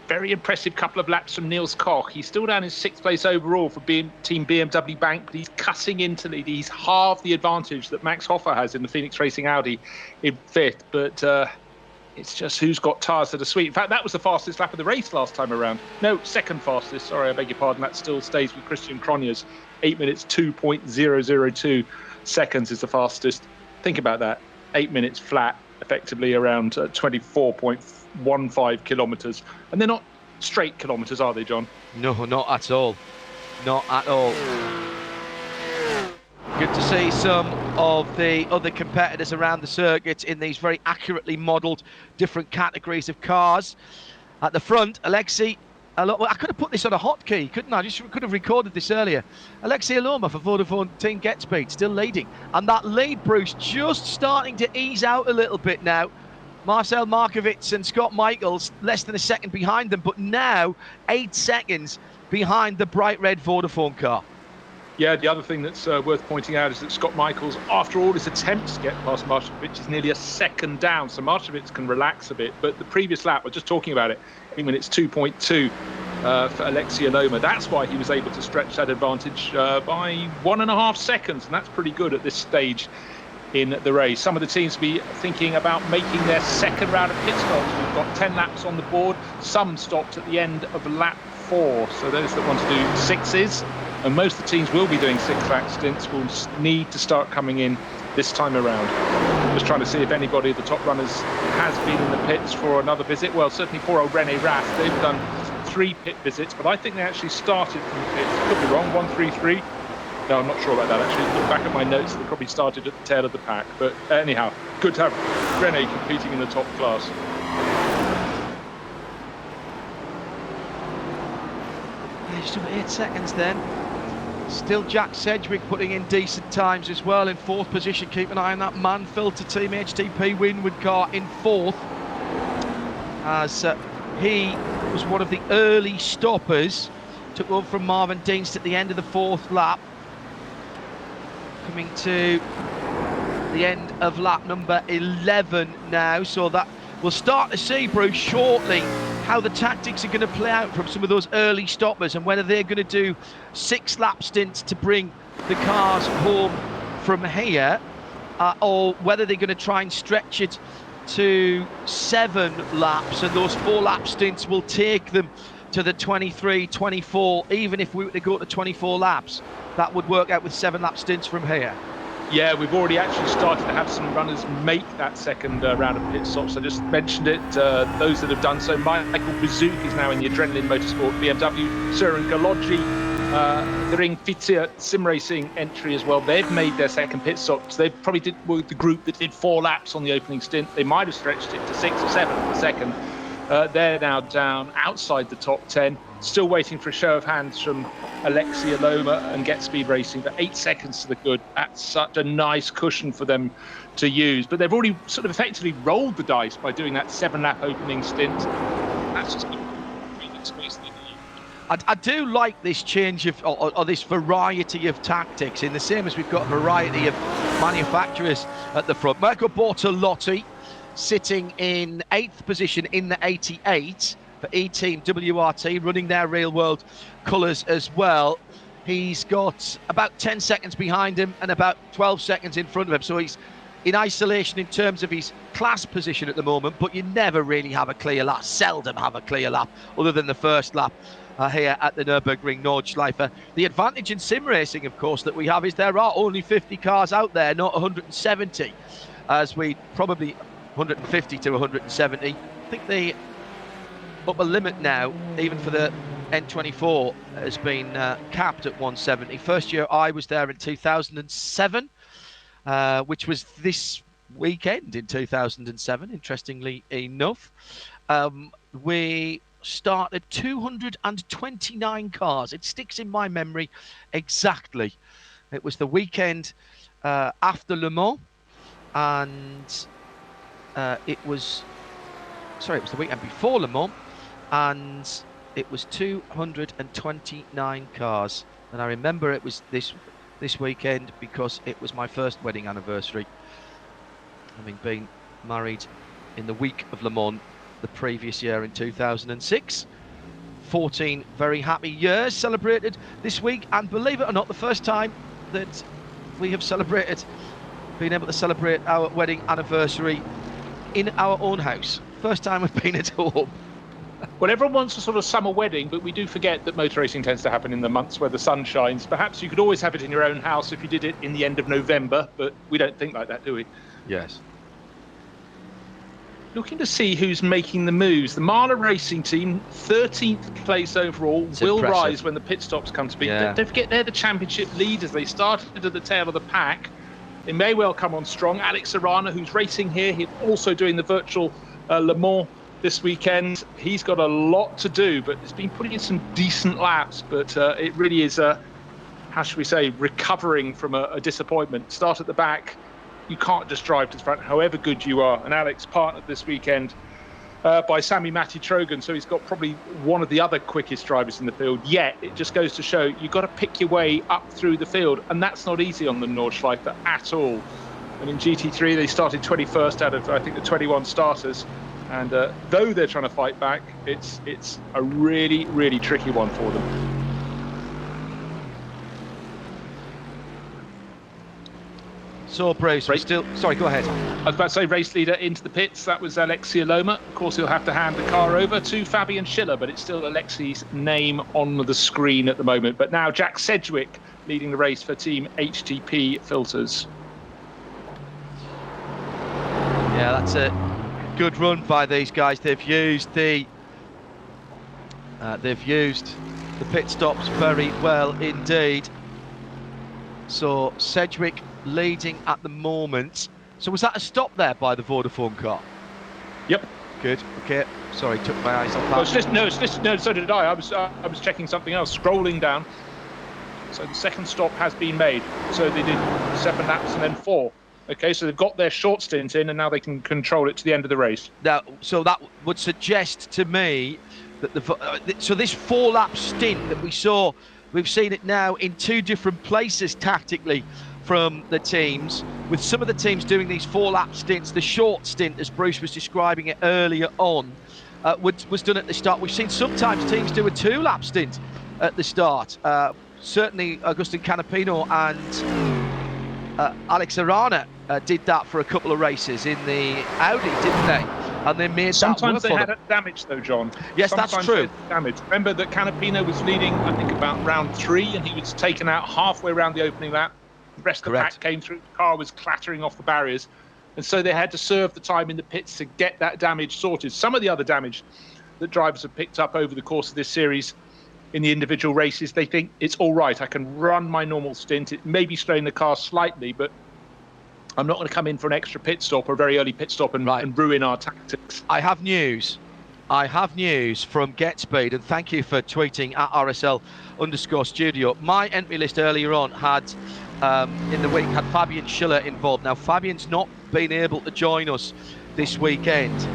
Very impressive couple of laps from Niels Koch. He's still down in 6th place overall for Team BMW Bank, but he's cutting into the lead. He's half the advantage that Max Hoffa has in the Phoenix Racing Audi in 5th, but it's just who's got tyres that are sweet. In fact, that was the fastest lap of the race last time around. No, second fastest. Sorry, I beg your pardon. That still stays with Christian Cronjes. 8 minutes, 2.002 seconds is the fastest. Think about that. 8 minutes flat, effectively around 24.15 kilometres. And they're not straight kilometres, are they, John? No, not at all. Not at all. Good to see some of the other competitors around the circuit in these very accurately modelled different categories of cars. At the front, Alexei, well, I could have put this on a hotkey, couldn't I? Just could have recorded this earlier. Alexei Aloma for Vodafone Team GetSpeed, still leading. And that lead, Bruce, just starting to ease out a little bit now. Marcel Markovits and Scott Michaels less than a second behind them, but now 8 seconds behind the bright red Vodafone car. Yeah, the other thing that's worth pointing out is that Scott Michaels, after all his attempts to get past Markovits, is nearly a second down. So Markovits can relax a bit. But the previous lap, we're just talking about it, I mean, it's 2.2 for Alexei Aloma. That's why he was able to stretch that advantage by 1.5 seconds. And that's pretty good at this stage in the race. Some of the teams will be thinking about making their second round of pit stops. We've got 10 laps on the board. Some stopped at the end of lap 4. So those that want to do sixes, and most of the teams will be doing 6-lap stints, will need to start coming in this time around. Just trying to see if anybody of the top runners has been in the pits for another visit. Well, certainly poor old Rene Rast. They've done 3 pit visits, but I think they actually started from the pits. Could be wrong, 133. No, I'm not sure about that, actually. Look back at my notes, they probably started at the tail of the pack. But anyhow, good to have Rene competing in the top class. Yeah, just over 8 seconds then. Still Jack Sedgwick putting in decent times as well in 4th position. Keep an eye on that Manfilter Team HTP Winward car in 4th, as he was one of the early stoppers. Took over from Marvin Dienst at the end of the 4th lap. Coming to the end of lap number 11 now, so that we'll start to see, Bruce, shortly how the tactics are going to play out from some of those early stoppers, and whether they're going to do 6-lap stints to bring the cars home from here, or whether they're going to try and stretch it to 7 laps, and those 4-lap stints will take them to the 23, 24. Even if we were to go to 24 laps, that would work out with 7-lap stints from here. Yeah, we've already actually started to have some runners make that second round of pit stops. I just mentioned it. Those that have done so, Michael Bazook is now in the Adrenaline Motorsport BMW. Søren Galodji, the Ring Fitzia Sim Racing entry as well. They've made their second pit stops. They probably were the group that did 4 laps on the opening stint. They might have stretched it to 6 or 7 for the second. They're now down outside the top 10. Still waiting for a show of hands from Alexei Aloma and GetSpeed Racing, but 8 seconds to the good. That's such a nice cushion for them to use. But they've already sort of effectively rolled the dice by doing that 7-lap opening stint. That's just space they need. I do like this change of, or this variety of tactics, in the same as we've got a variety of manufacturers at the front. Marco Bortolotti sitting in 8th position in the 88. for E-Team WRT, running their real world colours as well. He's got about 10 seconds behind him and about 12 seconds in front of him. So he's in isolation in terms of his class position at the moment, but you never really have a clear lap, seldom have a clear lap, other than the first lap here at the Nürburgring Nordschleife. The advantage in sim racing, of course, that we have is there are only 50 cars out there, not 170, as we probably 150 to 170. I think the upper limit now, even for the N24, has been capped at 170. First year I was there in 2007, which was this weekend in 2007, interestingly enough. We started 229 cars. It sticks in my memory exactly. It was the weekend after Le Mans, and it was the weekend before Le Mans, and it was 229 cars. And I remember it was this weekend because it was my first wedding anniversary, having been married in the week of Le Mans the previous year in 2006. 14 very happy years celebrated this week, and believe it or not, the first time that we have been able to celebrate our wedding anniversary in our own house. First time we've been at home. Well, everyone wants a sort of summer wedding, but we do forget that motor racing tends to happen in the months where the sun shines. Perhaps you could always have it in your own house if you did it in the end of November, but we don't think like that, do we? Yes. Looking to see who's making the moves. The Mahler Racing Team, 13th place overall, will impressive. Rise when the pit stops come to be. Yeah. Don't forget, they're the championship leaders. They started at the tail of the pack. They may well come on strong. Alex Arana, who's racing here, he's also doing the virtual Le Mans this weekend. He's got a lot to do, but he's been putting in some decent laps. But it really is, how should we say, recovering from a disappointment. Start at the back. You can't just drive to the front, however good you are. And Alex partnered this weekend by Sami Matti-Trogan, so he's got probably one of the other quickest drivers in the field. Yet it just goes to show you've got to pick your way up through the field, and that's not easy on the Nordschleife at all. And in GT3 they started 21st out of, I think, the 21 starters. And though they're trying to fight back, it's a really, really tricky one for them. So Bruce, sorry, go ahead. I was about to say race leader into the pits. That was Alexei Loma. Of course, he'll have to hand the car over to Fabian Schiller, but it's still Alexei's name on the screen at the moment. But now Jack Sedgwick leading the race for Team HTP Filters. Yeah, that's a good run by these guys. They've used the pit stops very well indeed. So Sedgwick leading at the moment. So was that a stop there by the Vodafone car? Yep. Good. Okay. Sorry, took my eyes off that. No, so did I. I was checking something else, scrolling down. So the second stop has been made. So they did 7 laps and then 4. Okay, so they've got their short stint in, and now they can control it to the end of the race. Now, so that would suggest to me that so this 4-lap stint that we saw, we've seen it now in 2 different places tactically from the teams, with some of the teams doing these 4-lap stints. The short stint, as Bruce was describing it earlier on, was done at the start. We've seen sometimes teams do a 2-lap stint at the start. Certainly Agustin Canapino and Alex Arana did that for a couple of races in the Audi, didn't they? And they made sometimes that work they had damage though, John. Yes, sometimes that's true. Damage. Remember that Canapino was leading, I think, about round 3, and he was taken out halfway around the opening lap. The rest of the pack came through. The car was clattering off the barriers, and so they had to serve the time in the pits to get that damage sorted. Some of the other damage that drivers have picked up over the course of this series in the individual races, they think it's all right. I can run my normal stint. It may be slowing the car slightly, but I'm not going to come in for an extra pit stop or a very early pit stop and ruin our tactics. I have news from GetSpeed, and thank you for tweeting at RSL_studio. My entry list earlier on had, in the week, had Fabian Schiller involved. Now, Fabian's not been able to join us this weekend,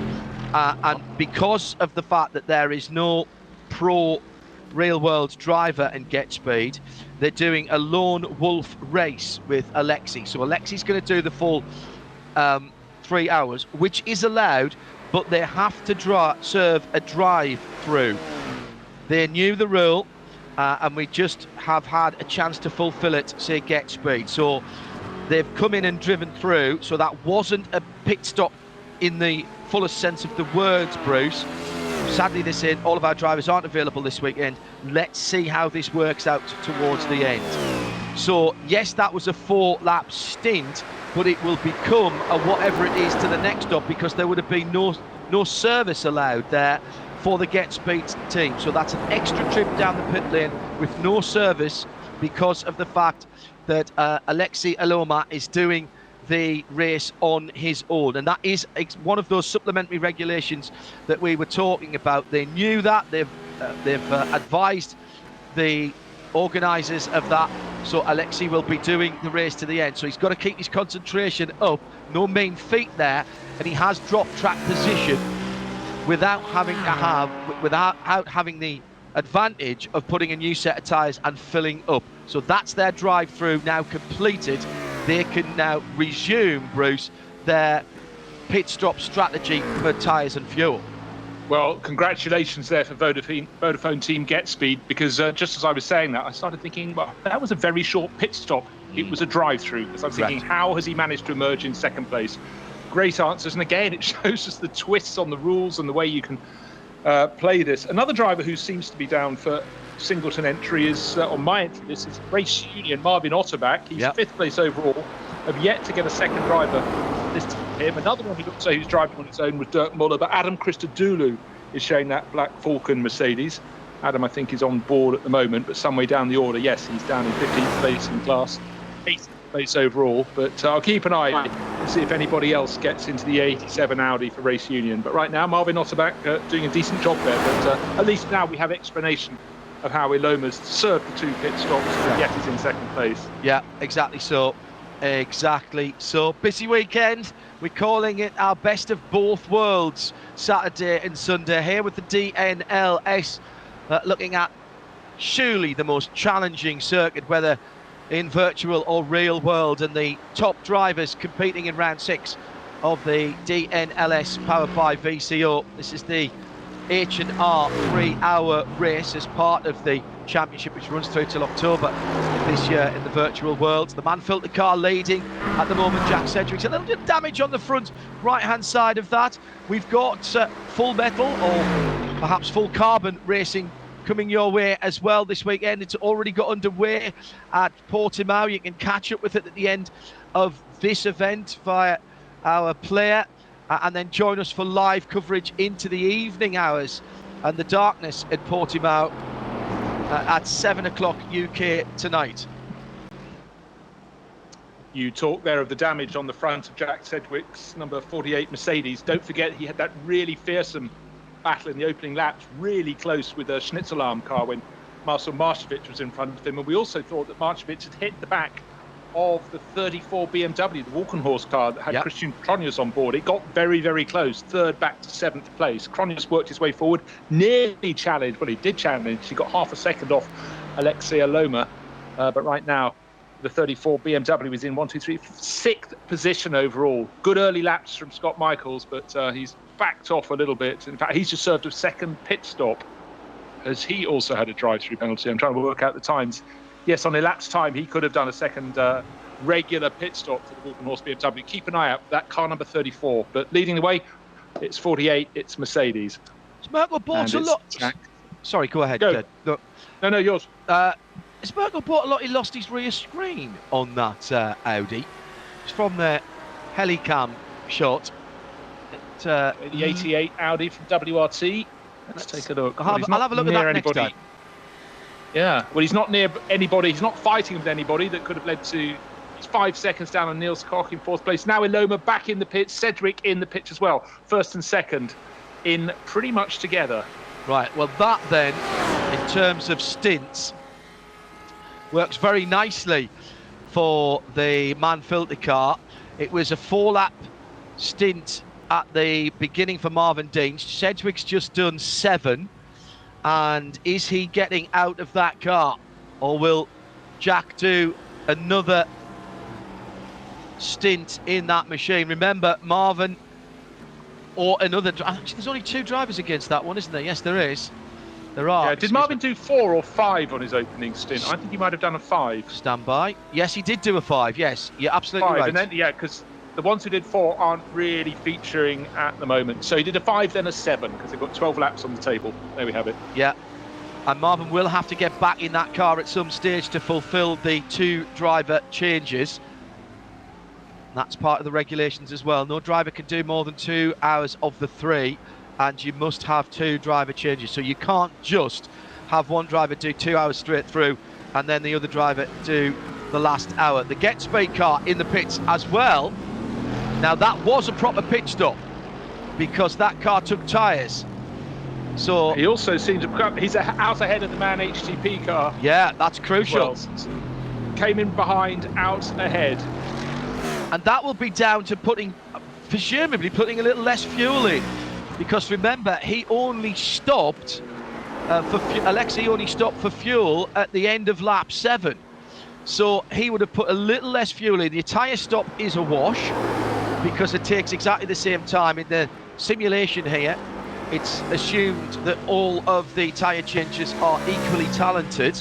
and because of the fact that there is no pro real-world driver in GetSpeed, they're doing a lone wolf race with Alexei. So Alexei's going to do the full 3 hours, which is allowed but they have to serve a drive-through. They knew the rule, and we just have had a chance to fulfill it, say get speed. So they've come in and driven through, so that wasn't a pit stop in the fullest sense of the words, Bruce. Sadly, they said all of our drivers aren't available this weekend. Let's see how this works out towards the end. So yes, that was a 4-lap stint, but it will become a whatever it is to the next stop, because there would have been no service allowed there for the Get Speed team. So that's an extra trip down the pit lane with no service, because of the fact that Alexei Aloma is doing the race on his own, and that is one of those supplementary regulations that we were talking about. They knew that. They've advised the organisers of that, so Alexei will be doing the race to the end. So he's got to keep his concentration up, no mean feat there, and he has dropped track position without having the advantage of putting a new set of tyres and filling up. So that's their drive-through now completed. They can now resume, Bruce, their pit stop strategy for tyres and fuel. Well, congratulations there for Vodafone Team Get Speed, because just as I was saying that, I started thinking, well, that was a very short pit stop. It was a drive-through, because I was thinking, how has he managed to emerge in second place? Great answers, and again, it shows us the twists on the rules and the way you can play this. Another driver who seems to be down for singleton entry is, on my entry list, is Race Union Marvin Otterbach. He's 5th place overall, have yet to get a second driver this to him. Another one who looks like he's driving on his own was Dirk Muller, but Adam Christodoulou is showing that Black Falcon Mercedes. Adam, I think, is on board at the moment, but some way down the order. Yes, he's down in 15th place in class, 8th place overall, but I'll keep an eye and see if anybody else gets into the 87 Audi for Race Union. But right now, Marvin Otterbach doing a decent job there, but at least now we have explanation of how Iloma's served the 2 pit stops, and yet he's in second place. Yeah, exactly so. Busy weekend. We're calling it our best of both worlds, Saturday and Sunday, here with the DNLS, looking at surely the most challenging circuit, whether in virtual or real world, and the top drivers competing in round 6 of the DNLS powered by VCO. This is the H&R 3-hour race as part of the championship, which runs through till October this year in the virtual world. The Mann-Filter car leading at the moment, Jack Sedgwick's a little bit of damage on the front right-hand side of that. We've got full metal or perhaps full carbon racing coming your way as well this weekend. It's already got underway at Portimao. You can catch up with it at the end of this event via our player, and then join us for live coverage into the evening hours and the darkness at Portimao at 7 o'clock UK tonight. You talk there of the damage on the front of Jack Sedgwick's number 48 Mercedes. Don't forget he had that really fearsome battle in the opening laps, really close with a Schnitzelarm car when Marcel Marcevic was in front of him. And we also thought that Marcevic had hit the back of the 34 BMW, the Walkenhorst car that had Christian Cronjes on board. It got very, very close, 3rd back to 7th place. Cronjes worked his way forward, nearly challenged. Well, he did challenge. He got half a second off Alexei Aloma. But right now, the 34 BMW is in 6th position overall. Good early laps from Scott Michaels, but he's backed off a little bit. In fact, he's just served a second pit stop, as he also had a drive-through penalty. I'm trying to work out the times. Yes, on elapsed time, he could have done a second regular pit stop for the Walkenhorst BMW. Keep an eye out for that car number 34. But leading the way, it's 48, it's Mercedes. Merkel bought a lot. Sorry, go ahead. Go. No, yours. Has Merkel bought a lot? He lost his rear screen on that Audi. It's from the Helicam shot. The 88 Audi from WRT. Let's take a look. I'll have a look at that next time. Yeah, well, he's not near anybody. He's not fighting with anybody that could have led to. He's 5 seconds down on Niels Koch in 4th place. Now Iloma back in the pits. Sedgwick in the pits as well. 1st and 2nd in pretty much together. Right, well, that then, in terms of stints, works very nicely for the Mann-Filter car. It was a 4-lap stint at the beginning for Marvin Dean. Sedgwick's just done 7. And is he getting out of that car, or will Jack do another stint in that machine? Remember, Marvin or another. Actually, there's only 2 drivers against that one, isn't there? Yes, there is. There are. Yeah, did Marvin do 4 or 5 on his opening stint? I think he might have done a 5. Stand by. Yes, he did do a 5. Yes, you're absolutely 5, right. and then because the ones who did 4 aren't really featuring at the moment. So he did a 5, then a 7, because they've got 12 laps on the table. There we have it. Yeah. And Marvin will have to get back in that car at some stage to fulfill the 2 driver changes. That's part of the regulations as well. No driver can do more than 2 hours of the 3, and you must have 2 driver changes. So you can't just have one driver do 2 hours straight through and then the other driver do the last hour. The get speed car in the pits as well. Now that was a proper pit stop because that car took tyres. So he also seems to he's out ahead of the Man HTP car. Yeah, that's crucial. Well, came in behind, out ahead. And that will be down to presumably putting a little less fuel in. Because remember, he only stopped Alexei only stopped for fuel at the end of lap 7. So he would have put a little less fuel in. The tyre stop is a wash because it takes exactly the same time. In the simulation here, it's assumed that all of the tyre changes are equally talented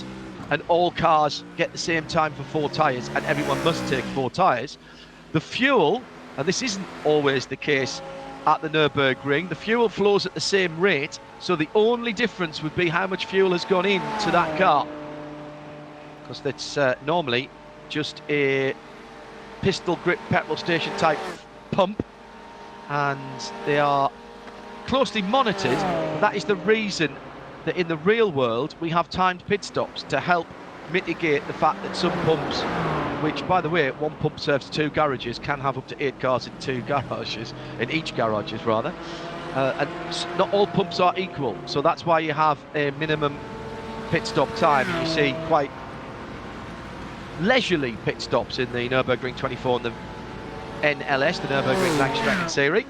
and all cars get the same time for 4 tyres and everyone must take 4 tyres. The fuel, and this isn't always the case at the Nürburgring, the fuel flows at the same rate, so the only difference would be how much fuel has gone into that car, because that's normally just a pistol grip petrol station type pump, and they are closely monitored. And that is the reason that in the real world we have timed pit stops to help mitigate the fact that some pumps, which by the way, one pump serves 2 garages, can have up to 8 cars in 2 garages, in each garages rather, and not all pumps are equal, so that's why you have a minimum pit stop time. You see quite leisurely pit stops in the Nürburgring 24 and the DNLS, the Nürburgring Langstrecke Series.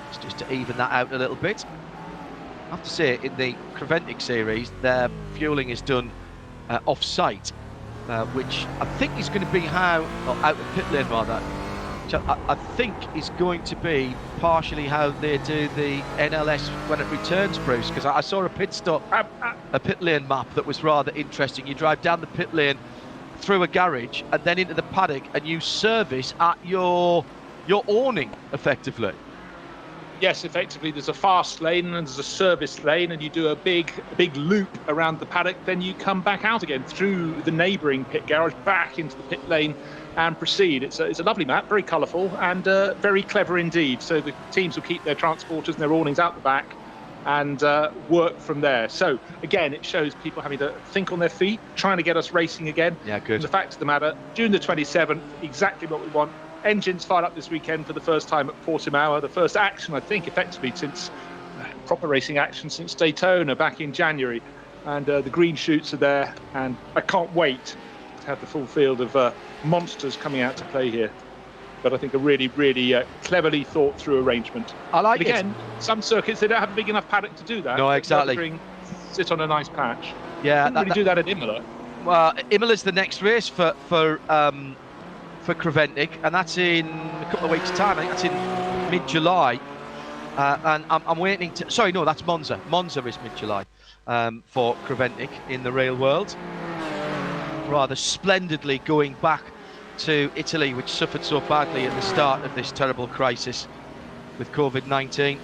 It's just to even that out a little bit. I have to say, in the Creventic series, their fueling is done off-site, which I think is going to be how, or out of pit lane rather, which I think is going to be partially how they do the NLS when it returns, Bruce, because I saw a pit stop, a pit lane map that was rather interesting. You drive down the pit lane through a garage and then into the paddock and you service at your awning, effectively. Yes, effectively there's a fast lane and there's a service lane, and you do a big loop around the paddock, then you come back out again through the neighbouring pit garage, back into the pit lane and proceed. It's a lovely map, very colourful and very clever indeed. So the teams will keep their transporters and their awnings out the back and work from there. So again, it shows people having to think on their feet, trying to get us racing again. Yeah, good. And the fact of the matter, June the 27th, exactly what we want. Engines fired up this weekend for the first time at Portimao. The first action, I think, effectively since proper racing action since Daytona back in January. And the green shoots are there, and I can't wait to have the full field of monsters coming out to play here. But I think a really, really cleverly thought through arrangement. I like it. Again, some circuits, they don't have a big enough paddock to do that. No, exactly. Sit on a nice patch. Yeah, Didn't really do that at Imola. Well, Imola's the next race for Creventic, and that's in a couple of weeks' time. I think that's in mid-July, and I'm waiting to. Sorry, no, that's Monza. Monza is mid-July for Creventic in the real world. Rather splendidly going back to Italy, which suffered so badly at the start of this terrible crisis with COVID-19.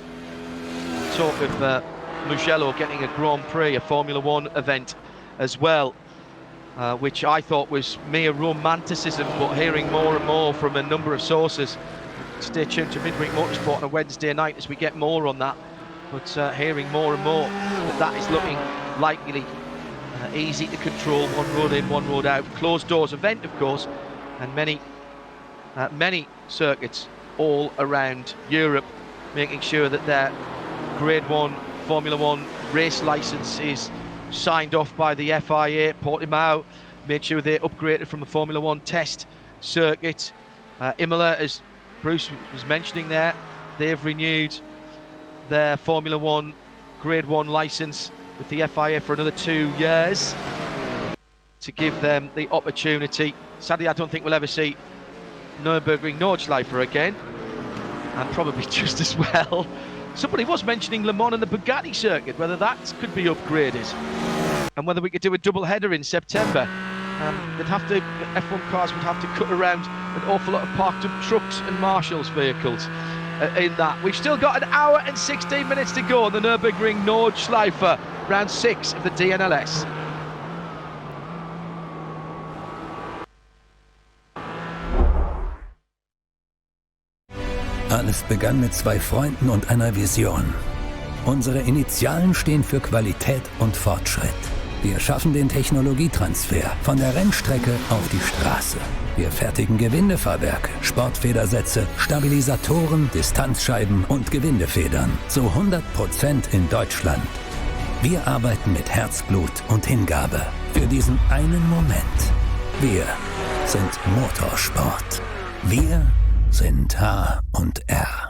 Talk of Mugello getting a Grand Prix, a Formula One event as well. Which I thought was mere romanticism, but hearing more and more from a number of sources. Stay tuned to Midweek Motorsport on a Wednesday night as we get more on that. But hearing more and more that is looking likely easy to control. One road in, one road out. Closed doors event, of course, and many circuits all around Europe making sure that their Grade 1 Formula One race licence is signed off by the FIA. Portimao made sure they upgraded from the Formula One test circuit. Imola, as Bruce was mentioning there, they've renewed their Formula One Grade 1 licence with the FIA for another 2 years to give them the opportunity. Sadly, I don't think we'll ever see Nürburgring Nordschleife again, and probably just as well, Somebody was mentioning Le Mans and the Bugatti circuit, whether that could be upgraded, and whether we could do a double header in September. F1 cars would have to cut around an awful lot of parked up trucks and marshals vehicles in that. We've still got an hour and 16 minutes to go on the Nürburgring Nordschleife, round 6 of the DNLS. Alles begann mit 2 Freunden und einer Vision. Unsere Initialen stehen für Qualität und Fortschritt. Wir schaffen den Technologietransfer von der Rennstrecke auf die Straße. Wir fertigen Gewindefahrwerke, Sportfedersätze, Stabilisatoren, Distanzscheiben und Gewindefedern zu 100% in Deutschland. Wir arbeiten mit Herzblut und Hingabe für diesen einen Moment. Wir sind Motorsport. Wir sind H&R.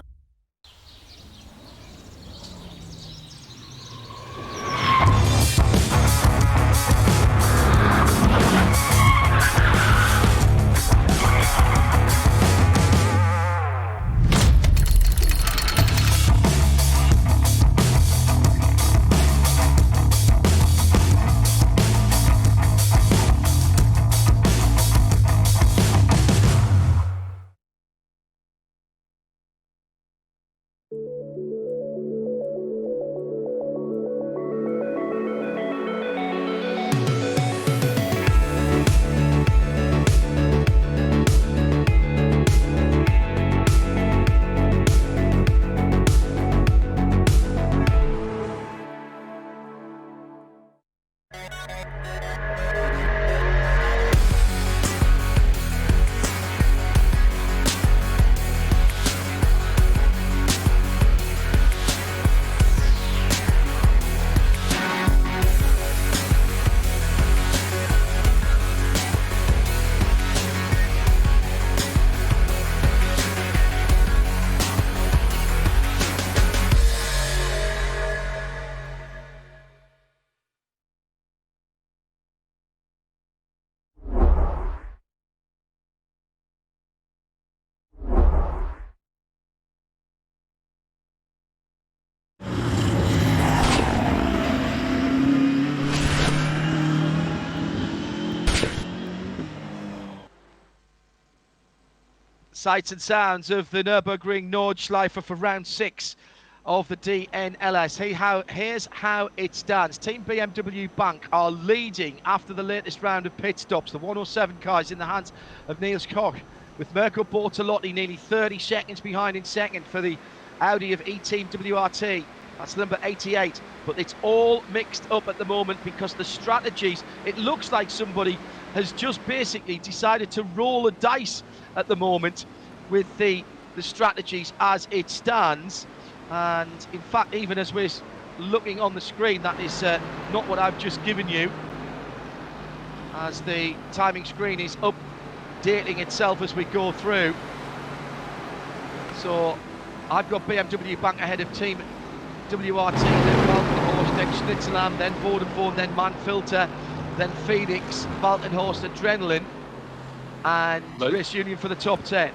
Sights and sounds of the Nürburgring Nordschleife for round 6 of the DNLS. Here's how it stands. Team BMW Bank are leading after the latest round of pit stops. The 107 car is in the hands of Niels Koch, with Mirko Bortolotti nearly 30 seconds behind in second for the Audi of E-Team WRT. That's number 88. But it's all mixed up at the moment because the strategies, it looks like somebody has just basically decided to roll the dice at the moment with the strategies as it stands. And in fact, even as we're looking on the screen, that is not what I've just given you, as the timing screen is updating itself as we go through. So I've got BMW Bank ahead of Team WRT, then Waltenhorst, then Schnitzelam, then Vodafone, then Manfilter, then Phoenix, Waltenhorst, Adrenaline, and Race Union for the top 10.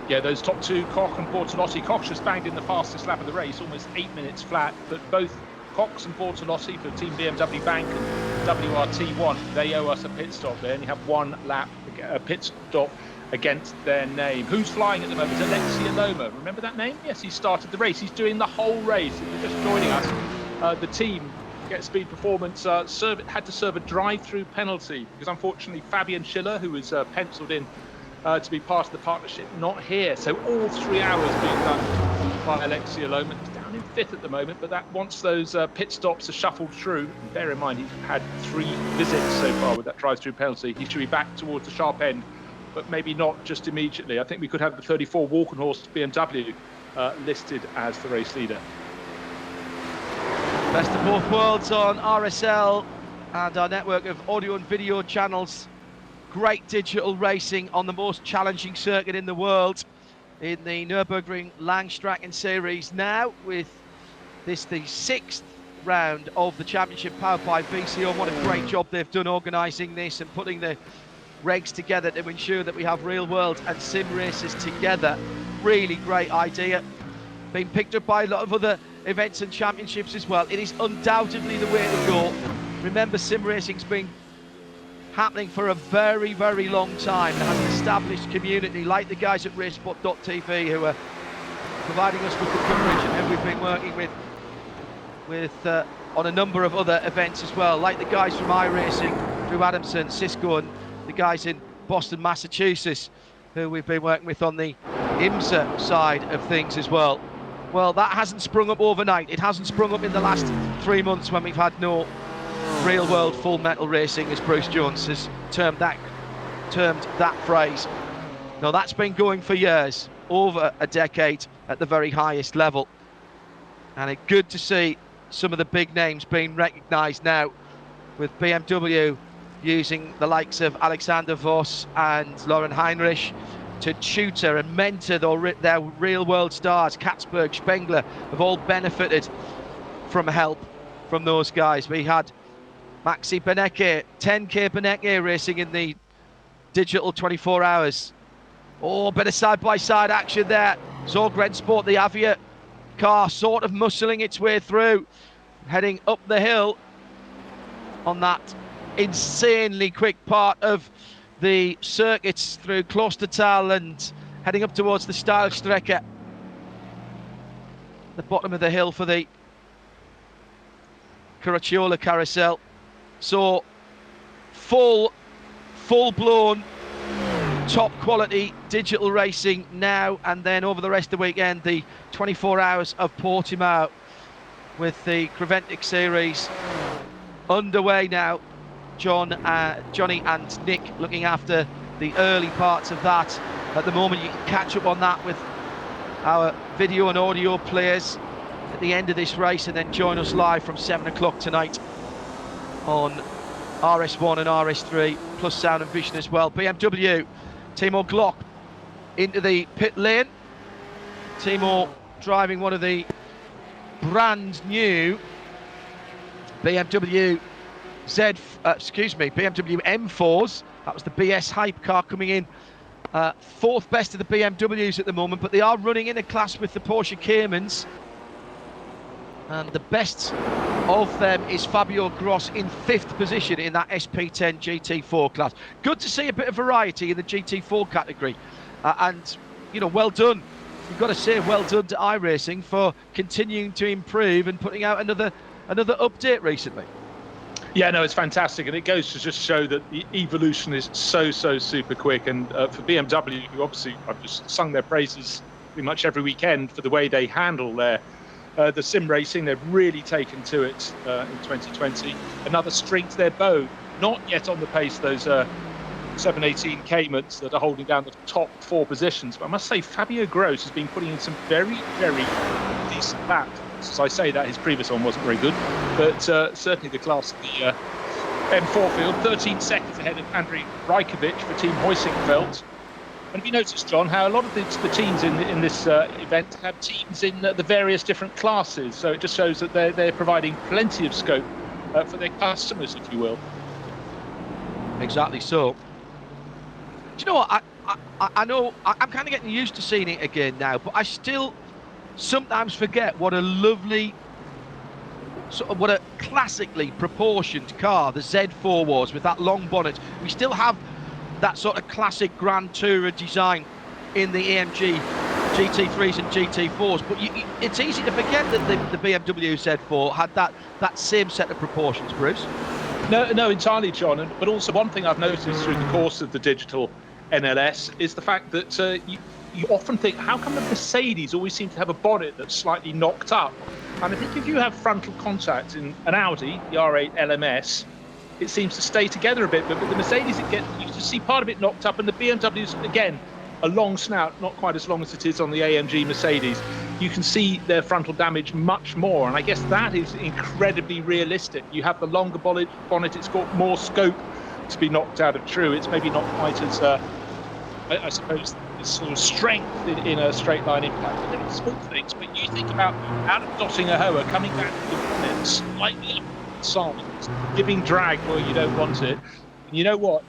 Yeah, those top two, Koch and Bortolotti. Koch just banged in the fastest lap of the race, almost 8 minutes flat, but both Cox and Bortolotti for Team BMW Bank and WRT1, they owe us a pit stop. They only have one lap, a pit stop against their name. Who's flying at the moment? Alexia Loma. Remember that name? Yes, he started the race. He's doing the whole race. If you're just joining us, the team, Get Speed Performance, had to serve a drive-through penalty because unfortunately Fabian Schiller, who was penciled in to be part of the partnership, not here. So all 3 hours being done by Alexia Loma. He's down in 5th at the moment, but that once those pit stops are shuffled through, and bear in mind he's had 3 visits so far with that drive-through penalty, he should be back towards the sharp end, but maybe not just immediately. I think we could have the 34 Walkenhorst BMW listed as the race leader. Best of both worlds on RSL and our network of audio and video channels. Great digital racing on the most challenging circuit in the world in the Nürburgring Langstracken Series. Now with this the 6th round of the championship powered by VCO. What a great job they've done organising this and putting the regs together to ensure that we have real world and sim races together. Really great idea. been picked up by a lot of other events and championships as well. It is undoubtedly the way to go. Remember, sim racing's been happening for a very, very long time. It has an established community, like the guys at Racesport.tv, who are providing us with the coverage, and who we've been working with on a number of other events as well, like the guys from iRacing, Drew Adamson, Cisco, and the guys in Boston, Massachusetts, who we've been working with on the IMSA side of things as well. Well, that hasn't sprung up overnight. It hasn't sprung up in the last 3 months when we've had no real world full metal racing, as Bruce Jones has termed that phrase. No, that's been going for years, over a decade at the very highest level. And it's good to see some of the big names being recognised now, with BMW using the likes of Alexander Voss and Lauren Heinrich to tutor and mentor their real world stars. Katzberg, Spengler have all benefited from help from those guys. We had Maxi Benecke, 10k Benecke racing in the digital 24 hours. Oh, bit of side-by-side action there. Zorgren Sport, the Avia car, sort of muscling its way through, heading up the hill on that insanely quick part of the circuits through Klostertal and heading up towards the Steilstrecke, the bottom of the hill for the Caracciola carousel. So full-blown top quality digital racing now, and then over the rest of the weekend the 24 hours of Portimao with the Creventic series underway now. Johnny and Nick looking after the early parts of that. At the moment, you can catch up on that with our video and audio players at the end of this race, and then join us live from 7 o'clock tonight on RS1 and RS3 plus sound and vision as well. BMW, Timo Glock into the pit lane. Timo driving one of the brand new BMW BMW M4s. That was the BS Hype car coming in fourth best of the BMWs at the moment, but they are running in a class with the Porsche Caymans, and the best of them is Fabio Gross in 5th position in that SP10 GT4 class. Good to see a bit of variety in the GT4 category, and you know, well done. You've got to say well done to iRacing for continuing to improve and putting out another update recently. Yeah, no, it's fantastic, and it goes to just show that the evolution is so super quick. And for BMW, who obviously I've just sung their praises pretty much every weekend for the way they handle their the sim racing, they've really taken to it in 2020. Another string to their bow, not yet on the pace those 718 Caymans that are holding down the top 4 positions. But I must say, Fabio Gross has been putting in some very decent laps. As I say that, his previous one wasn't very good, but certainly the class of the M4 field, 13 seconds ahead of Andrei Rajkovic for Team Heusingfeld. And have you noticed, John, how a lot of the teams in this event have teams in the various different classes? So it just shows that they're providing plenty of scope for their customers, if you will. Exactly so. Do you know what? I know I'm kind of getting used to seeing it again now, but I still sometimes forget what a lovely, what a classically proportioned car the Z4 was, with that long bonnet. We still have that sort of classic Grand Tourer design in the AMG GT3s and GT4s, but it's easy to forget that the BMW Z4 had that same set of proportions, Bruce. No, entirely, John. But also one thing I've noticed through the course of the digital NLS is the fact that you often think, how come the Mercedes always seem to have a bonnet that's slightly knocked up? And I think if you have frontal contact in an Audi, the R8 LMS, it seems to stay together a bit. But with the Mercedes, you just see part of it knocked up, and the BMW's, again, a long snout, not quite as long as it is on the AMG Mercedes. You can see their frontal damage much more, and I guess that is incredibly realistic. You have the longer bonnet, it's got more scope to be knocked out of true. It's maybe not quite as, I suppose, sort of strength in a straight line impact. But they're small things, but you think about out of dotting a hoa, coming back to the bonnet, slightly up the side, giving drag where you don't want it. And you know what?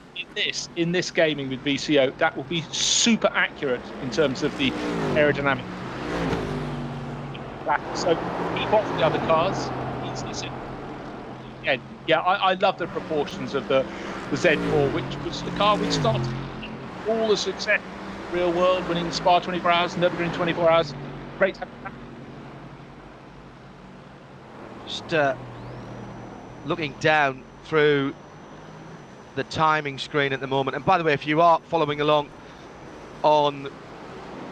In this gaming with VCO, that will be super accurate in terms of the aerodynamic. So keep off the other cars. Yeah, I love the proportions of the Z4, which was the car which started all the success in the real world, winning Spa 24 hours, Nürburgring 24 hours. Great. Just looking down through the timing screen at the moment. And by the way, if you are following along on...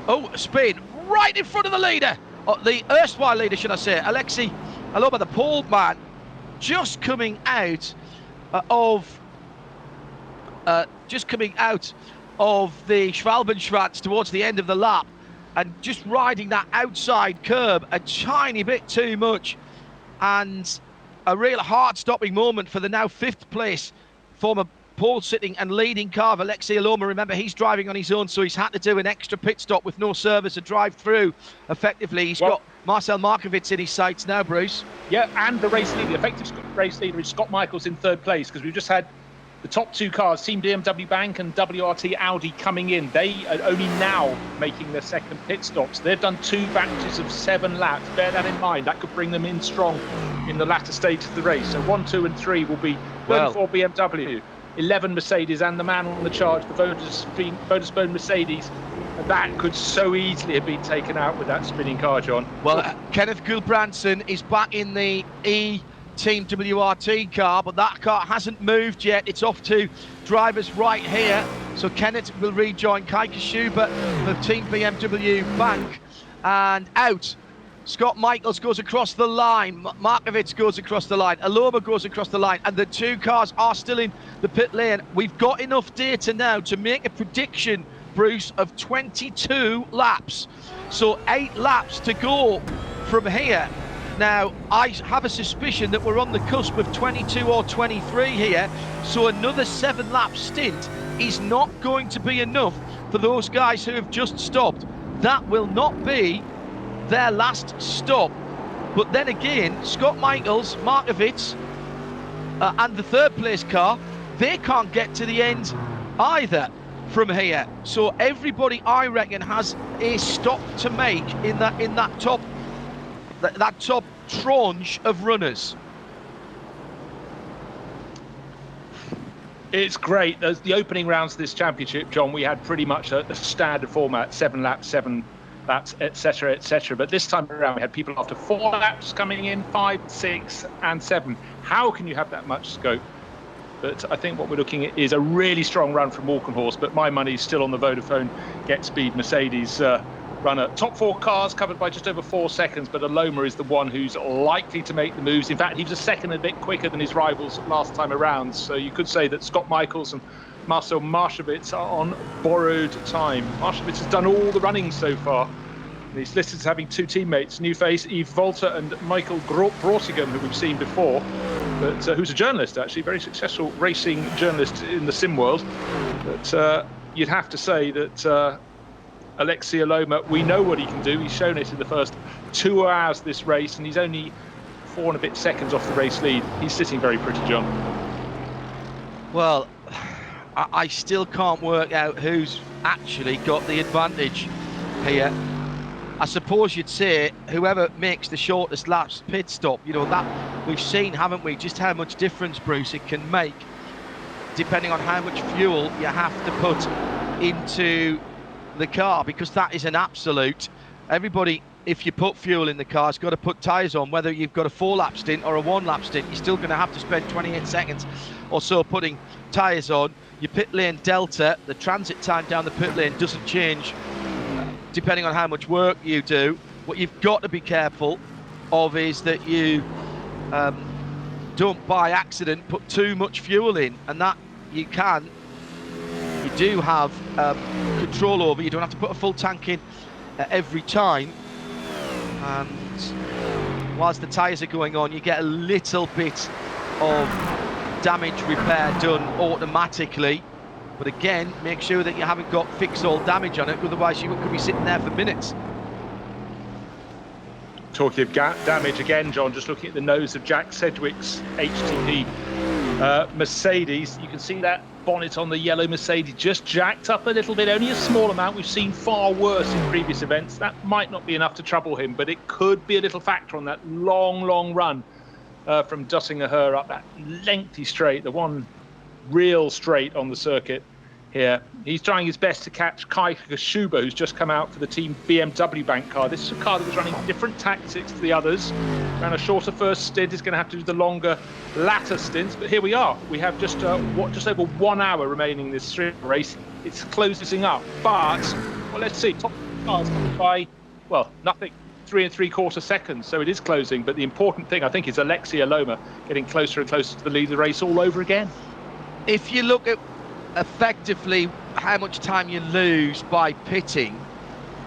Oh, spin right in front of the leader. The erstwhile leader, should I say. Alexei Aloma, the pole man, just coming out of the Schwalbenschwanz towards the end of the lap, and just riding that outside curb a tiny bit too much, and a real heart-stopping moment for the now 5th place former pole sitting and leading car of Alexei Aloma. Remember, he's driving on his own, so he's had to do an extra pit stop with no service to drive through effectively. He's got Marcel Markovits in his sights now, Bruce. Yeah, and the race leader, the effective race leader is Scott Michaels in 3rd place, because we've just had the top 2 cars, Team BMW Bank and WRT Audi, coming in. They are only now making their 2nd pit stops. They've done 2 batches of 7 laps. Bear that in mind. That could bring them in strong in the latter stage of the race. So 1, 2 and 3 will be 34 BMW, 11 Mercedes, and the man on the charge, the Vodafone Mercedes. And that could so easily have been taken out with that spinning car, John. Well, Kenneth Gulbrandsen is back in the Team WRT car, but that car hasn't moved yet. It's off to drivers right here. So Kenneth will rejoin Kaika Schubert for Team BMW Bank. And out. Scott Michaels goes across the line. Markovits goes across the line. Aloma goes across the line. And the 2 cars are still in the pit lane. We've got enough data now to make a prediction, Bruce, of 22 laps. So 8 laps to go from here. Now, I have a suspicion that we're on the cusp of 22 or 23 here, so another 7-lap stint is not going to be enough for those guys who have just stopped. That will not be their last stop. But then again, Scott Michaels, Markovits, and the 3rd place car, they can't get to the end either from here. So everybody, I reckon, has a stop to make in that top tranche of runners. It's great. The opening rounds of this championship, John, we had pretty much a standard format, 7 laps, etc., etc. But this time around, we had people after 4 laps coming in, 5, 6, and 7. How can you have that much scope? But I think what we're looking at is a really strong run from Walkenhorst, but my money's still on the Vodafone Get Speed Mercedes runner. Top 4 cars covered by just over 4 seconds, but Aloma is the one who's likely to make the moves. In fact, he was a second and a bit quicker than his rivals last time around. So you could say that Scott Michaels and Marcel Markovits are on borrowed time. Markovits has done all the running so far. He's listed as having 2 teammates, new face Yves Volter and Michael Brautigam, who we've seen before, but who's a journalist, actually, very successful racing journalist in the sim world. But you'd have to say that Alexei Aloma, we know what he can do. He's shown it in the first 2 hours of this race, and he's only 4 and a bit seconds off the race lead. He's sitting very pretty, John. Well, I still can't work out who's actually got the advantage here. I suppose you'd say whoever makes the shortest laps pit stop. You know, that we've seen, haven't we, just how much difference, Bruce, it can make depending on how much fuel you have to put into the car, because that is an absolute. Everybody, if you put fuel in the car, has got to put tyres on. Whether you've got a 4-lap stint or a 1-lap stint, you're still going to have to spend 28 seconds or so putting tyres on. Your pit lane delta, the transit time down the pit lane, doesn't change depending on how much work you do. What you've got to be careful of is that you don't by accident put too much fuel in, and that you do have control over. You don't have to put a full tank in every time, and whilst the tyres are going on, you get a little bit of damage repair done automatically. But again, make sure that you haven't got fix-all damage on it, otherwise you could be sitting there for minutes. Talking of damage again, John, just looking at the nose of Jack Sedgwick's HTP Mercedes, you can see that bonnet on the yellow Mercedes just jacked up a little bit, only a small amount. We've seen far worse in previous events. That might not be enough to trouble him, but it could be a little factor on that long run from Duttinger up that lengthy straight, the one real straight on the circuit here. He's trying his best to catch Kai Kashuba, who's just come out for the team BMW bank car. This is a car that was running different tactics to the others. Ran a shorter first stint, is going to have to do the longer latter stints, but here we are. We have just over 1 hour remaining in this race. It's closing up, but, well, let's see. Top cars coming by, well, nothing. 3 3/4 seconds, so it is closing, but the important thing, I think, is Alexia Loma getting closer and closer to the lead of the race all over again. If you look at effectively how much time you lose by pitting,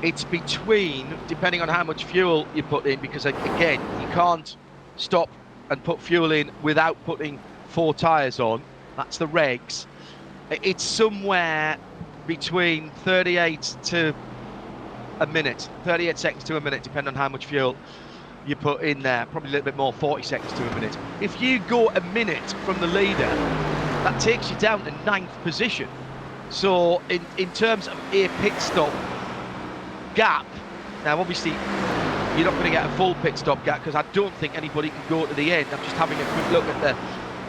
it's between, depending on how much fuel you put in, because again, you can't stop and put fuel in without putting 4 tyres on. That's the regs. It's somewhere between 38 to a minute, 38 seconds to a minute, depending on how much fuel you put in there. Probably a little bit more, 40 seconds to a minute. If you go a minute from the leader, that takes you down to 9th position. So in terms of a pit stop gap, now obviously you're not going to get a full pit stop gap, because I don't think anybody can go to the end. I'm just having a quick look at the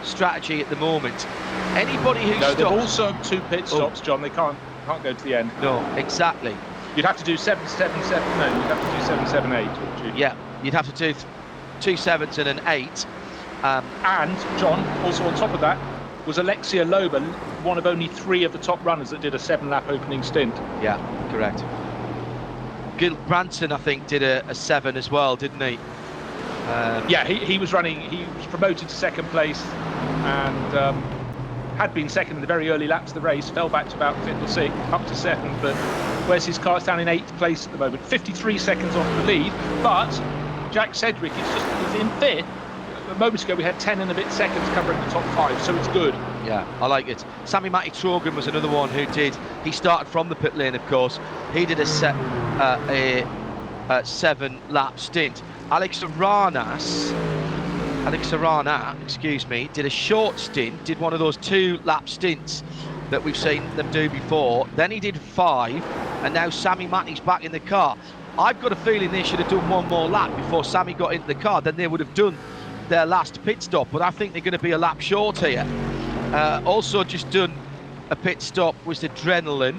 strategy at the moment. Anybody who stops... they've also 2 pit stops, John. They can't go to the end. No, exactly. You'd have to do 7-7-7. No, you'd have to do 7-7-8, wouldn't you? Yeah, you'd have to do 2 7s and an 8. And John, also on top of that, was Alexia Loba, one of only 3 of the top runners that did a 7-lap opening stint. Yeah, correct. Gil Branson, I think, did a 7 as well, didn't he? Yeah, he was running. He was promoted to 2nd place, and had been 2nd in the very early laps of the race. Fell back to about 5th or 6th, up to 7th. But where's his car? It's down in 8th place at the moment, 53 seconds off the lead. But Jack Sedgwick is in 5th. Moments ago we had 10 and a bit seconds covering the top 5, so it's good. Yeah, I like it. Sammy Matty-Trogan was another one who he started from the pit lane, of course. He did a 7-lap stint. Alex Arana, did a short stint, did one of those 2-lap stints that we've seen them do before. Then he did 5, and now Sammy Matty's back in the car. I've got a feeling they should have done one more lap before Sammy got into the car, then they would have done their last pit stop, but I think they're going to be a lap short here. Also just done a pit stop was the Adrenaline,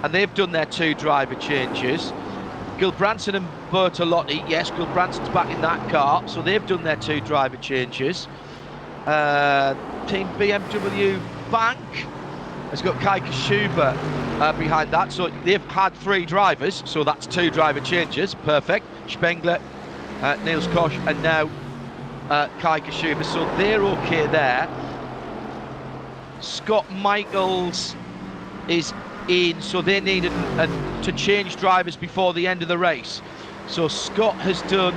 and they've done their 2 driver changes. Gilbranson and Bertolotti, yes, Gilbranson's back in that car, so they've done their 2 driver changes. Team BMW Bank has got Kai Kashuba behind that, so they've had 3 drivers, so that's 2 driver changes, perfect. Spengler, Niels Koch, and now Kai Kashuba, so they're okay there. Scott Michaels is in, so they needed to change drivers before the end of the race. So Scott has done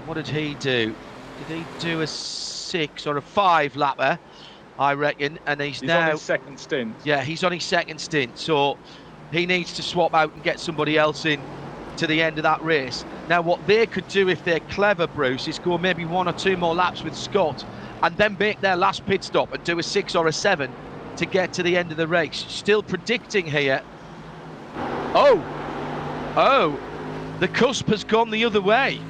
what did he do? Did he do a 6 or a 5 lapper, I reckon? And he's now on his 2nd stint. Yeah, he's on his 2nd stint, so he needs to swap out and get somebody else in to the end of that race. Now what they could do if they're clever, Bruce, is go maybe 1 or 2 more laps with Scott and then make their last pit stop and do a 6 or a 7 to get to the end of the race. Still predicting here. Oh, the cusp has gone the other way,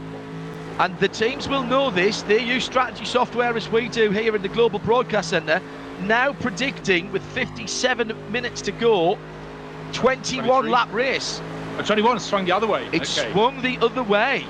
and the teams will know this. They use strategy software as we do here in the Global Broadcast Centre. Now predicting with 57 minutes to go, 21 lap race. 21 swung the other way. It swung the other way.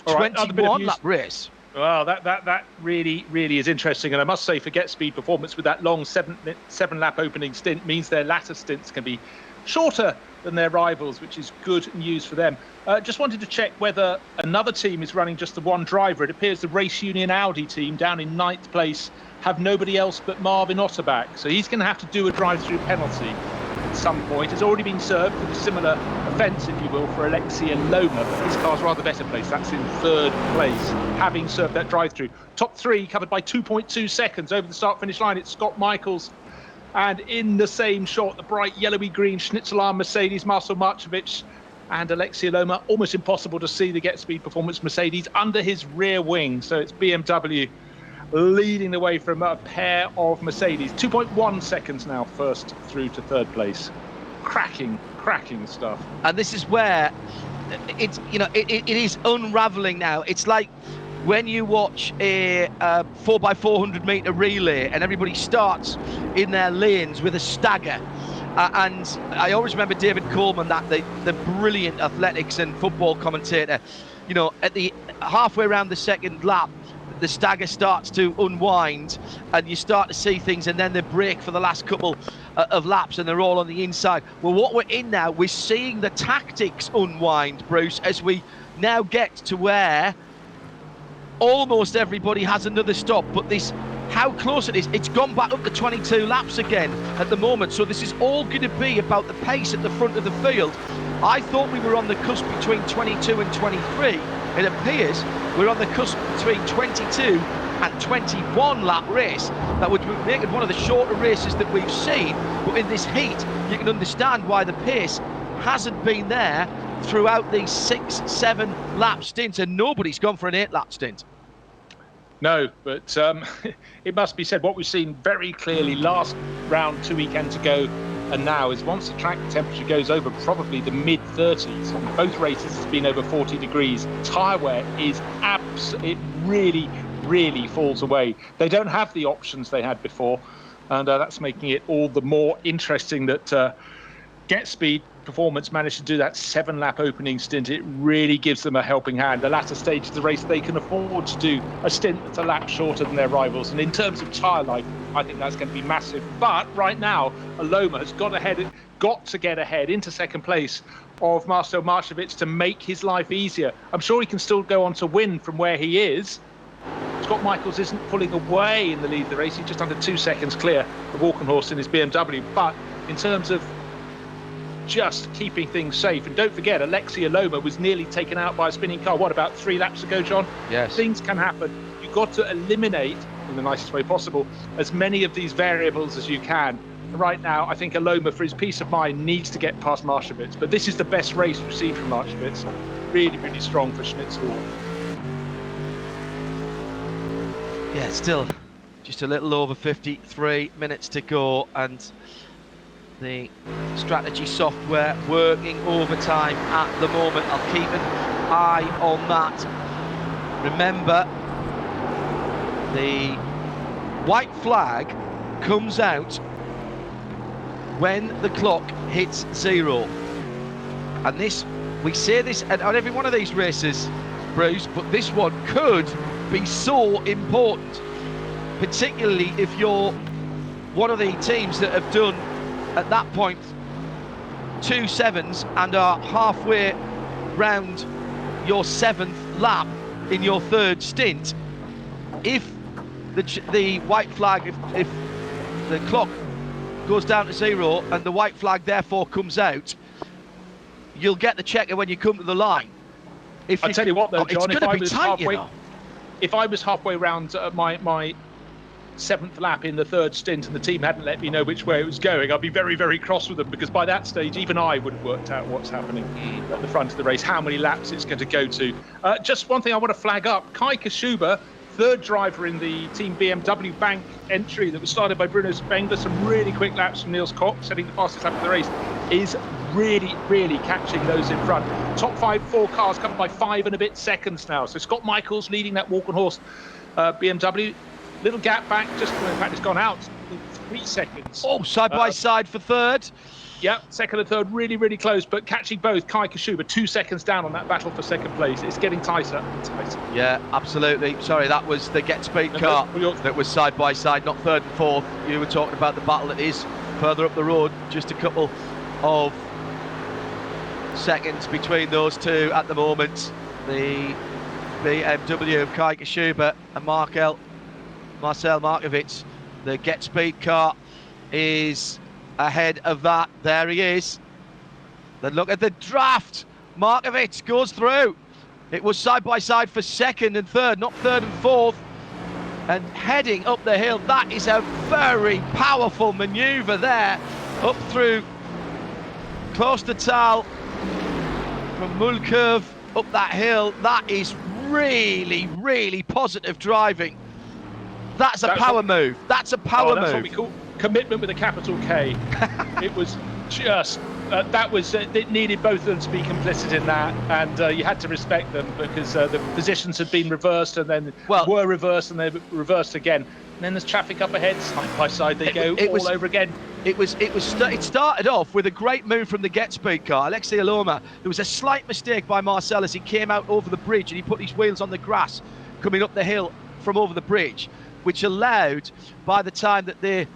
All right, 21 lap race. Well, that really is interesting, and I must say, for Get Speed Performance, with that long 7-lap opening stint, means their latter stints can be shorter than their rivals, which is good news for them. Just wanted to check whether another team is running just the 1 driver. It appears the Race Union Audi team down in 9th place have nobody else but Marvin Otterback, so he's going to have to do a drive-through penalty at some point. It's already been served with a similar offence, if you will, for Alexia Loma, but his car's rather better placed. That's in 3rd place, having served that drive-through. Top 3 covered by 2.2 seconds over the start-finish line. It's Scott Michaels, and in the same shot, the bright yellowy-green Schnitzelarm Mercedes, Marcel Marcevic, and Alexia Loma. Almost impossible to see the Get Speed Performance Mercedes under his rear wing, so it's BMW leading the way from a pair of Mercedes. 2.1 seconds now, first through to third place. Cracking stuff. And this is where it's, it is unraveling now. It's like when you watch a 4x400 meter relay and everybody starts in their lanes with a stagger. And I always remember David Coleman, the brilliant athletics and football commentator. At the halfway around the second lap, the stagger starts to unwind and you start to see things, and then they break for the last couple of laps and they're all on the inside. Well, what we're in now, we're seeing the tactics unwind, Bruce, as we now get to where almost everybody has another stop. But how close it is, it's gone back up to 22 laps again at the moment. So this is all going to be about the pace at the front of the field. I thought we were on the cusp between 22 and 23. It appears we're on the cusp between 22 and 21 lap race. That would make it one of the shorter races that we've seen. But in this heat, you can understand why the pace hasn't been there throughout these 6-7 lap stints, and nobody's gone for an 8-lap stint. No, but it must be said, what we've seen very clearly last round 2 weekends ago and now is once the track temperature goes over probably the mid-30s, and both races has been over 40 degrees, tyre wear is it really falls away. They don't have the options they had before, and that's making it all the more interesting that Get Speed Performance managed to do that 7-lap opening stint. It really gives them a helping hand. The latter stage of the race, they can afford to do a stint that's a lap shorter than their rivals. And in terms of tyre life, I think that's going to be massive. But right now, Aloma has got to get ahead into second place of Marcel Marchevitz to make his life easier. I'm sure he can still go on to win from where he is. Scott Michaels isn't pulling away in the lead of the race. He's just under 2 seconds clear of Walkenhorst in his BMW. But in terms of just keeping things safe, and don't forget, Alexei Aloma was nearly taken out by a spinning car, about 3 laps ago, John? Yes. Things can happen. You've got to eliminate, in the nicest way possible, as many of these variables as you can. Right now, I think Aloma, for his peace of mind, needs to get past Marchevitz. But this is the best race we've seen from Marchevitz. Really strong for Schnitzel. Yeah, still just a little over 53 minutes to go, and the strategy software working overtime at the moment. I'll keep an eye on that. Remember, the white flag comes out when the clock hits 0. And this, we say this at every one of these races, Bruce, but this one could be so important, particularly if you're one of the teams that have done at that point 2 7s and are halfway round your 7th lap in your 3rd stint. If the white flag, if the clock goes down to 0 and the white flag therefore comes out, you'll get the checker when you come to the line. I'll tell you what though, John, if I was halfway round my 7th lap in the 3rd stint and the team hadn't let me know which way it was going, I'd be very cross with them, because by that stage even I would have worked out what's happening at the front of the race, how many laps it's going to go to. Just one thing I want to flag up: Kai Kashuba, 3rd driver in the Team BMW Bank entry that was started by Bruno Spengler, some really quick laps from Niels Koch, setting the fastest lap of the race, is really catching those in front. Top 4 cars covered by 5 and a bit seconds now. So Scott Michaels leading that Walkenhorst BMW. Little gap back, just in fact it's gone out 3 seconds. Oh, side by side for 3rd. Yep, 2nd and 3rd really close, but catching both. Kai Kashuba 2 seconds down on that battle for 2nd place. It's getting tighter and tighter. Yeah, absolutely. Sorry, that was the Get Speed car that was side by side, not 3rd and 4th. You were talking about the battle that is further up the road, just a couple of seconds between those two at the moment. The BMW of Kai Kashuba and Marcel Marchevitz. The Get Speed car is ahead of that. There he is. Then look at the draft. Marchevitz goes through. It was side by side for 2nd and 3rd, not 3rd and 4th. And heading up the hill, that is a very powerful manoeuvre there. Up through close to Tal from Mulkurve up that hill. That is really positive driving That's a power move. That's a power move. That's what we call commitment with a capital K. It was just it needed both of them to be complicit in that, and you had to respect them because the positions had been reversed and then were reversed and they were reversed again. And then there's traffic up ahead, side by side they go all over again. It started off with a great move from the Get Speed car, Alexei Aloma. There was a slight mistake by Marcel as he came out over the bridge and he put his wheels on the grass coming up the hill from over the bridge, which allowed, by the time that they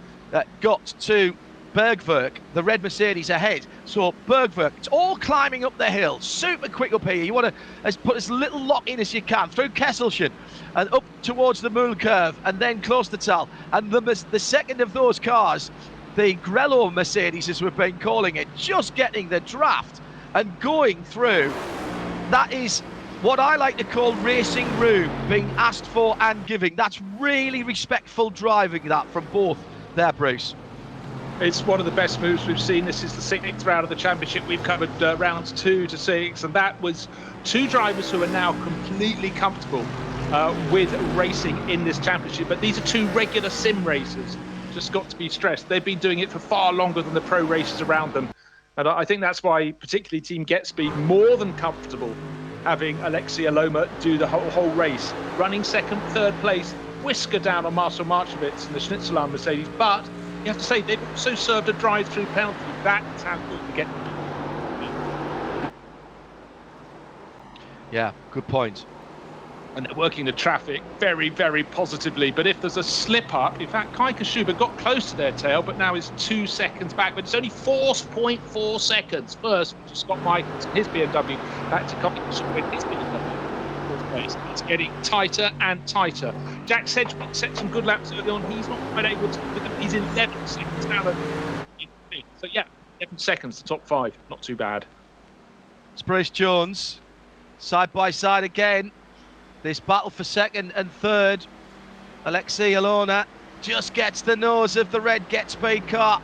got to Bergwerk, the red Mercedes ahead. So Bergwerk, it's all climbing up the hill, super quick up here. You want to put as little lock in as you can through Kesselchen and up towards the Moon curve and then Klostertal. And the second of those cars, the Grello Mercedes, as we've been calling it, just getting the draft and going through. That is what I like to call racing room, being asked for and giving. That's really respectful driving, that, from both there, Bruce. It's one of the best moves we've seen. This is the 6th round of the championship. We've covered rounds 2 to 6, and that was two drivers who are now completely comfortable with racing in this championship. But these are two regular sim racers. Just got to be stressed. They've been doing it for far longer than the pro racers around them. And I think that's why, particularly Team Get Speed, more than comfortable having Alexei Aloma do the whole race. Running second, third place, whisker down on Marcel Marchewitz and the Schnitzelan Mercedes. But you have to say, they've also served a drive-through penalty. That's how good to get. Yeah, good point. And they're working the traffic very, very positively. But if there's a slip-up, in fact, Kai Kashuba got close to their tail, but now is 2 seconds back. But it's only 4.4 seconds first to Scott Michaels and his BMW back to Kai Kashuba in his BMW. It's getting tighter and tighter. Jack Sedgwick set some good laps early on. He's not quite able to with them. He's 11 seconds now. So yeah, 11 seconds to top 5. Not too bad. It's Bruce Jones, side by side again. This battle for second and third. Alexei Alona just gets the nose of the red Get Speed car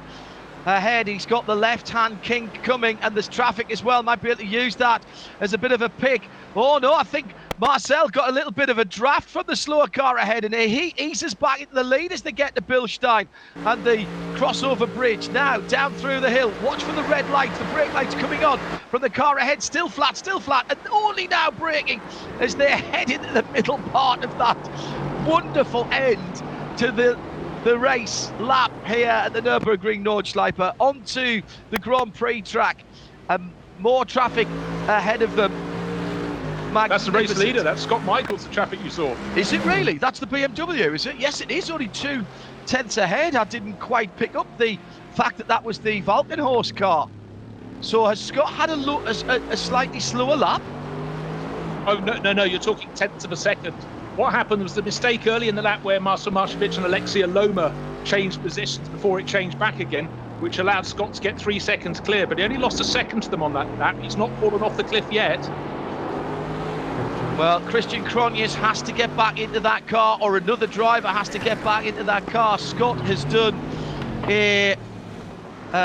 ahead. He's got the left-hand kink coming, and there's traffic as well. Might be able to use that as a bit of a pick. Oh no, I think Marcel got a little bit of a draft from the slower car ahead, and he eases back into the lead as they get to Bilstein and the crossover bridge. Now down through the hill. Watch for the red lights, the brake lights coming on from the car ahead. Still flat, and only now braking as they head into the middle part of that wonderful end to the race lap here at the Nürburgring Nordschleife onto the Grand Prix track. More traffic ahead of them. That's the race leader. That's Scott Michaels, the traffic you saw. Is it really? That's the BMW, is it? Yes, it is. Only 2 tenths ahead. I didn't quite pick up the fact that that was the Valkenhorst car. So has Scott had a slightly slower lap? Oh, no, you're talking tenths of a second. What happened was the mistake early in the lap where Marcel Marchewitz and Alexei Aloma changed positions before it changed back again, which allowed Scott to get 3 seconds clear, but he only lost a second to them on that lap. He's not fallen off the cliff yet. Well, Christian Cronjes has to get back into that car, or another driver has to get back into that car. Scott has done a 2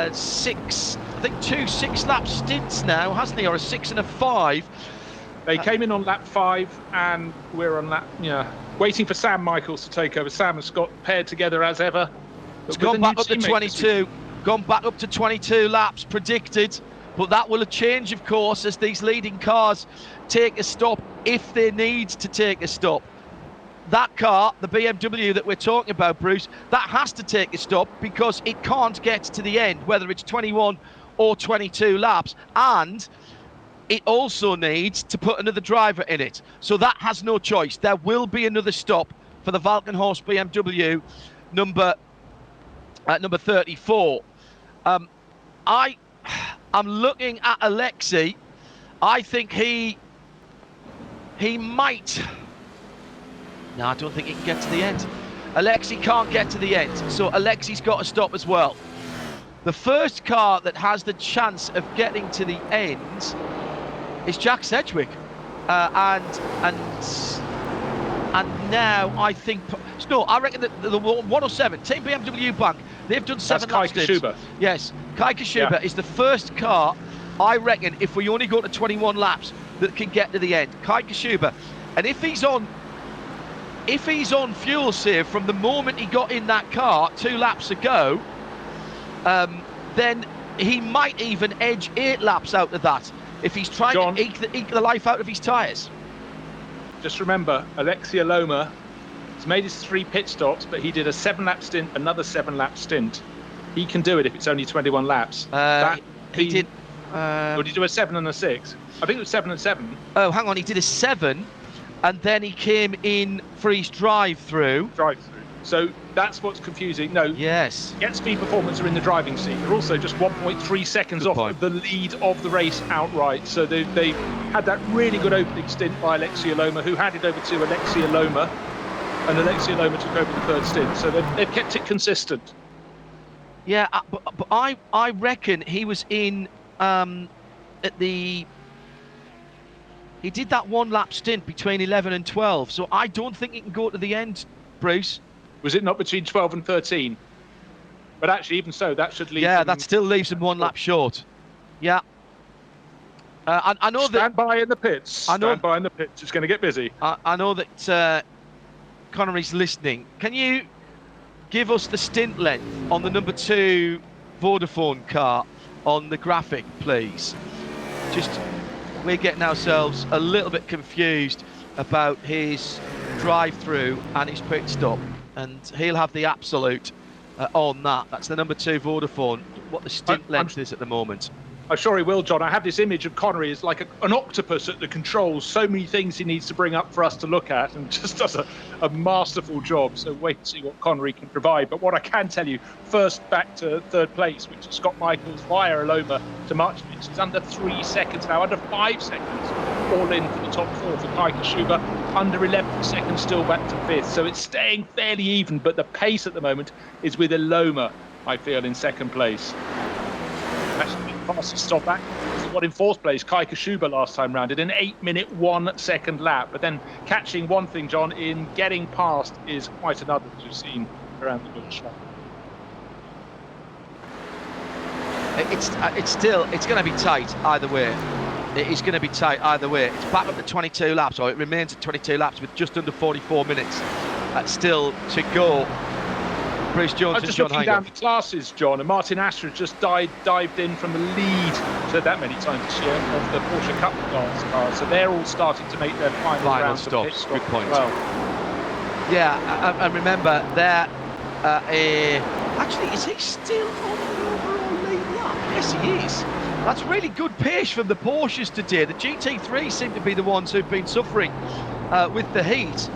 6-lap stints now, hasn't he? Or a 6 and a 5. They came in on lap 5, and we're on lap, waiting for Sam Michaels to take over. Sam and Scott paired together as ever. It's gone back up to 22. Gone back up to 22 laps predicted. But that will change, of course, as these leading cars take a stop, if they need to take a stop. That car, the BMW that we're talking about, Bruce, that has to take a stop because it can't get to the end, whether it's 21 or 22 laps. And it also needs to put another driver in it. So that has no choice. There will be another stop for the Valkenhorst BMW number 34. I'm looking at Alexei. I think he might. No, I don't think he can get to the end. Alexei can't get to the end, so Alexei's got to stop as well. The first car that has the chance of getting to the end is Jack Sedgwick, and now I think I reckon that the 107 Team BMW Bank, they've done 7 laps. Kai Kashuba. Yes, Kai Kashuba is the first car, I reckon, if we only go to 21 laps, that can get to the end. Kai Kashuba, and if he's on if he's on fuel save from the moment he got in that car 2 laps ago, then he might even edge 8 laps out of that if he's trying to eke the life out of his tyres. Just remember, Alexei Aloma has made his 3 pit stops, but he did a 7-lap stint, another 7-lap stint. He can do it if it's only 21 laps. He did. Or did he do a 7 and a 6? I think it was 7 and 7. Oh, hang on. He did a 7, and then he came in for his drive-through. So that's what's confusing. No. Yes. Get Speed Performance are in the driving seat. They're also just 1.3 seconds off of the lead of the race outright. So they had that really good opening stint by Alexei Aloma, who handed over to Alexei Aloma, and Alexei Aloma took over the 3rd stint. So they've kept it consistent. Yeah, but I reckon he was in he did that 1-lap stint between 11 and 12. So I don't think he can go to the end, Bruce. Was it not between 12 and 13? But actually, even so, that should leave. Yeah, that still leaves him 1 lap short. Yeah. I know Stand by in the pits. Stand by in the pits. It's going to get busy. I know that Connery's listening. Can you give us the stint length on the number 2 Vodafone car on the graphic, please? We're getting ourselves a little bit confused about his drive-through and his pit stop, and he'll have the absolute on that. That's the number 2 Vodafone, what the stint length is at the moment. I'm sure he will, John. I have this image of Connery as like an octopus at the controls. So many things he needs to bring up for us to look at, and just does a masterful job. So wait to see what Connery can provide. But what I can tell you, first back to 3rd place, which is Scott Michaels via Aloma to Marchevich. It's under 3 seconds now, under 5 seconds, all in for the top 4 for Kai Kashuba. Under 11 seconds still back to 5th. So it's staying fairly even, but the pace at the moment is with Aloma, I feel, in 2nd place. Actually, fastest stop back was the one in 4th place, Kai Kashuba last time round, did an 8-minute 1-second lap. But then catching one thing, John, in getting past is quite another, as you've seen around the bush. It's going to be tight either way. It is going to be tight either way. It's back up to 22 laps, or it remains at 22 laps with just under 44 minutes still to go. Bruce Jones and John looking down the classes, John, and Martin Asher just dived in from the lead, said that many times this year, of the Porsche Cup cars. So they're all starting to make their final round stops. Of Good point. Well. Yeah, and remember, they're actually, is he still on the overall lead lap? Yes, he is. That's really good pace from the Porsches today. The GT3 seem to be the ones who've been suffering with the heat.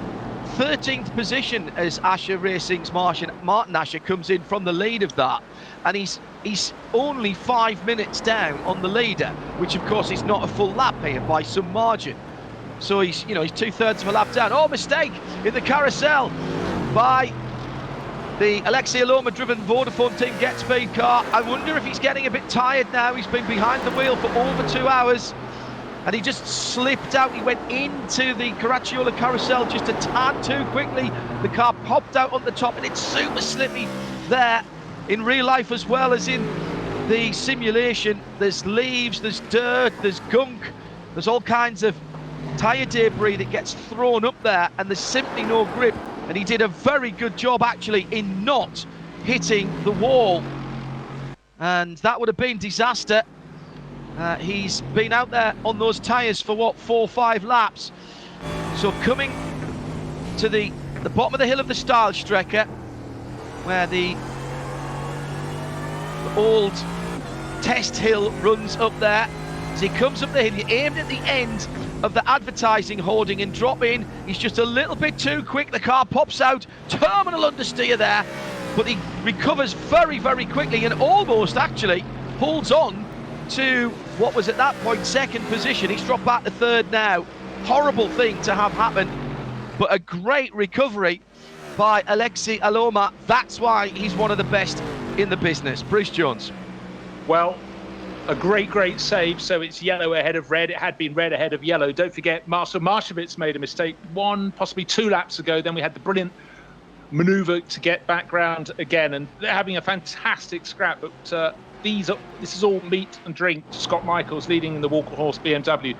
13th position as Asher Racing's Martin Asher comes in from the lead of that, and he's only 5 minutes down on the leader, which of course is not a full lap here by some margin. So he's 2/3 of a lap down. Oh, mistake in the carousel by the Alexei Aloma driven Vodafone Team Get Speed car. I wonder if he's getting a bit tired now. He's been behind the wheel for over 2 hours. And he just slipped out. He went into the Caracciola carousel just a tad too quickly. The car popped out on the top, and it's super slippy there in real life as well as in the simulation. There's leaves, there's dirt, there's gunk, there's all kinds of tyre debris that gets thrown up there, and there's simply no grip. And he did a very good job actually in not hitting the wall, and that would have been disaster. He's been out there on those tyres for 4 or 5 laps. So coming to the bottom of the hill of the Stahlstrecke, where the old test hill runs up there. As he comes up the hill, he aimed at the end of the advertising hoarding and drop in. He's just a little bit too quick. The car pops out, terminal understeer there, but he recovers very, very quickly and almost actually holds on to what was at that point 2nd position. He's dropped back to 3rd now. Horrible thing to have happen, but a great recovery by Alexei Aloma. That's why he's one of the best in the business. Bruce Jones. Well, a great save. So it's yellow ahead of red. It had been red ahead of yellow. Don't forget, Marcel Marchevich made a mistake 1, possibly 2 laps ago. Then we had the brilliant manoeuvre to get back round again, and they're having a fantastic scrap. But this is all meat and drink to Scott Michaels leading in the Walker Horse BMW.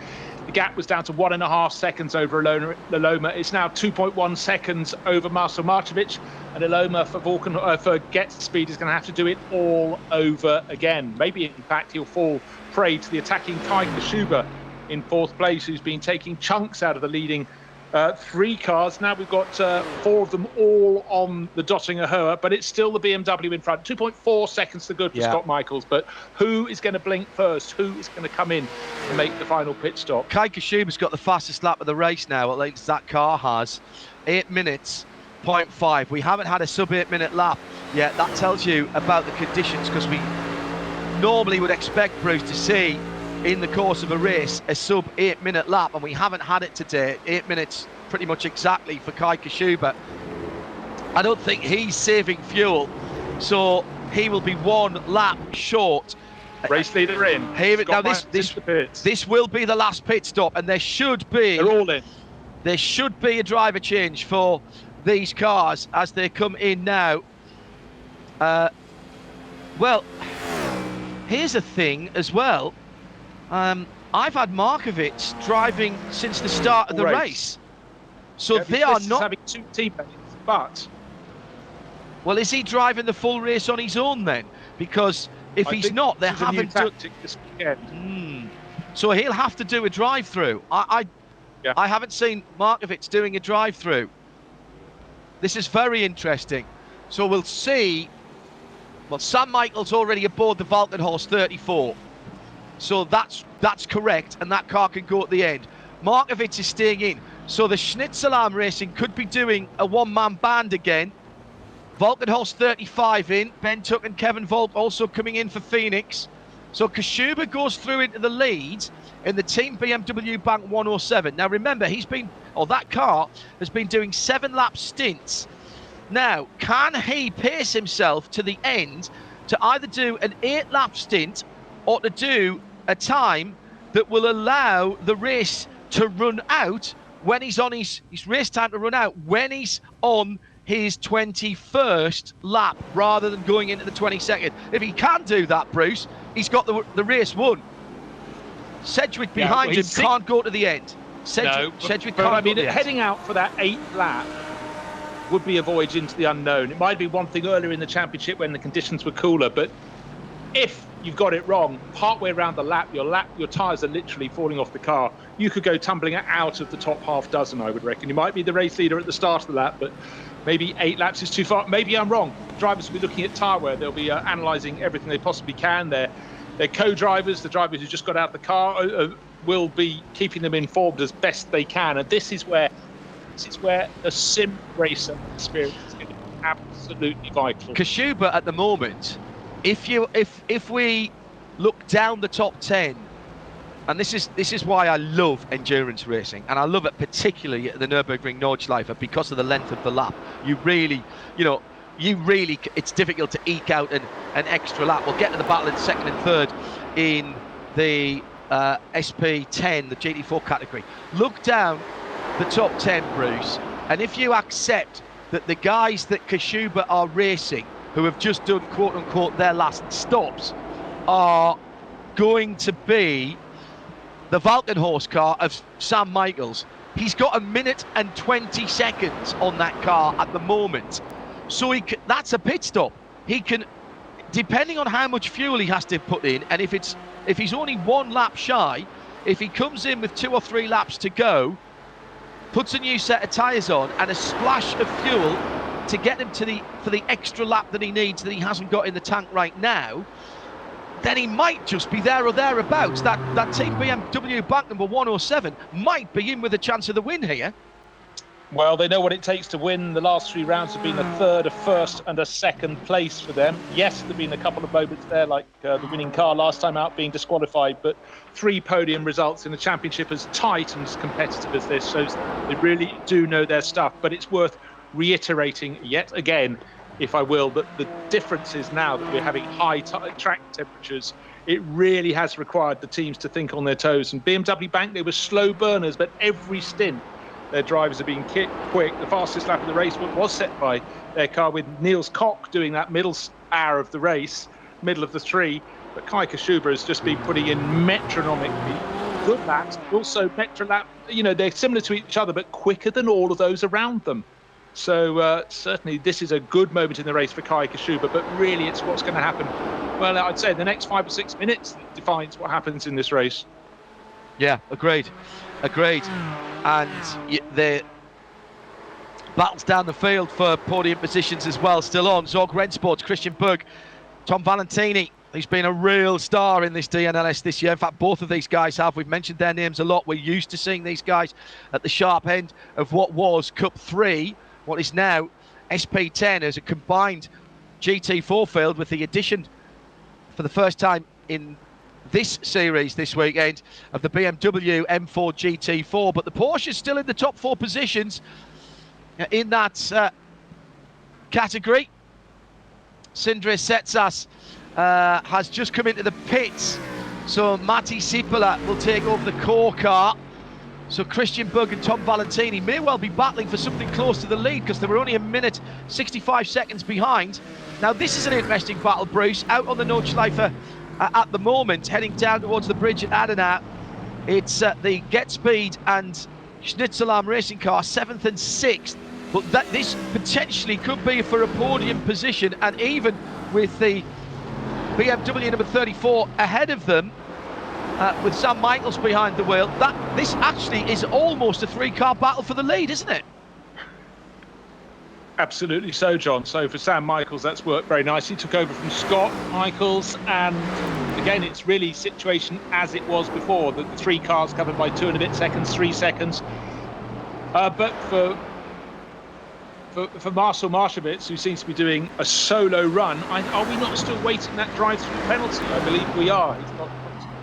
The gap was down to 1.5 seconds over Loma. It's now 2.1 seconds over Marcel Marcevic, and Loma for Get Speed is going to have to do it all over again. Maybe, in fact, he'll fall prey to the attacking Kai Kashuba in 4th place, who's been taking chunks out of the leading 3 cars. Now we've got 4 of them all on the Dottinger Hoa, but it's still the BMW in front. 2.4 seconds to good for Scott Michaels, but who is going to blink first? Who is going to come in and make the final pit stop? Kai Kashuba's got the fastest lap of the race now, at least that car has. 8 minutes, 0.5. We haven't had a sub-8 minute lap yet. That tells you about the conditions, because we normally would expect, Bruce, to see in the course of a race a sub-8 minute lap, and we haven't had it today. 8 minutes pretty much exactly for Kai Kashuba. I don't think he's saving fuel, so he will be 1 lap short. Race leader in. Now this will be the last pit stop, and there should be, they're all in. There should be a driver change for these cars as they come in now. Well, here's a thing as well. I've had Markovic driving since the start of the race. So they are not having 2 teammates, but... Well, is he driving the full race on his own then? Because if he's not, they haven't done... this weekend. So he'll have to do a drive-through. I haven't seen Markovic doing a drive-through. This is very interesting. So we'll see. Well, Sam Michael's already aboard the Valkenhorst 34. So that's correct, and that car can go at the end. Markovic is staying in. So the Schnitzelarm Racing could be doing a 1-man band again. Valkenhorst 35 in. Ben Tuck and Kevin Volk also coming in for Phoenix. So Kashuba goes through into the lead in the Team BMW Bank 107. Now remember, that car has been doing 7-lap stints. Now, can he pace himself to the end to either do an 8-lap stint or to do a time that will allow the race to run out when he's on his race time to run out when he's on his 21st lap rather than going into the 22nd. If he can do that, Bruce, he's got the race won. Sedgwick behind him can't go to the end. Sedgwick can't go to the end. Heading out for that 8th lap would be a voyage into the unknown. It might be one thing earlier in the championship when the conditions were cooler, but if you've got it wrong, partway around the lap, your tyres are literally falling off the car. You could go tumbling out of the top half dozen, I would reckon. You might be the race leader at the start of the lap, but maybe 8 laps is too far. Maybe I'm wrong. Drivers will be looking at tyre wear. They'll be analysing everything they possibly can. Their co-drivers, the drivers who just got out of the car, will be keeping them informed as best they can. And this is where a sim racer experience is going to be absolutely vital. Kashuba at the moment, if we look down the top 10, and this is why I love endurance racing, and I love it particularly at the Nürburgring Nordschleife because of the length of the lap. You really, it's difficult to eke out an extra lap. We'll get to the battle in 2nd and 3rd in the SP10, the GT4 category. Look down the top 10, Bruce, and if you accept that the guys that Kashuba are racing, who have just done quote-unquote their last stops, are going to be the Valkenhorst car of Sam Michaels. He's got 1 minute and 20 seconds on that car at the moment. So that's a pit stop. He can, depending on how much fuel he has to put in, and if he's only 1 lap shy, if he comes in with 2 or 3 laps to go, puts a new set of tyres on and a splash of fuel to get him for the extra lap that he needs that he hasn't got in the tank right now, then he might just be there or thereabouts. That Team BMW Bank number 107 might be in with a chance of the win here. Well, they know what it takes to win. The last 3 rounds have been a 3rd, a 1st and a 2nd place for them. Yes, there have been a couple of moments there, like the winning car last time out being disqualified, but 3 podium results in a championship as tight and as competitive as this shows they really do know their stuff. But it's worth reiterating yet again, if I will, that the difference is now that we're having high track temperatures, it really has required the teams to think on their toes. And BMW Bank, they were slow burners, but every stint their drivers are being quick. The fastest lap of the race was set by their car, with Niels Koch doing that middle hour of the race. middle of the three. But Kai Kashuba has just been putting in metronomically good laps. Also, metro lap, they're similar to each other, but quicker than all of those around them. So certainly this is a good moment in the race for Kai Kashuba, but really it's what's going to happen. Well, I'd say the next 5 or 6 minutes that defines what happens in this race. Yeah, agreed. And the battles down the field for podium positions as well still on. Zog Rensports, Christian Berg, Tom Valentini, who's been a real star in this DNLS this year. In fact, both of these guys have. We've mentioned their names a lot. We're used to seeing these guys at the sharp end of what was Cup 3, what is now SP10 as a combined GT4 field, with the addition for the first time in this series this weekend of the BMW M4 GT4. But the Porsche's still in the top 4 positions in that category. Sindre Setsas has just come into the pits, so Matti Sipilä will take over the core car. So Christian Berg and Tom Valentini may well be battling for something close to the lead, because they were only 1:65 behind. Now this is an interesting battle, Bruce, out on the Nordschleife at the moment, heading down towards the bridge at Adenauer. It's the Get Speed and Schnitzelarm racing car, 7th and 6th, but this potentially could be for a podium position, and even with the BMW number 34 ahead of them, with Sam Michaels behind the wheel, this actually is almost a 3-car battle for the lead, isn't it? Absolutely so, John. So for Sam Michaels, that's worked very nicely. Took over from Scott Michaels, and again, it's really situation as it was before, that the 3 cars covered by 2 and a bit seconds, 3 seconds. But for Marcel Marshevitz, who seems to be doing a solo run, are we not still waiting that drive-through penalty? I believe we are.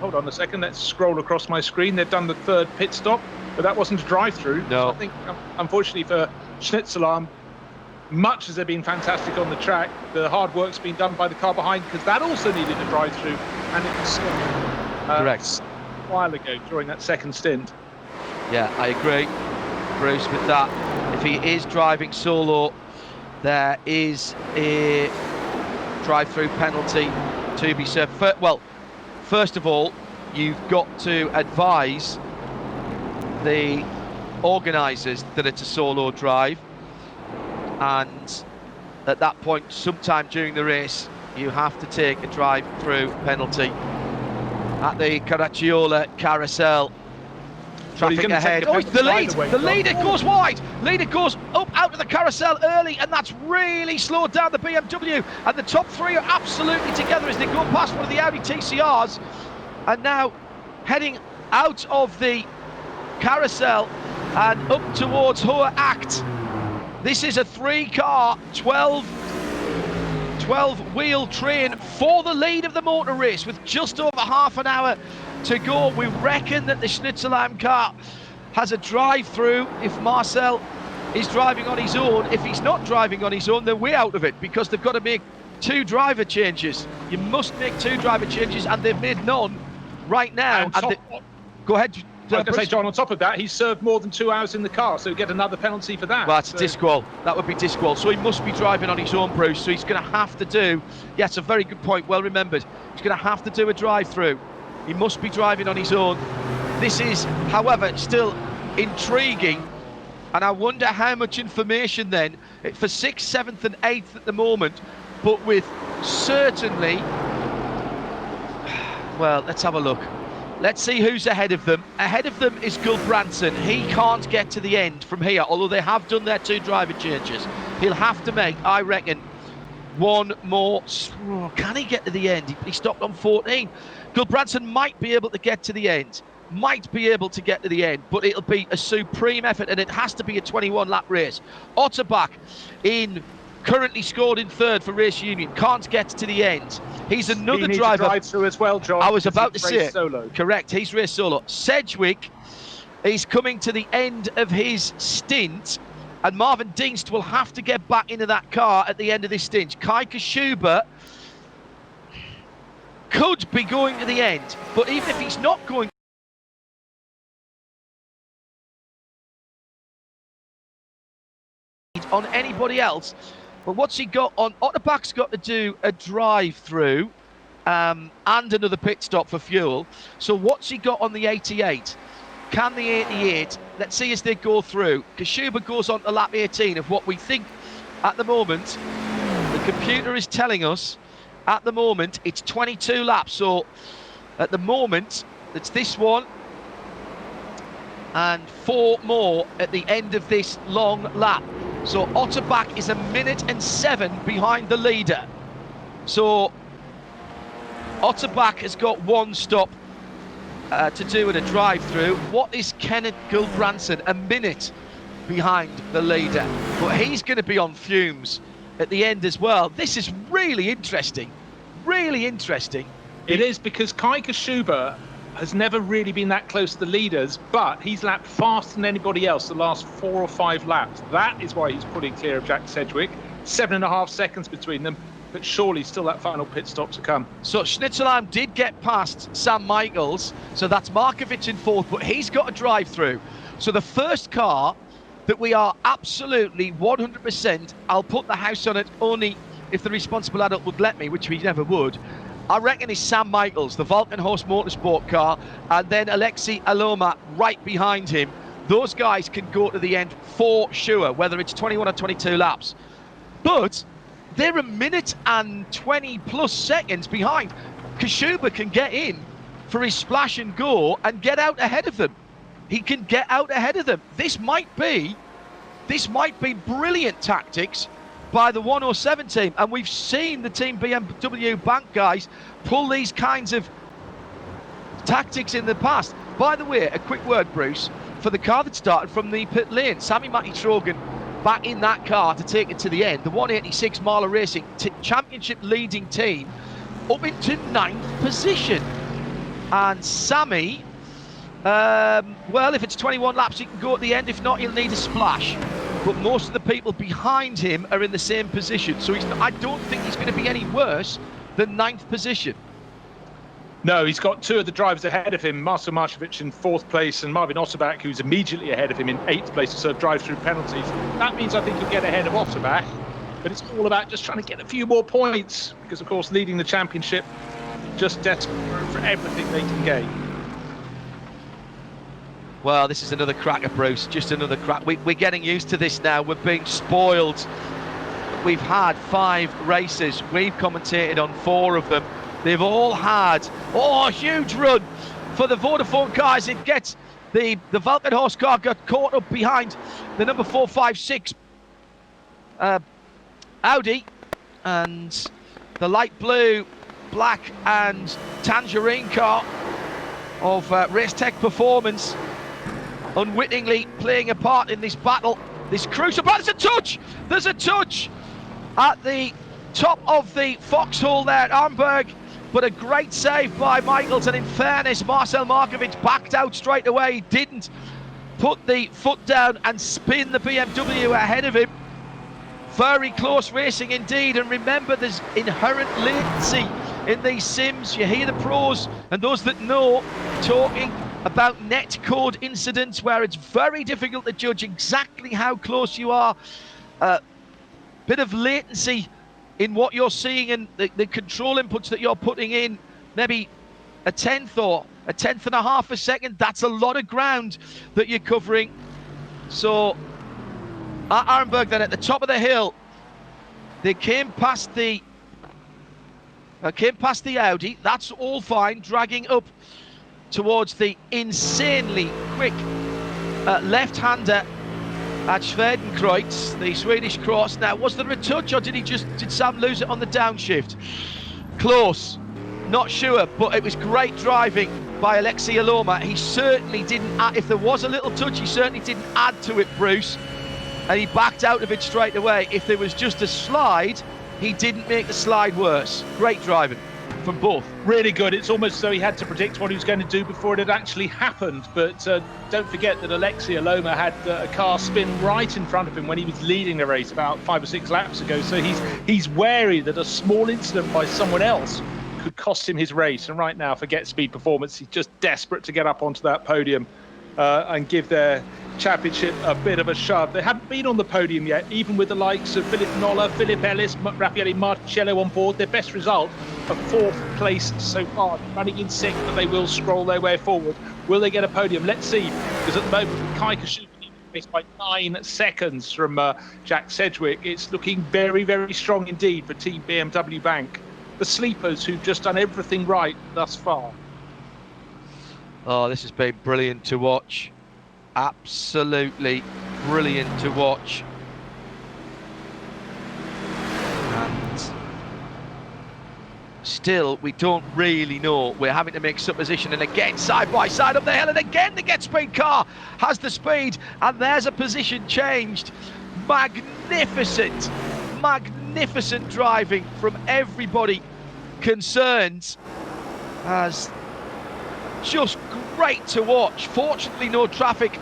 Hold on a second, let's scroll across my screen. They've done the 3rd pit stop, but that wasn't a drive-through. No. So I think, unfortunately for Schnitzelarm, much as they've been fantastic on the track, the hard work's been done by the car behind, because that also needed a drive-through, and it was Correct. a while ago during that 2nd stint. Yeah, I agree, Bruce, with that. If he is driving solo, there is a drive-through penalty to be served. Well, first of all, you've got to advise the organisers that it's a solo drive, and at that point, sometime during the race, you have to take a drive-through penalty. At the Caracciola carousel, traffic ahead. Oh, the leader goes wide. Leader goes up out of the carousel early, and that's really slowed down the BMW. And the top 3 are absolutely together as they go past one of the Audi TCRs, and now heading out of the carousel and up towards Hohe Acht. This is a 3-car, 12-wheel train for the lead of the motor race, with just over half an hour to go. We reckon that the Schnitzelarm car has a drive-through if Marcel is driving on his own. If he's not driving on his own, they're way out of it, because they've got to make 2 driver changes. You must make 2 driver changes, and they've made none right now. Go ahead. I was going to say, John, on top of that, he's served more than 2 hours in the car, so he'll get another penalty for that. Well, that's disqual. That would be disqual. So he must be driving on his own, Bruce. So he's going to have to do, yes, a very good point, well remembered. He's going to have to do a drive-through. He must be driving on his own. This is, however, still intriguing. And I wonder how much information then, for 6th, 7th and 8th at the moment, but with certainly, well, let's have a look. Let's see who's ahead of them. Ahead of them is Gulbrandsen. He can't get to the end from here, although they have done their 2 driver changes. He'll have to make, I reckon, 1 more. Can he get to the end? He stopped on 14. Gulbrandsen might be able to get to the end. But it'll be a supreme effort, and it has to be a 21-lap race. Otterbach currently scored in 3rd for Race Union, can't get to the end. He's another driver. Drive through as well, John. I was about to say solo. Correct, he's raced solo. Sedgwick is coming to the end of his stint, and Marvin Dingst will have to get back into that car at the end of this stint. Kai Kashuba could be going to the end, but even if he's not going on anybody else, but what's he got on? Otterbach's got to do a drive-through. and another pit stop for fuel. So what's he got on the 88? Can the 88, let's see as they go through. Kashuba goes on to lap 18 of what we think at the moment. The computer is telling us at the moment it's 22 laps. So at the moment, it's this one and 4 more at the end of this long lap. So Otterbach is 1 minute and 7 behind the leader. So Otterbach has got 1 stop to do at a drive-through. What is Kenneth Gulbrandsen? 1 minute behind the leader, but he's going to be on fumes at the end as well. This is really interesting, really interesting. It is, because Kai Kashuba has never really been that close to the leaders, but he's lapped faster than anybody else the last 4 or 5 laps. That is why he's putting clear of Jack Sedgwick. 7.5 seconds between them, but surely still that final pit stop to come. So Schnitzelheim did get past Sam Michaels, so that's Markovic in 4th, but he's got a drive-through. So the first car that we are absolutely 100%, I'll put the house on it only if the responsible adult would let me, which he never would, I reckon is Sam Michaels, the Valkenhorst Motorsport car, and then Alexei Aloma right behind him. Those guys can go to the end for sure, whether it's 21 or 22 laps. But they're 1 minute and 20 plus seconds behind. Kashuba can get in for his splash and go and get out ahead of them. He can get out ahead of them. This might be brilliant tactics by the 107 team, and we've seen the Team BMW Bank guys pull these kinds of tactics in the past. By the way, a quick word, Bruce, for the car that started from the pit lane. Sammy Matty-Trogan back in that car to take it to the end. The 186 Marla Racing championship leading team up into 9th position. And Sammy, well, if it's 21 laps, he can go at the end. If not, he'll need a splash. But most of the people behind him are in the same position. So I don't think he's going to be any worse than 9th position. No, he's got 2 of the drivers ahead of him, Marcel Markovic in 4th place and Marvin Otterbach, who's immediately ahead of him in 8th place to serve drive-through penalties. That means I think he'll get ahead of Otterbach, but it's all about just trying to get a few more points, because, of course, leading the championship, just desperate for everything they can gain. Well, this is another cracker, Bruce, just another crack. We're getting used to this now. We're being spoiled. We've had 5 races. We've commentated on 4 of them. They've all had, a huge run for the Vodafone cars. It gets the Valkenhorst car got caught up behind the number 456 Audi, and the light blue, black and tangerine car of Race Tech Performance unwittingly playing a part in this battle, this crucial battle. There's a touch at the top of the foxhole there at Arnberg, but a great save by Michaels, and in fairness, Marcel Markovic backed out straight away. He didn't put the foot down and spin the BMW ahead of him. Very close racing indeed, and remember, there's inherent latency in these sims. You hear the pros and those that know talking about netcode incidents where it's very difficult to judge exactly how close you are. Bit of latency in what you're seeing and the control inputs that you're putting in, maybe a 1/10 or a 1/10.5 a second. That's a lot of ground that you're covering. So at Arnberg, then at the top of the hill, they came past the Audi. That's all fine, dragging up towards the insanely quick left-hander at Schwedenkreuz, the Swedish cross. Now, was there a touch, or did Sam lose it on the downshift? Close, not sure, but it was great driving by Alexei Aloma. He certainly didn't add, if there was a little touch, he certainly didn't add to it, Bruce, and he backed out of it straight away. If there was just a slide, he didn't make the slide worse. Great driving from both. Really good. It's almost as though he had to predict what he was going to do before it had actually happened. But don't forget that Alexei Aloma had a car spin right in front of him when he was leading the race about 5 or 6 laps ago. So he's wary that a small incident by someone else could cost him his race. And right now, forget speed performance. He's just desperate to get up onto that podium and give their championship a bit of a shove. They haven't been on the podium yet, even with the likes of Philip Noller, Philip Ellis, Raffaele Marcello on board. Their best result a 4th place so far, running in 6th, but they will scroll their way forward. Will they get a podium? Let's see, because at the moment, Kai Kashuba faced by 9 seconds from Jack Sedgwick. It's looking very, very strong indeed for Team BMW Bank. The sleepers who've just done everything right thus far. Oh, this has been brilliant to watch. Absolutely brilliant to watch. And still, we don't really know. We're having to make supposition, and again, side by side up the hill, and again the Get Speed car has the speed, and there's a position changed. Magnificent, magnificent driving from everybody concerned. As just great to watch. Fortunately, no traffic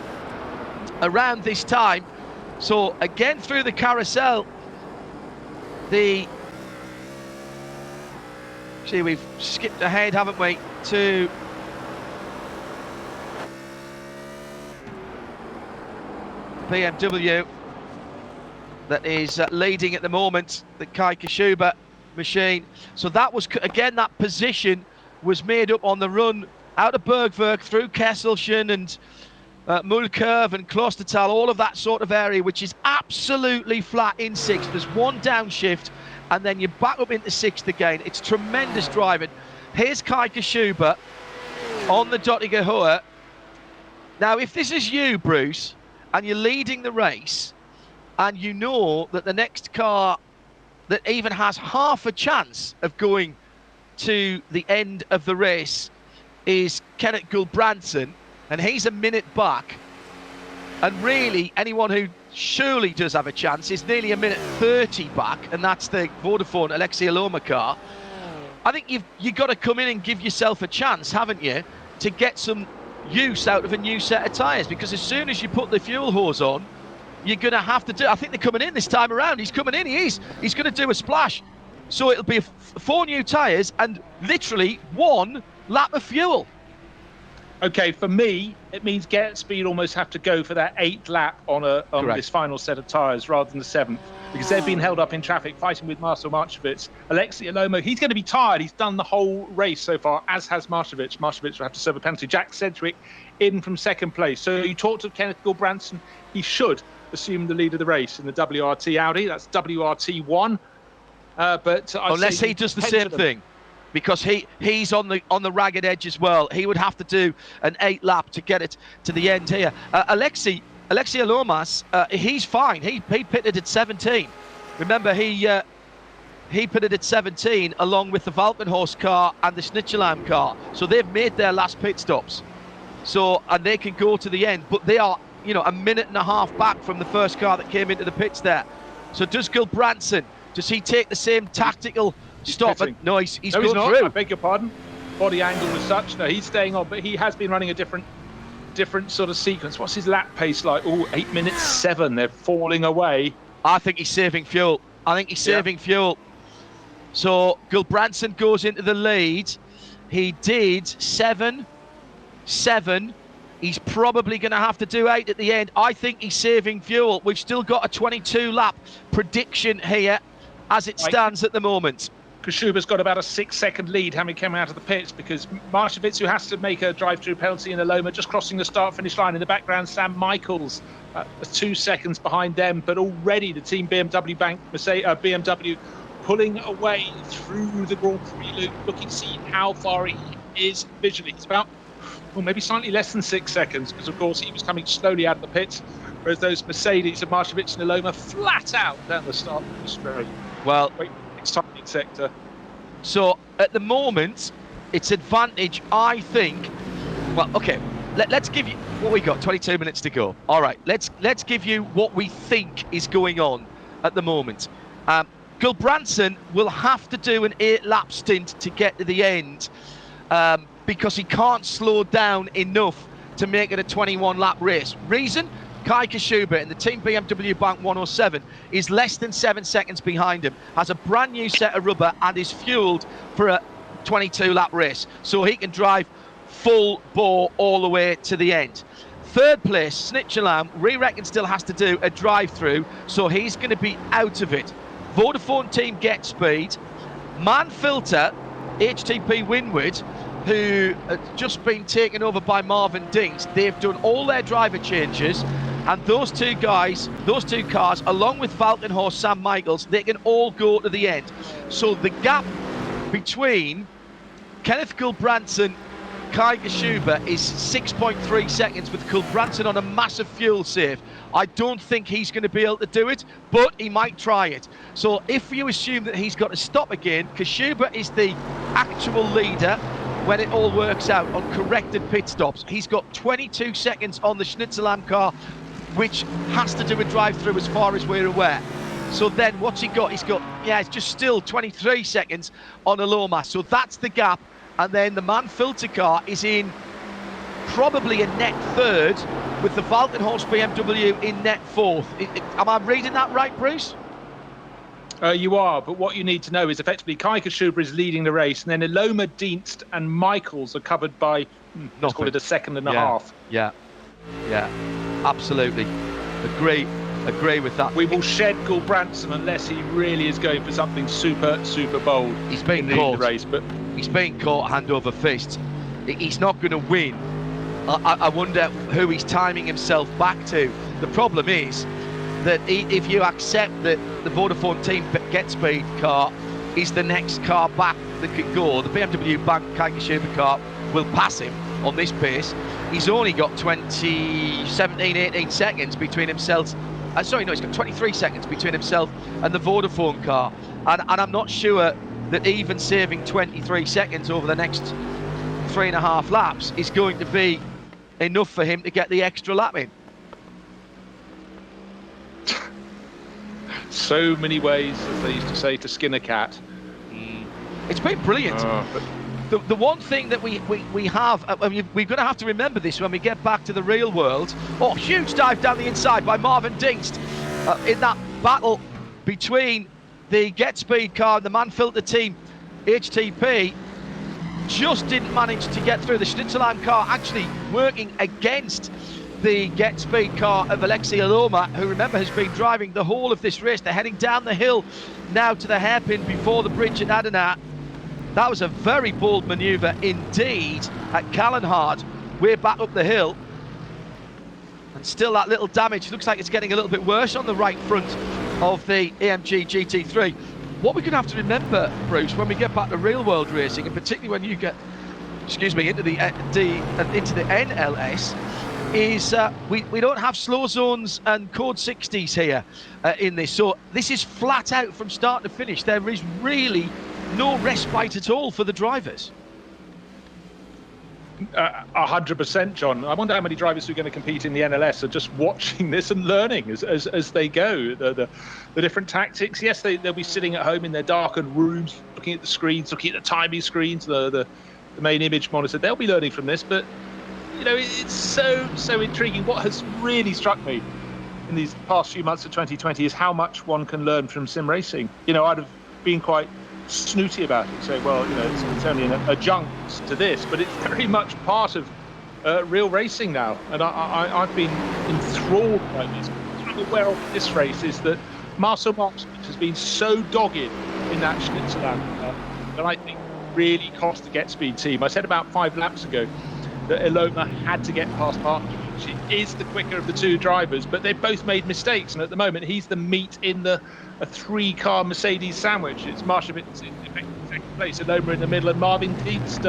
around this time. So again, through the carousel, we've skipped ahead, haven't we, to BMW that is leading at the moment, the Kai Kashuba machine. So that was, again, that position was made up on the run out of Bergwerk through Kesselchen and Mulkurve and Klostertal, all of that sort of area, which is absolutely flat in 6th. There's one downshift, and then you're back up into 6th again. It's tremendous driving. Here's Kai Kashuba on the Dottinger Hohe. Now, if this is you, Bruce, and you're leading the race, and you know that the next car that even has half a chance of going to the end of the race is Kenneth Gulbrandsen, and he's a minute back, and really anyone who surely does have a chance is nearly a minute 30 back, and that's the Vodafone Alexei Aloma car. I think you've got to come in and give yourself a chance, haven't you, to get some use out of a new set of tyres, because as soon as you put the fuel hose on, you're going to have to do. I think they're coming in this time around. He's coming in. He's going to do a splash. So it'll be 4 new tyres and literally 1 lap of fuel. Okay, for me, it means Get Speed almost have to go for that 8th lap on this final set of tyres rather than the 7th, because they've been held up in traffic fighting with Marcel Marcevic. Alexei Aloma, he's going to be tired. He's done the whole race so far, as has Marcevic. Marcevic will have to serve a penalty. Jack Sedgwick in from 2nd place. So you talked of Kenneth Gulbrandsen. He should assume the lead of the race in the WRT Audi. That's WRT1. But unless he does the same thing, because he's on the ragged edge as well. He would have to do an 8 lap to get it to the end here. Alexei Alomas, he's fine. He pitted at 17. Remember, he pitted at 17 along with the Valkenhorst car and the Schnitzelam car. So they've made their last pit stops. So, and they can go to the end, but they are, a minute and a half back from the first car that came into the pits there. So does Gulbrandsen, does he take the same tactical stop? No, he's going through. I beg your pardon. Body angle as such. No, he's staying on, but he has been running a different sort of sequence. What's his lap pace like? Oh, 8 minutes 7. They're falling away. I think he's saving fuel. Fuel. So Gulbrandsen goes into the lead. He did 7. He's probably going to have to do 8 at the end. I think he's saving fuel. We've still got a 22 lap prediction here as it stands at the moment. Kashuba's got about a 6-second lead having come out of the pits, because Marcevic, who has to make a drive-through penalty in Aloma, just crossing the start-finish line. In the background, Sam Michaels, 2 seconds behind them, but already the Team BMW Bank BMW pulling away through the Grand Prix loop, looking to see how far he is visually. It's about maybe slightly less than 6 seconds, because of course he was coming slowly out of the pits, whereas those Mercedes of Marcevic and Aloma flat out down the start of the straight. Well, exciting sector. So at the moment, it's advantage, I think. Well, okay, let's give you what we got. 22 minutes to go. All right, let's give you what we think is going on at the moment. Gulbrandsen will have to do an 8-lap stint to get to the end, because he can't slow down enough to make it a 21-lap race. Reason? Kai Kashuba in the Team BMW Bank 107 is less than 7 seconds behind him, has a brand new set of rubber, and is fueled for a 22-lap race. So he can drive full bore all the way to the end. 3rd place, Schnitzelam, we reckon still has to do a drive-through, so he's going to be out of it. Vodafone Team Get Speed, Manfilter, HTP Winward, who had just been taken over by Marvin Dings, they've done all their driver changes, and those two cars, along with Valkenhorst, Sam Michaels, they can all go to the end. So the gap between Kenneth Gulbranson, Kai Kashuba is 6.3 seconds, with Gulbranson on a massive fuel save. I don't think he's going to be able to do it, but he might try it. So if you assume that he's got to stop again, Kashuba is the actual leader when it all works out on corrected pit stops. He's got 22 seconds on the Schnitzelam car, which has to do with drive-through as far as we're aware. So then what's he got? He's got, it's just still 23 seconds on Aloma. So that's the gap. And then the Man Filter car is in probably a net third, with the Valkenhorst BMW in net fourth. Am I reading that right, Bruce? You are, but what you need to know is effectively Kai Kashuba is leading the race, and then Aloma, Dienst and Michaels are covered by, let's call it a second and a half. Yeah, absolutely. Agree with that. We will shed Gulbranson unless he really is going for something super, super bold. He's being caught. The race, but he's being caught hand over fist. He's not going to win. I wonder who he's timing himself back to. The problem is that if you accept that the Vodafone Team Get Speed car is the next car back that can go, the BMW Bank Kai Kashuba car will pass him on this pace. He's only got 18 seconds between himself. He's got 23 seconds between himself and the Vodafone car. And I'm not sure that even saving 23 seconds over the next 3.5 laps is going to be enough for him to get the extra lap in. So many ways, as they used to say, to skin a cat. It's been brilliant. The one thing that we have, we're going to have to remember this when we get back to the real world. Oh, huge dive down the inside by Marvin Dingst in that battle between the Get Speed car and the Man Filter Team HTP. Just didn't manage to get through. The Schnitzelam car actually working against the Get Speed car of Alexei Aloma, who, remember, has been driving the whole of this race. They're heading down the hill now to the hairpin before the bridge at Adana. That was a very bold manoeuvre indeed at Callenhard, way back up the hill. And still that little damage. Looks like it's getting a little bit worse on the right front of the AMG GT3. What we're going to have to remember, Bruce, when we get back to real world racing, and particularly when you get, into the DNLS, is we don't have slow zones and code 60s here in this. So this is flat out from start to finish. There is really no respite at all for the drivers. 100%, John. I wonder how many drivers who are going to compete in the NLS are just watching this and learning as they go the different tactics. Yes, they'll be sitting at home in their darkened rooms, looking at the screens, looking at the timing screens, the main image monitor. They'll be learning from this, but it's so intriguing. What has really struck me in these past few months of 2020 is how much one can learn from sim racing. I'd have been quite snooty about it, say, well, it's only an adjunct to this, but it's very much part of real racing now, and I've been enthralled by this. What I'm aware of this race is that Marcel Marx has been so dogged in that Schnitzelam that I think really cost the Get Speed team. I said about 5 laps ago that Aloma had to get past Martin. She is the quicker of the two drivers, but they've both made mistakes, and at the moment he's the meat in a 3-car Mercedes sandwich. It's Marshevitz in second place, Aloma in the middle, and Marvin Dienst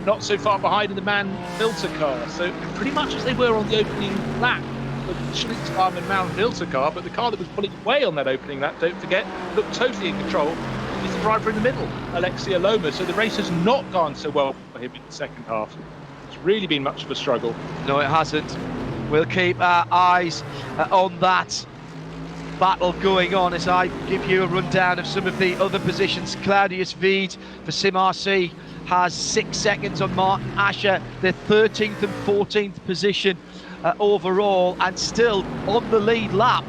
not so far behind in the Man Filter car. So pretty much as they were on the opening lap of the Schlitz and Man Filter car, but the car that was pulling away on that opening lap, don't forget, looked totally in control, is the driver in the middle, Alexei Aloma. So the race has not gone so well for him in the second half. Really been much of a struggle. No, it hasn't. We'll keep our eyes on that battle going on as I give you a rundown of some of the other positions. Claudius Wied for Sim RC has 6 seconds on Martin Asher, their 13th and 14th position overall, and still on the lead lap.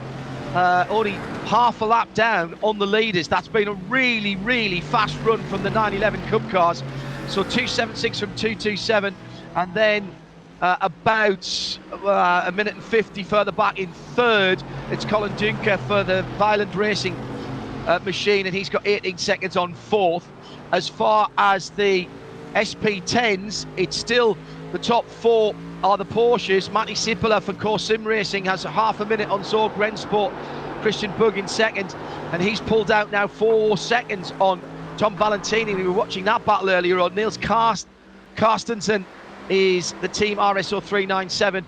Only half a lap down on the leaders. That's been a really, really fast run from the 911 Cup cars. So 276 from 227. And then about a minute and 50 further back in third, it's Colin Dunker for the Violent Racing machine, and he's got 18 seconds on fourth. As far as the SP10s, it's still the top four are the Porsches. Matti Sipola for Corsim Racing has half a minute on Zorg Rennsport. Christian Bug in second, and he's pulled out now 4 seconds on Tom Valentini. We were watching that battle earlier on. Niels Carstensen is the team RSO 397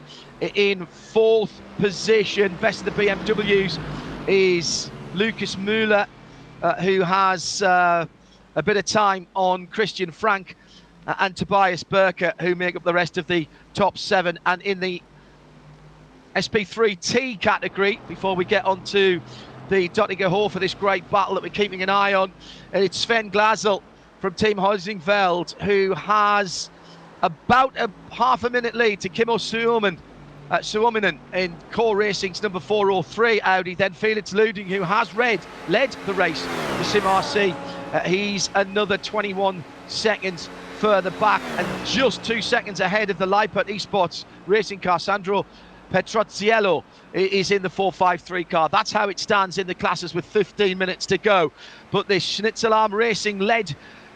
in fourth position. Best of the BMWs is Lucas Müller, who has a bit of time on Christian Frank and Tobias Berker, who make up the rest of the top 7. And in the SP3T category, before we get on to the Dottinger Hall for this great battle that we're keeping an eye on, it's Sven Glasel from Team Heusingveld, who has about a half a minute lead to Kimmo Suominen in Core Racing's number 403 Audi. Then Felix Luding, who has led the race for Sim RC. He's another 21 seconds further back, and just 2 seconds ahead of the Leipert Esports racing car. Sandro Petrozziello is in the 453 car. That's how it stands in the classes with 15 minutes to go. But this Schnitzelarm Racing led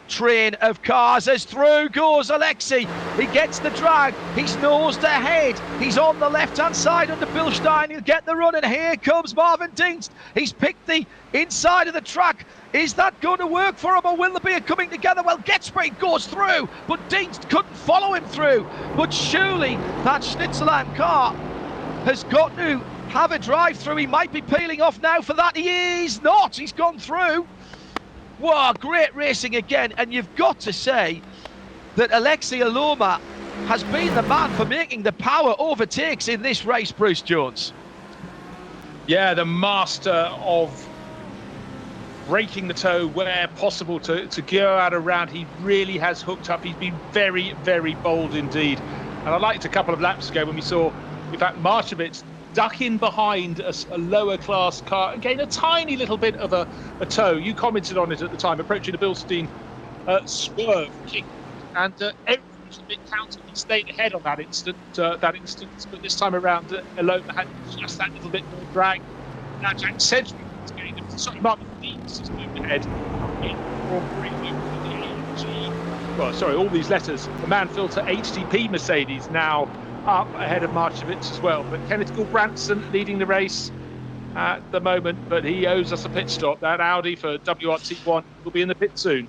train of cars, as through goes Alexei. He gets the drag, he's nosed ahead, he's on the left hand side under Bilstein. He'll get the run, and here comes Marvin Dingst. He's picked the inside of the track. Is that going to work for him, or will there be a coming together? Well, Getspeed goes through, but Dingst couldn't follow him through. But surely that Schnitzelarm car has got to have a drive through. He might be peeling off now for that. He is not, he's gone through. Wow, great racing again, and you've got to say that Alexei Aloma has been the man for making the power overtakes in this race, Bruce Jones. Yeah, the master of breaking the toe where possible to go out around. He really has hooked up. He's been very, very bold indeed. And I liked a couple of laps ago when we saw, in fact, Marchevitz duck in behind a lower class car and gain a tiny little bit of a toe. You commented on it at the time, approaching the Bilstein swerve kick, and everything's a bit counted. He stayed ahead on that instant, but this time around, Aloma had just that little bit more drag. Now Jack Sedgwick is getting them. Sorry, Martin Deeds has moved ahead in all these letters. The Manfilter HTP Mercedes now up ahead of Marchevitz as well. But Kenneth Gulbrandsen leading the race at the moment, but he owes us a pit stop. That Audi for WRT1 will be in the pit soon.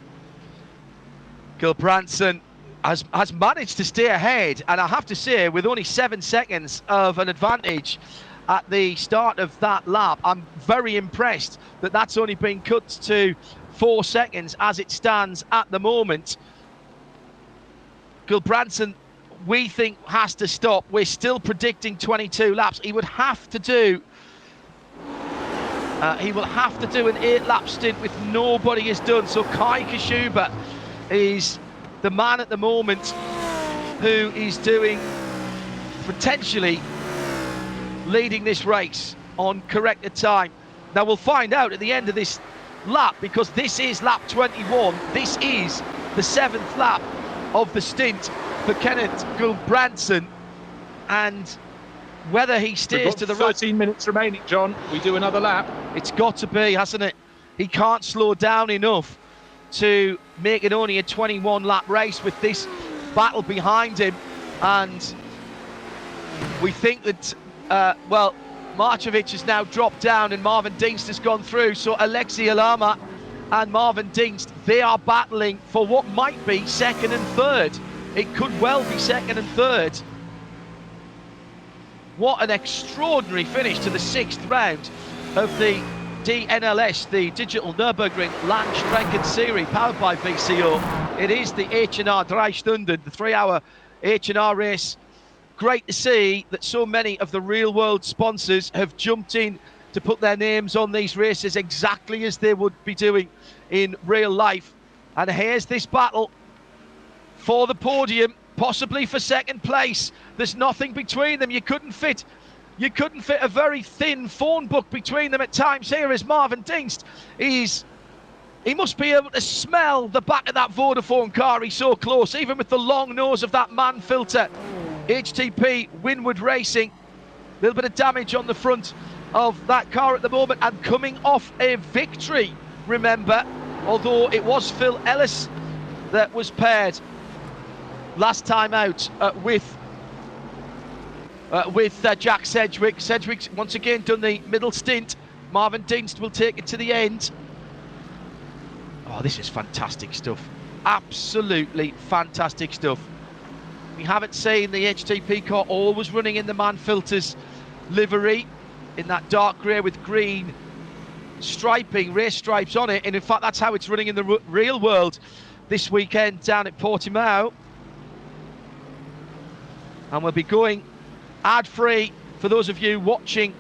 Gulbrandsen has managed to stay ahead, and I have to say, with only 7 seconds of an advantage at the start of that lap, I'm very impressed that that's only been cut to 4 seconds as it stands at the moment. Gulbrandsen, we think, has to stop. We're still predicting 22 laps. He would have to do an 8-lap stint, with nobody has done. So Kai Kashuba is the man at the moment who is doing, potentially leading this race on corrected time. Now we'll find out at the end of this lap, because this is lap 21. This is the 7th lap of the stint for Kenneth Gulbrandsen, and whether he steers to the right. 13 minutes remaining, John. We do another lap. It's got to be, hasn't it? He can't slow down enough to make it only a 21-lap race with this battle behind him. And we think that, Marchevitz has now dropped down and Marvin Dingst has gone through. So Alexei Alama and Marvin Dingst, they are battling for what might be second and third. It could well be second and third. What an extraordinary finish to the 6th round of the DNLS, the Digital Nürburgring Langstrecken Series, powered by VCO. It is the H&R 3 Stunden, the 3-hour H&R race. Great to see that so many of the real-world sponsors have jumped in to put their names on these races, exactly as they would be doing in real life. And here's this battle for the podium, possibly for second place. There's nothing between them. You couldn't fit a very thin phone book between them at times. Here is Marvin Dingst. He must be able to smell the back of that Vodafone car. He's so close, even with the long nose of that Manfilter HTP Winward Racing. A little bit of damage on the front of that car at the moment, and coming off a victory, remember, although it was Phil Ellis that was paired last time out with Jack Sedgwick. Sedgwick's once again done the middle stint. Marvin Dienst will take it to the end. Oh, this is fantastic stuff. Absolutely fantastic stuff. We haven't seen the HTP car always running in the Man Filters livery, in that dark grey with green striping, race stripes on it, and in fact that's how it's running in the real world this weekend down at Portimao. And we'll be going ad-free for those of you watching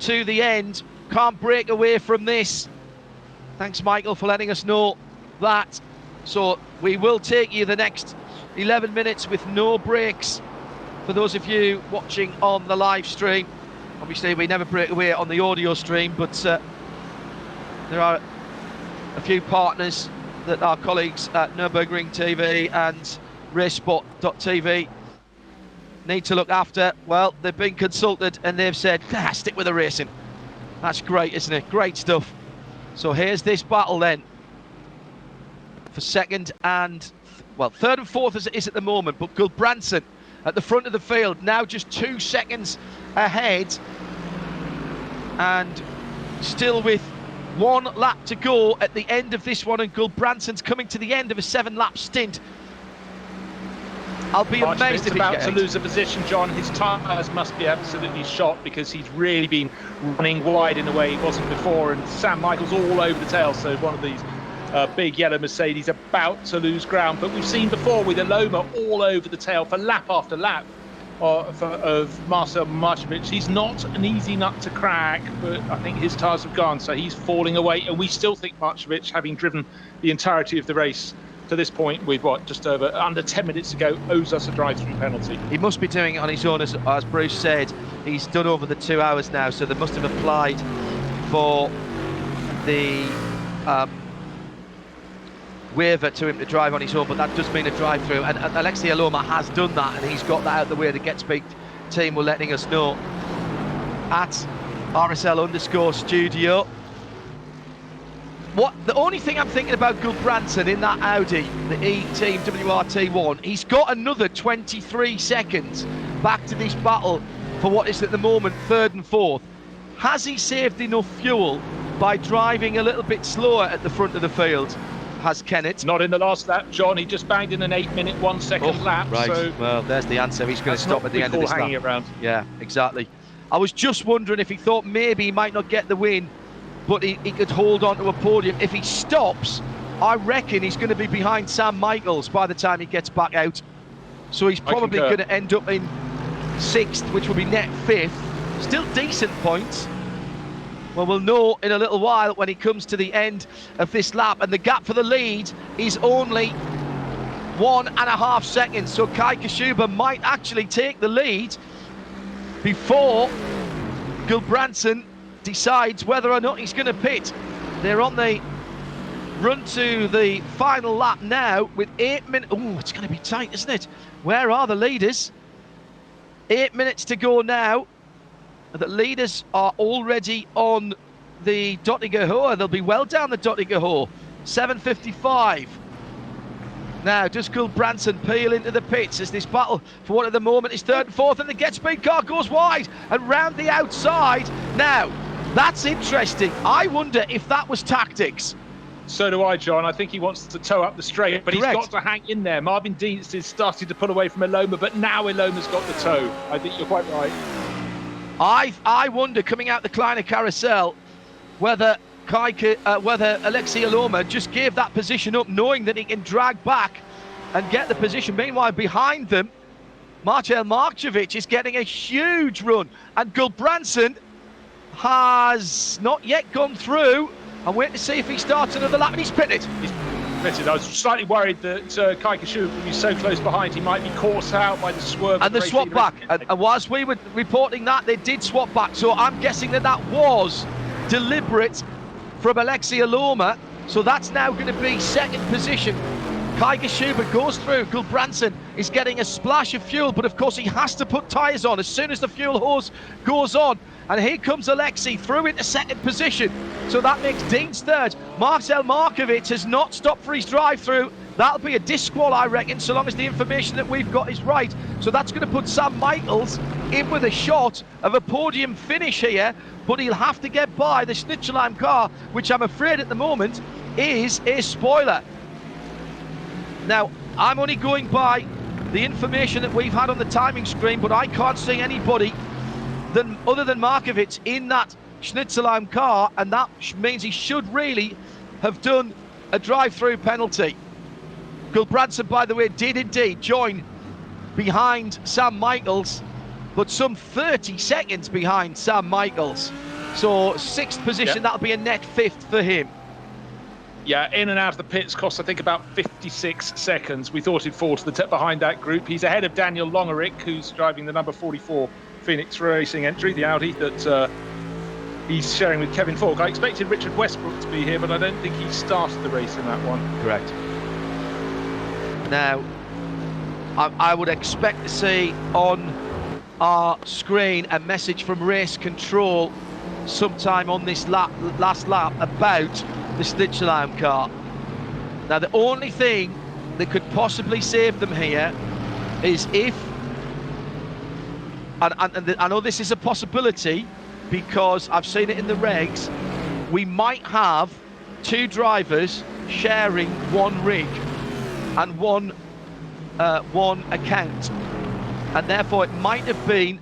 to the end. Can't break away from this. Thanks, Michael, for letting us know that. So we will take you the next 11 minutes with no breaks for those of you watching on the live stream. Obviously, we never break away on the audio stream, but there are a few partners that our colleagues at Nürburgring TV and RaceSport.tv need to look after. Well, they've been consulted and they've said, stick with the racing. That's great, isn't it? Great stuff. So here's this battle then for second and, well, third and fourth as it is at the moment, but Gulbrandsen at the front of the field, now just 2 seconds ahead, and still with 1 lap to go at the end of this one, and Gulbrandsen's coming to the end of a 7-lap stint. I'll be amazed if he's about to lose a position, John. His tyres must be absolutely shot, because he's really been running wide in a way he wasn't before, and Sam Michael's all over the tail, so one of these big yellow Mercedes about to lose ground. But we've seen before with Aloma all over the tail for lap after lap of Marcel Marcevic. He's not an easy nut to crack, but I think his tyres have gone, so he's falling away, and we still think Marcevic, having driven the entirety of the race to this point with just under 10 minutes to go, owes us a drive-through penalty. He must be doing it on his own, as Bruce said. He's done over the 2 hours now, so they must have applied for the waiver to him to drive on his own, but that does mean a drive-through, and Alexei Aloma has done that, and he's got that out of the way. The GetSpeak team were letting us know at RSL_studio. The only thing I'm thinking about Gulbrandsen in that Audi, the E-Team WRT1, he's got another 23 seconds back to this battle for what is at the moment third and fourth. Has he saved enough fuel by driving a little bit slower at the front of the field? Has Kennett? Not in the last lap, John. He just banged in an 8-minute 1 second lap. Right. So well, there's the answer. He's going to stop at the end of this lap. Around. Yeah, exactly. I was just wondering if he thought maybe he might not get the win, but he could hold on to a podium. If he stops, I reckon he's going to be behind Sam Michaels by the time he gets back out. So he's probably going to end up in 6th, which will be net 5th. Still decent points. Well, we'll know in a little while when he comes to the end of this lap, and the gap for the lead is only 1.5 seconds. So Kai Kashuba might actually take the lead before Gulbrandsen decides whether or not he's going to pit. They're on the run to the final lap now with 8 minutes. Oh, it's going to be tight, isn't it? Where are the leaders? 8 minutes to go now. The leaders are already on the Dottinger Hohe. They'll be well down the Dottinger Hohe. 7:55. Now, does Gulbrandsen peel into the pits as this battle for what at the moment is third and fourth, and the GetSpeed car goes wide and round the outside. Now, that's interesting. I wonder if that was tactics. So do I, John. I think he wants to tow up the straight, but Correct. He's got to hang in there. Marvin Dienst is starting to pull away from Aloma, but now Aloma's got the tow. I think you're quite right. I wonder, coming out the Kleiner Carousel, whether Alexei Aloma just gave that position up, knowing that he can drag back and get the position. Meanwhile, behind them, Marcel Marcevic is getting a huge run, and Gulbrandsen has not yet gone through. I'm waiting to see if he starts another lap, and he's pitted. He's pitted. I was slightly worried that Kai Kashuba would be so close behind, he might be caught out by the swerve. And the swap back. And whilst we were reporting that, they did swap back. So I'm guessing that was deliberate from Alexei Aloma. So that's now going to be second position Kai Kashuba goes through. Gulbranson is getting a splash of fuel, but of course he has to put tyres on as soon as the fuel hose goes on. And here comes Alexei through into second position. So that makes Dean's third. Marcel Markovic has not stopped for his drive-through. That'll be a disqual, I reckon, so long as the information that we've got is right. So that's going to put Sam Michaels in with a shot of a podium finish here, but he'll have to get by the Schnitzelheim car, which I'm afraid at the moment is a spoiler. Now, I'm only going by the information that we've had on the timing screen, but I can't see anybody other than Markovic in that Schnitzelheim car, and that means he should really have done a drive-through penalty. Gulbranson, by the way, did indeed join behind Sam Michaels, but some 30 seconds behind Sam Michaels. So sixth position, that'll be a net fifth for him. Yeah, in and out of the pits cost, I think, about 56 seconds. We thought he'd fall to the behind that group. He's ahead of Daniel Longerick, who's driving the number 44 Phoenix Racing entry, the Audi that he's sharing with Kevin Falk. I expected Richard Westbrook to be here, but I don't think he started the race in that one. Correct. Now, I would expect to see on our screen a message from race control sometime on this last lap about the Schnitzelheim car. Now, the only thing that could possibly save them here is if, and I know this is a possibility because I've seen it in the regs, we might have two drivers sharing one rig and one account, and therefore it might have been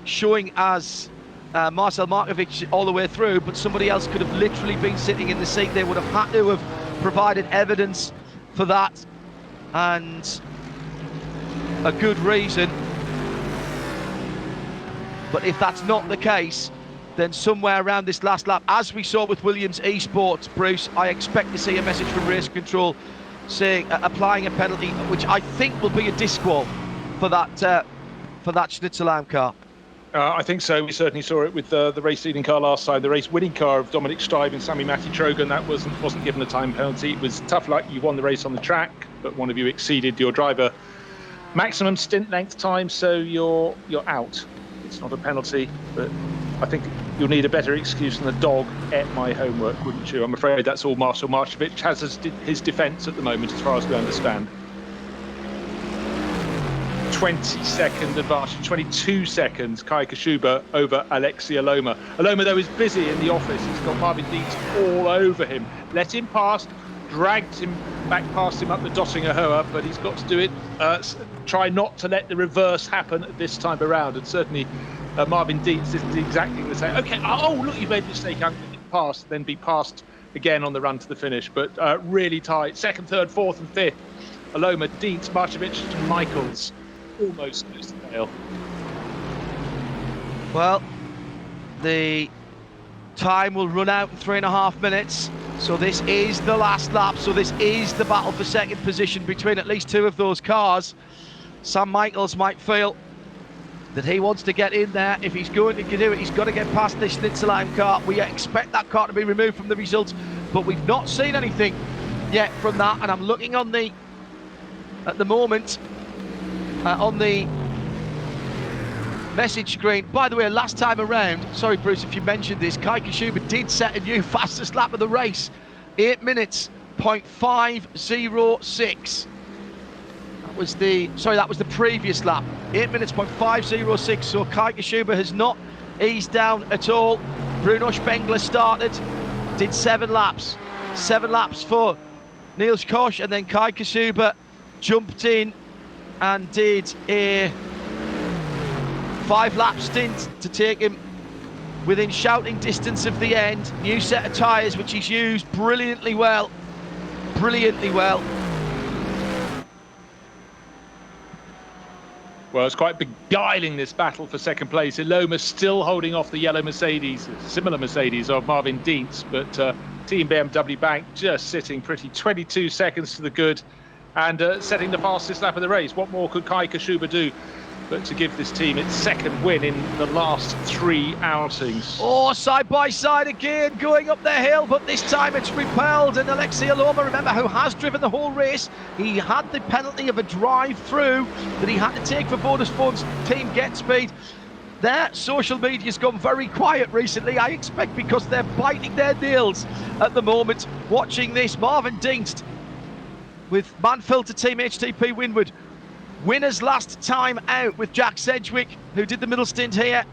showing as Marcel Markovic all the way through, but somebody else could have literally been sitting in the seat. They would have had to have provided evidence for that, and a good reason. But if that's not the case, then somewhere around this last lap, as we saw with Williams Esports, Bruce, I expect to see a message from race control saying applying a penalty, which I think will be a disqual for that Schnitzelheim car. I think so. We certainly saw it with the race-leading car last time. The race-winning car of Dominic Steib and Sami Matti-Trogan, that wasn't given a time penalty. It was tough luck. You won the race on the track, but one of you exceeded your driver maximum stint length time, so you're out. It's not a penalty, but I think you'll need a better excuse than the dog ate my homework, wouldn't you? I'm afraid that's all Marcel Markovic has as his defence at the moment, as far as we understand. 20-second advantage, 22 seconds, Kai Kashuba over Alexei Aloma. Aloma, though, is busy in the office. He's got Marvin Dietz all over him. Let him pass, dragged him back past him up the Dottinger Hoa, but he's got to do it. Try not to let the reverse happen this time around, and certainly Marvin Dietz is exactly the same. Okay, oh, look, you've made a mistake. I'm going to pass, then be passed again on the run to the finish, but really tight. Second, third, fourth, and fifth. Aloma, Dietz, Markovic, and Michaels. Almost close to fail. Well, the time will run out in 3.5 minutes, so this is the last lap, so this is the battle for second position between at least two of those cars. Sam Michaels might feel that he wants to get in there. If he's going to do it, he's got to get past this Schnitzelheim car. We expect that car to be removed from the results, but we've not seen anything yet from that, and I'm looking on the at the moment on the message screen. By the way, last time around, sorry Bruce if you mentioned this, Kai Kashuba did set a new fastest lap of the race, 8 minutes, 0.506. That was the previous lap, 8 minutes, 0.506. So Kai Kashuba has not eased down at all. Bruno Spengler started, did 7 laps. 7 laps for Niels Koch, and then Kai Kashuba jumped in and did a 5-lap stint to take him within shouting distance of the end. New set of tyres, which he's used brilliantly well. Well, it's quite beguiling, this battle for second place. Aloma still holding off the yellow Mercedes, similar Mercedes of Marvin Dietz, but Team BMW Bank just sitting pretty, 22 seconds to the good, and setting the fastest lap of the race. What more could Kai Kashuba do? but to give this team its second win in the last 3 outings. Oh, side by side again, going up the hill, but this time it's repelled. And Alexei Aloma, remember, who has driven the whole race, he had the penalty of a drive-through that he had to take for Motorsport's team Get Speed. Their social media's gone very quiet recently, I expect, because they're biting their nails at the moment watching this. Marvin Dingst with Manfilter Team HTP Winward. Winners last time out with Jack Sedgwick, who did the middle stint here,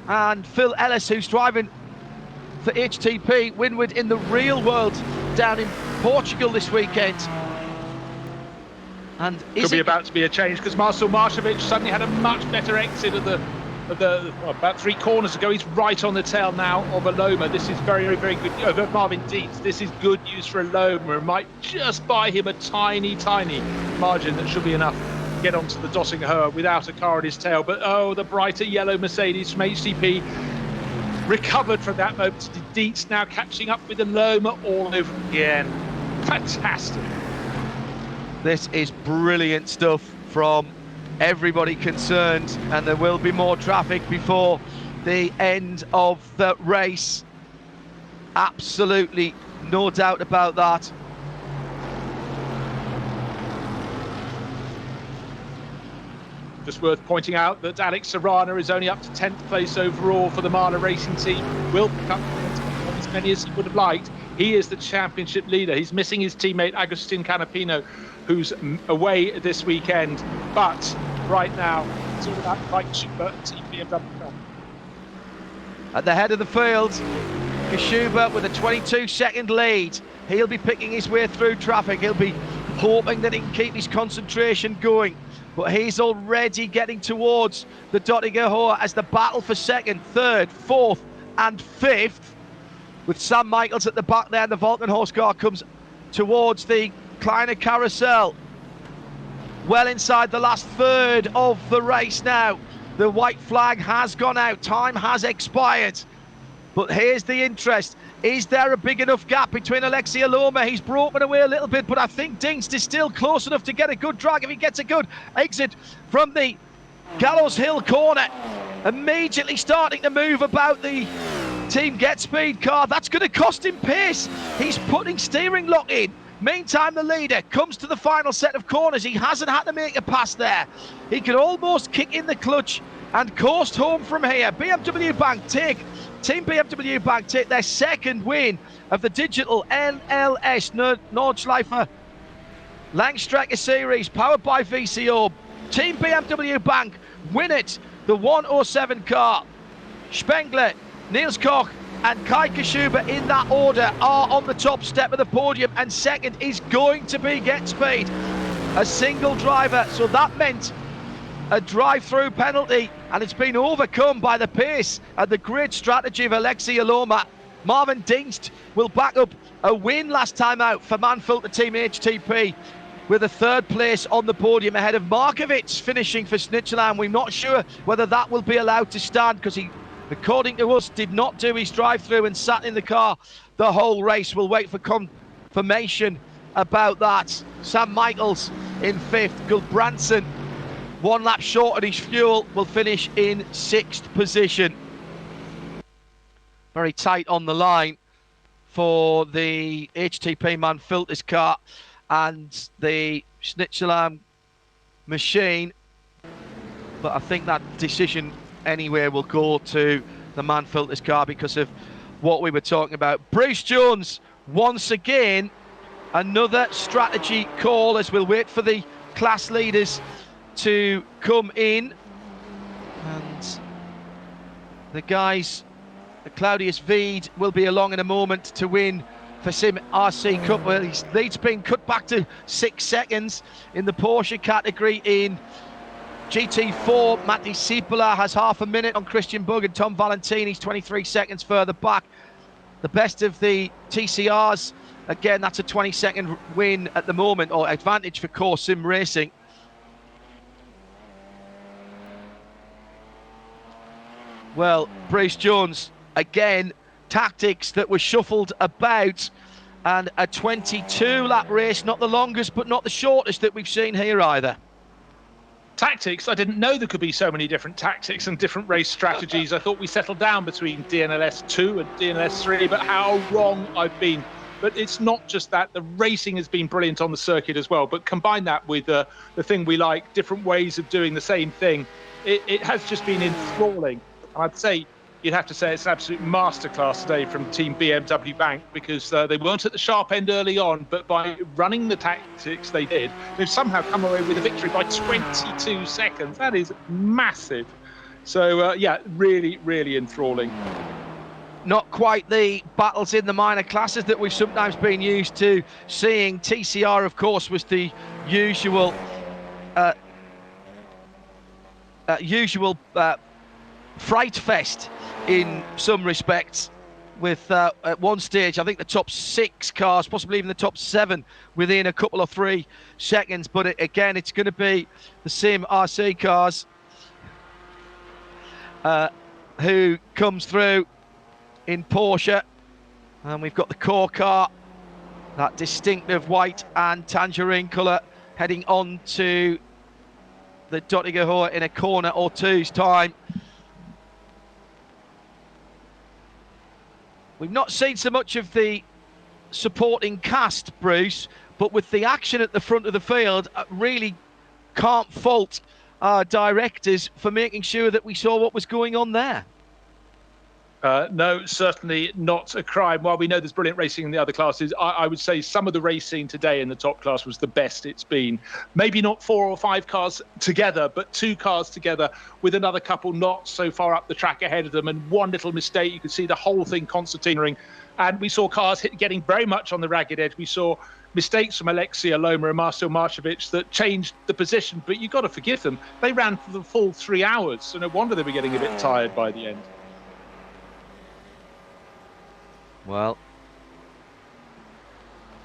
and Phil Ellis, who's driving for HTP Winward in the real world down in Portugal this weekend. And could be about to be a change, because Marcel Maršović suddenly had a much better exit of about 3 corners ago. He's right on the tail now of Aloma. This is very, very good. Marvin Dietz, this is good news for Aloma. It might just buy him a tiny, tiny margin that should be enough to get onto the Döttinger without a car at his tail. But oh, the brighter yellow Mercedes from HTP recovered from that moment. Dietz now catching up with Aloma all over again. Fantastic. This is brilliant stuff from everybody concerned, and there will be more traffic before the end of the race. Absolutely no doubt about that. Just worth pointing out that Alex Serrano is only up to 10th place overall for the Mahler Racing Team. Will pick up as many as he would have liked. He is the championship leader. He's missing his teammate Agustin Canapino, who's away this weekend. But right now, it's all about Mike Schubert and Team BMW. At the head of the field, Schubert with a 22-second lead. He'll be picking his way through traffic. He'll be hoping that he can keep his concentration going. But he's already getting towards the Döttinger as the battle for second, third, fourth and fifth, with Sam Michaels at the back there. And the Valkenhorst car comes towards the Kleiner Carousel. Well inside the last third of the race now. The white flag has gone out. Time has expired. But here's the interest. Is there a big enough gap between Alexei Aloma? He's broken away a little bit, but I think Dingst is still close enough to get a good drag if he gets a good exit from the Gallows Hill corner. Immediately starting to move about the Team Get Speed car. That's going to cost him pace. He's putting steering lock in. Meantime, the leader comes to the final set of corners. He hasn't had to make a pass there. He could almost kick in the clutch and coast home from here. BMW Bank Team BMW Bank take their second win of the digital DNLS Nordschleife Langstrecke Series, powered by VCO. Team BMW Bank win it. The 107 car. Spengler, Niels Koch and Kai Schubert in that order are on the top step of the podium, and second is going to be Get Speed, a single driver. So that meant a drive-through penalty, and it's been overcome by the pace and the great strategy of Alexei Aloma. Marvin Dingst will back up a win last time out for Manfilter Team HTP with a third place on the podium ahead of Markovic finishing for Snitcherland. We're not sure whether that will be allowed to stand, because he, according to us, did not do his drive-through and sat in the car the whole race. We'll wait for confirmation about that. Sam Michaels in fifth. Gulbranson, 1 lap short of his fuel, will finish in 6th position. Very tight on the line for the HTP Manfilter's car and the Snitcherland machine. But I think that decision anyway will go to the Manfilter's car because of what we were talking about. Bruce Jones, once again, another strategy call as we'll wait for the class leaders to come in. And the guys, Claudius Veed will be along in a moment to win for Sim RC Cup. Well, his lead's been cut back to 6 seconds in the Porsche category. In GT4, Matti Sipula has half a minute on Christian Bug, and Tom Valentini's 23 seconds further back. The best of the TCRs, again, that's a 20-second win at the moment, or advantage for Core Sim Racing. Well, Bruce Jones, again, tactics that were shuffled about, and a 22-lap race, not the longest but not the shortest that we've seen here either. tactics, I didn't know there could be so many different tactics and different race strategies. I thought we settled down between DNLS 2 and DNLS 3, but how wrong I've been. But it's not just that. The racing has been brilliant on the circuit as well. But combine that with the thing we like, different ways of doing the same thing. It has just been enthralling. I'd say you'd have to say it's an absolute masterclass today from Team BMW Bank, because they weren't at the sharp end early on, but by running the tactics they did, they've somehow come away with a victory by 22 seconds. That is massive. So, yeah, really, really enthralling. Not quite the battles in the minor classes that we've sometimes been used to seeing. TCR, of course, was the usual fright fest in some respects, with at one stage I think the top 6 cars, possibly even the top 7, within a couple of 3 seconds. But again, it's going to be the Sim RC cars who comes through in Porsche, and we've got the core car, that distinctive white and tangerine colour, heading on to the Dottinger in a corner or two's time. We've not seen so much of the supporting cast, Bruce, but with the action at the front of the field, I really can't fault our directors for making sure that we saw what was going on there. No, certainly not a crime. While we know there's brilliant racing in the other classes, I would say some of the racing today in the top class was the best it's been. Maybe not 4 or 5 cars together, but 2 cars together with another couple not so far up the track ahead of them. And one little mistake, you could see the whole thing concertinaing. And we saw cars getting very much on the ragged edge. We saw mistakes from Alexia Loma and Marcel Marcevic that changed the position, but you've got to forgive them. They ran for the full 3 hours, so no wonder they were getting a bit tired by the end. Well,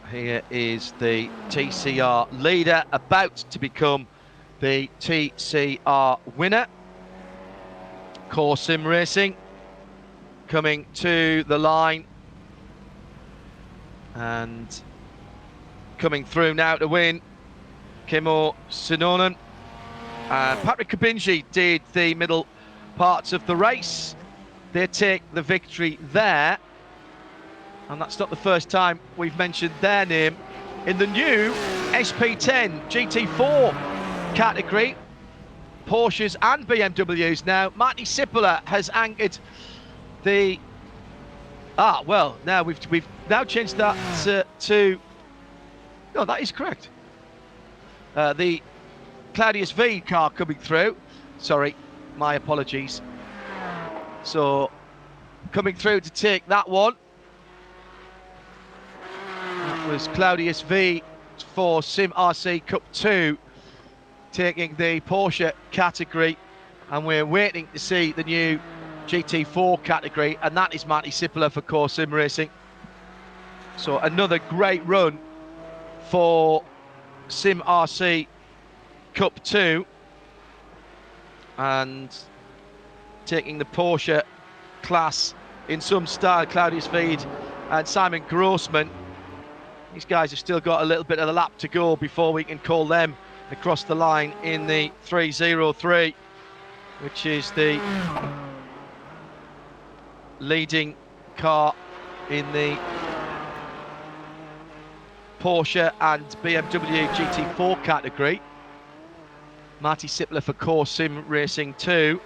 here is the TCR leader, about to become the TCR winner. Core Sim Racing coming to the line and coming through now to win. Kimmo Sinonen and Patrick Kabinji did the middle parts of the race. They take the victory there. And that's not the first time we've mentioned their name in the new SP10 GT4 category. Porsches and BMWs now. Marty Sippola has anchored the... now we've now changed that to... No, that is correct. The Claudius V car coming through. Sorry, my apologies. So, coming through to take that one. That was Claudius V for Sim RC Cup 2, taking the Porsche category, and we're waiting to see the new GT4 category, and that is Marty Sippola for Core Sim Racing. So another great run for Sim RC Cup 2, and taking the Porsche class in some style, Claudius Veed and Simon Grossman. These guys have still got a little bit of a lap to go before we can call them across the line in the 303, which is the leading car in the Porsche and BMW GT4 category. Marty Sippola for Core Sim Racing 2,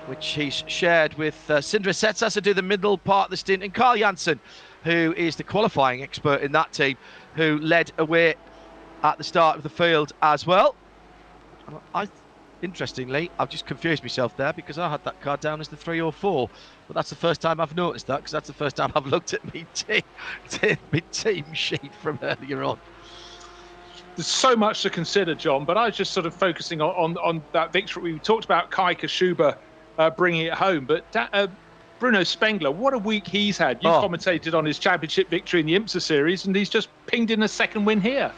which he's shared with Sindre Setsas, who do the middle part of the stint, and Carl Janssen, who is the qualifying expert in that team, who led away at the start of the field as well. Interestingly, I've just confused myself there, because I had that car down as the 304, but that's the first time I've noticed that, because that's the first time I've looked at my team sheet from earlier on. There's so much to consider, John, but I was just sort of focusing on that victory. We talked about Kai Kashuba bringing it home, but Bruno Spengler, what a week he's had. You commentated on his championship victory in the IMSA series, and he's just pinged in a second win here.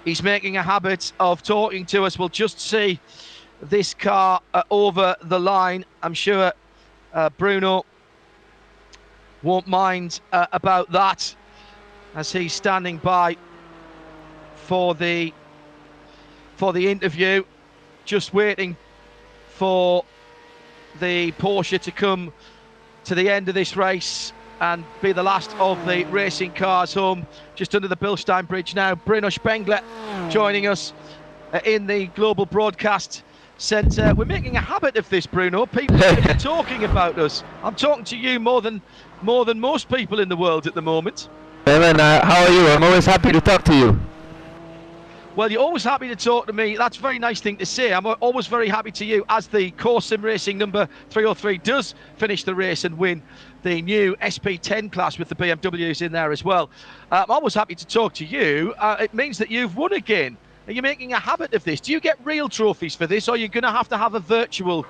He's making a habit of talking to us. We'll just see this car over the line. I'm sure Bruno won't mind about that, as he's standing by for the for the interview. Just waiting for the Porsche to come to the end of this race and be the last of the racing cars home. Just under the Bilstein Bridge now. Bruno Spengler joining us in the global broadcast centre. We're making a habit of this, Bruno. People are talking about us. I'm talking to you more than most people in the world at the moment. Hey man, how are you? I'm always happy to talk to you. Well, you're always happy to talk to me. That's a very nice thing to say. I'm always very happy to you as the Core Sim Racing number 303 does finish the race and win the new SP10 class with the BMWs in there as well. I'm always happy to talk to you. It means that you've won again. Are you making a habit of this? Do you get real trophies for this, or are you going to have a virtual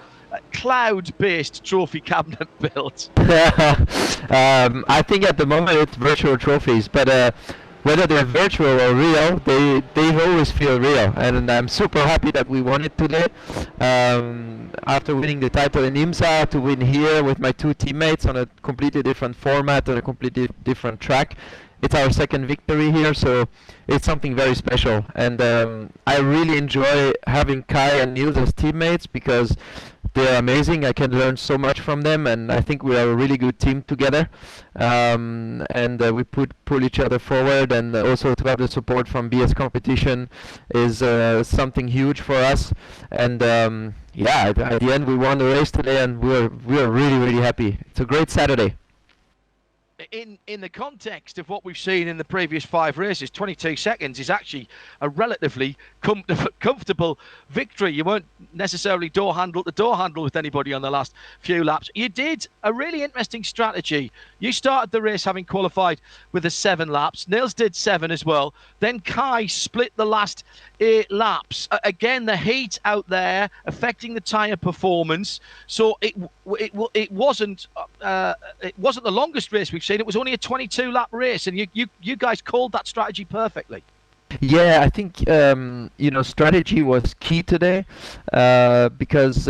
cloud-based trophy cabinet built? I think at the moment it's virtual trophies, but whether they're virtual or real, they always feel real, and I'm super happy that we won it today. After winning the title in IMSA, to win here with my two teammates on a completely different format, on a completely different track. It's our second victory here, so it's something very special. And I really enjoy having Kai and Niels as teammates because they're amazing. I can learn so much from them, and I think we are a really good team together. And we pull each other forward, and also to have the support from BS Competition is something huge for us. And yeah, at the end we won the race today, and we're really happy. It's a great Saturday. In the context of what we've seen in the previous 5 races, 22 seconds is actually a relatively comfortable victory. You weren't necessarily door handle to door handle with anybody on the last few laps. You did a really interesting strategy. You started the race having qualified with the 7 laps. Nils did 7 as well. Then Kai split the last 8 laps. Again, the heat out there affecting the tyre performance. So it wasn't the longest race we've seen. It was only a 22 lap race, and you guys called that strategy perfectly. Yeah, I think strategy was key today because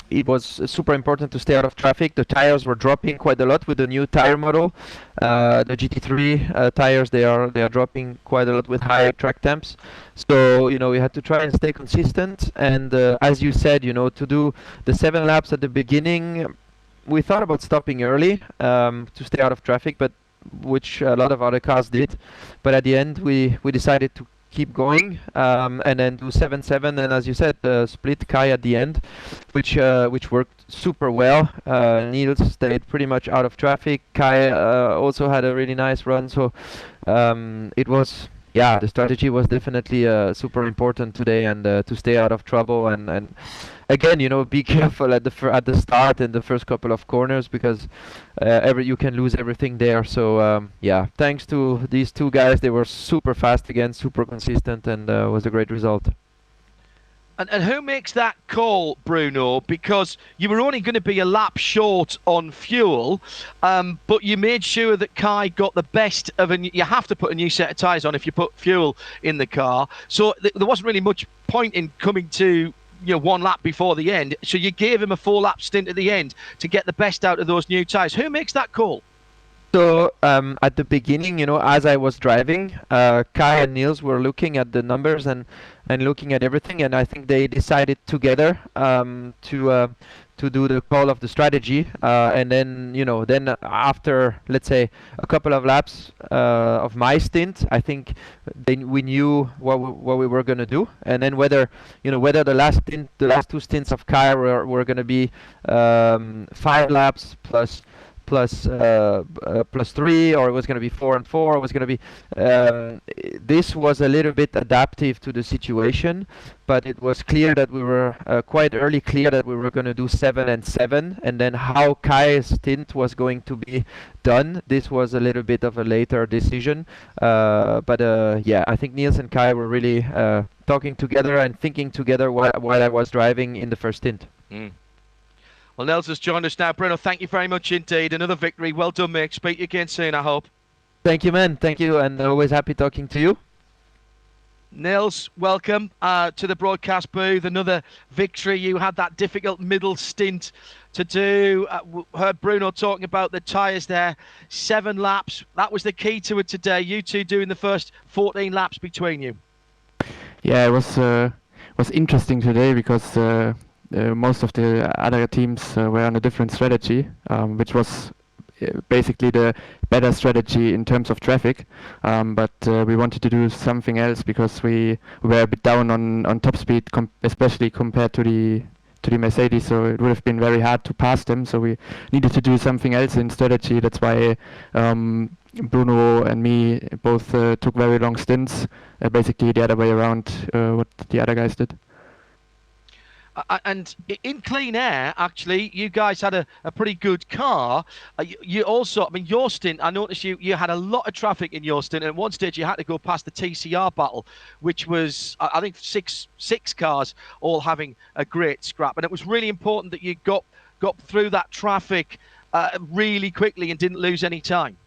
it was super important to stay out of traffic. The tires were dropping quite a lot with the new tire model. The GT3 tires, they are dropping quite a lot with high track temps. So we had to try and stay consistent. And as you said, to do the 7 laps at the beginning, we thought about stopping early to stay out of traffic, but which a lot of other cars did. But at the end, we decided to keep going and then do 7-7, and as you said, split Kai at the end, which worked super well. Niels stayed pretty much out of traffic. Kai also had a really nice run, so it was, yeah, the strategy was definitely super important today, and to stay out of trouble, and again, be careful at the start in the first couple of corners, because you can lose everything there. So yeah, thanks to these 2 guys, they were super fast again, super consistent, and was a great result. And who makes that call, Bruno? Because you were only going to be a lap short on fuel, but you made sure that Kai got the best of you have to put a new set of tyres on if you put fuel in the car. So there wasn't really much point in coming to 1 lap before the end. So you gave him a 4-lap stint at the end to get the best out of those new tyres. Who makes that call? So at the beginning, as I was driving, Kai and Niels were looking at the numbers and looking at everything, and I think they decided together to do the call of the strategy, and then then after, let's say, a couple of laps of my stint, I think we knew what we were going to do, and then whether the last 2 stints of Kai were going to be 5 laps plus 3, or it was going to be 4 and 4, or it was going to be this was a little bit adaptive to the situation, but it was clear that we were quite early clear that we were going to do 7 and 7, and then how Kai's stint was going to be done, this was a little bit of a later decision, but yeah, I think Niels and Kai were really talking together and thinking together while I was driving in the first stint. Well, Nels has joined us now. Bruno, thank you very much indeed. Another victory. Well done, mate. Speak again soon, I hope. Thank you, man. Thank you, and always happy talking to you. Nils, welcome to the broadcast booth. Another victory. You had that difficult middle stint to do. Heard Bruno talking about the tyres there. 7 laps. That was the key to it today. You two doing the first 14 laps between you. Yeah, it was interesting today because most of the other teams were on a different strategy, which was basically the better strategy in terms of traffic. But we wanted to do something else because we were a bit down on top speed, especially compared to the Mercedes, so it would have been very hard to pass them. So we needed to do something else in strategy. That's why Bruno and me both took very long stints, basically the other way around what the other guys did. And in clean air, actually, you guys had a pretty good car. You also, I mean, your stint, I noticed you had a lot of traffic in your stint. And at one stage, you had to go past the TCR battle, which was, I think, six cars all having a great scrap. And it was really important that you got through that traffic really quickly and didn't lose any time.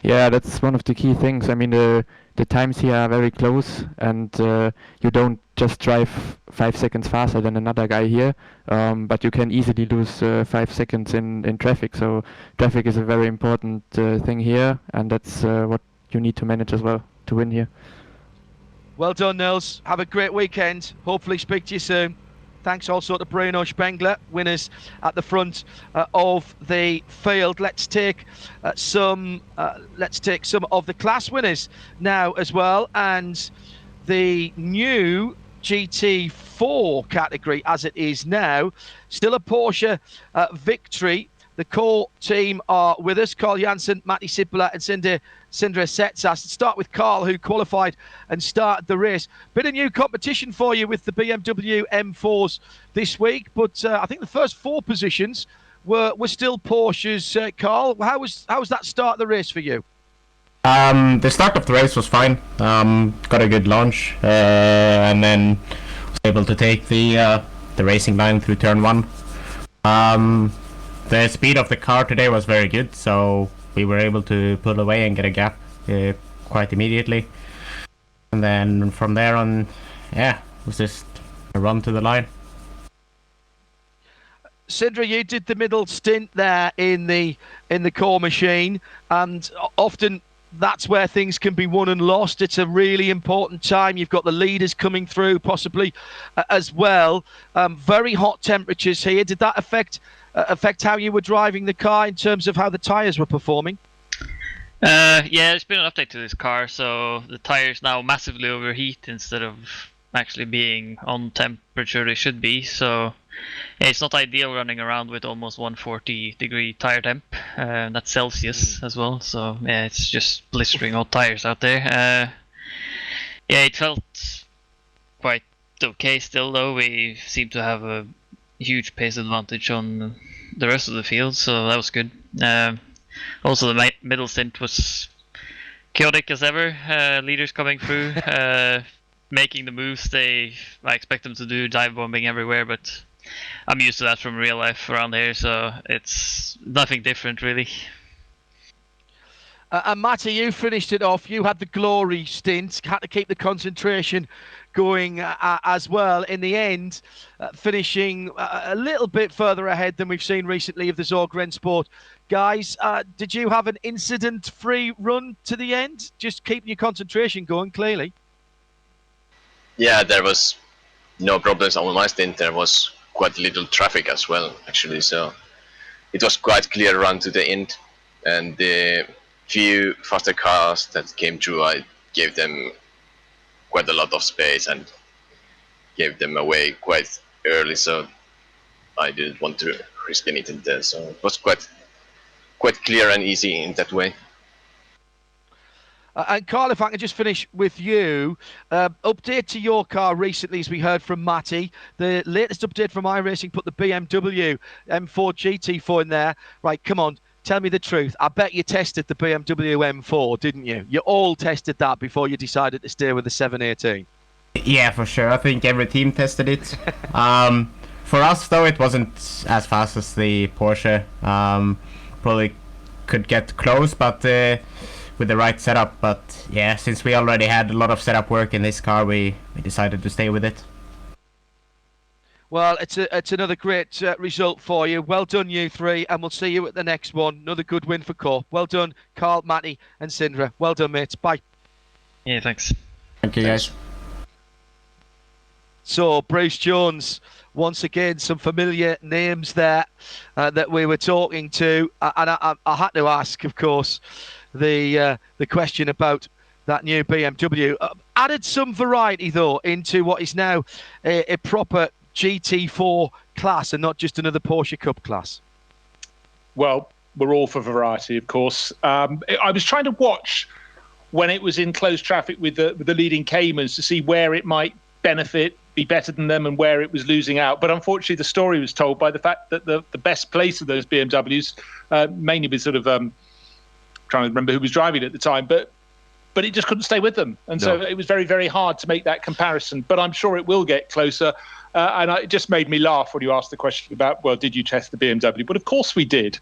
Yeah, that's one of the key things. I mean, the times here are very close, and you don't just drive 5 seconds faster than another guy here, but you can easily lose 5 seconds in traffic. So traffic is a very important thing here, and that's what you need to manage as well to win here. Well done, Nils. Have a great weekend. Hopefully speak to you soon. Thanks also to Bruno Spengler, winners at the front of the field. Let's take some of the class winners now as well, and the new GT4 category as it is now. Still a Porsche victory. The core team are with us: Carl Janssen, Matti Sipilä and Sindre Setsas. Let's start with Carl, who qualified and started the race. Bit of new competition for you with the BMW M4s this week, but I think the first 4 positions were still Porsches. Carl, how was that start of the race for you? The start of the race was fine. Got a good launch, and then was able to take the racing line through turn 1. The speed of the car today was very good, so we were able to pull away and get a gap quite immediately. And then from there on, yeah, it was just a run to the line. Sindre, you did the middle stint there in the core machine, and often that's where things can be won and lost. It's a really important time. You've got the leaders coming through possibly as well. Very hot temperatures here. Did that affect how you were driving the car in terms of how the tyres were performing? Yeah, there's been an update to this car, so the tyres now massively overheat instead of actually being on temperature they should be. So yeah, it's not ideal running around with almost 140-degree tire temp. That's Celsius as well. So yeah, it's just blistering hot tires out there. Yeah, it felt quite okay still, though. We seem to have a huge pace advantage on the rest of the field, so that was good. Also, the middle stint was chaotic as ever. Leaders coming through, making the moves I expect them to do, dive bombing everywhere, but I'm used to that from real life around here, so it's nothing different really. And Matti, you finished it off. You had the glory stint, had to keep the concentration going as well. In the end, finishing a little bit further ahead than we've seen recently of the Zorg Rennsport guys. Did you have an incident-free run to the end? Just keeping your concentration going, clearly. Yeah, there was no problems on my stint. There was quite little traffic as well, actually. So it was quite clear run to the end, and the few faster cars that came through, I gave them quite a lot of space and gave them away quite early, so I didn't want to risk anything there. So it was quite clear and easy in that way. And Carl, if I can just finish with you, update to your car recently, as we heard from Matti. The latest update from iRacing put the BMW M4 GT4 in there. Right, come on. Tell me the truth. I bet you tested the BMW M4, didn't you? You all tested that before you decided to stay with the 718. Yeah, for sure. I think every team tested it. For us, though, it wasn't as fast as the Porsche. Probably could get close, but with the right setup. But yeah, since we already had a lot of setup work in this car, we decided to stay with it. Well, it's another great result for you. Well done, you three, and we'll see you at the next one. Another good win for Corp. Well done, Carl, Matti, and Sindre. Well done, mates. Bye. Yeah, thanks. Thank you, guys. So Bruce Jones, once again, some familiar names there that we were talking to, and I had to ask, of course, the question about that new BMW. Added some variety though into what is now a proper GT4 class and not just another Porsche Cup class. Well, we're all for variety, of course. I was trying to watch when it was in close traffic with the leading Caymans to see where it might benefit, be better than them, and where it was losing out. But unfortunately, the story was told by the fact that the best place of those BMWs, mainly with sort of trying to remember who was driving at the time, but it just couldn't stay with them. And so it was very, very hard to make that comparison. But I'm sure it will get closer. And it just made me laugh when you asked the question about, well, did you test the BMW? But of course we did.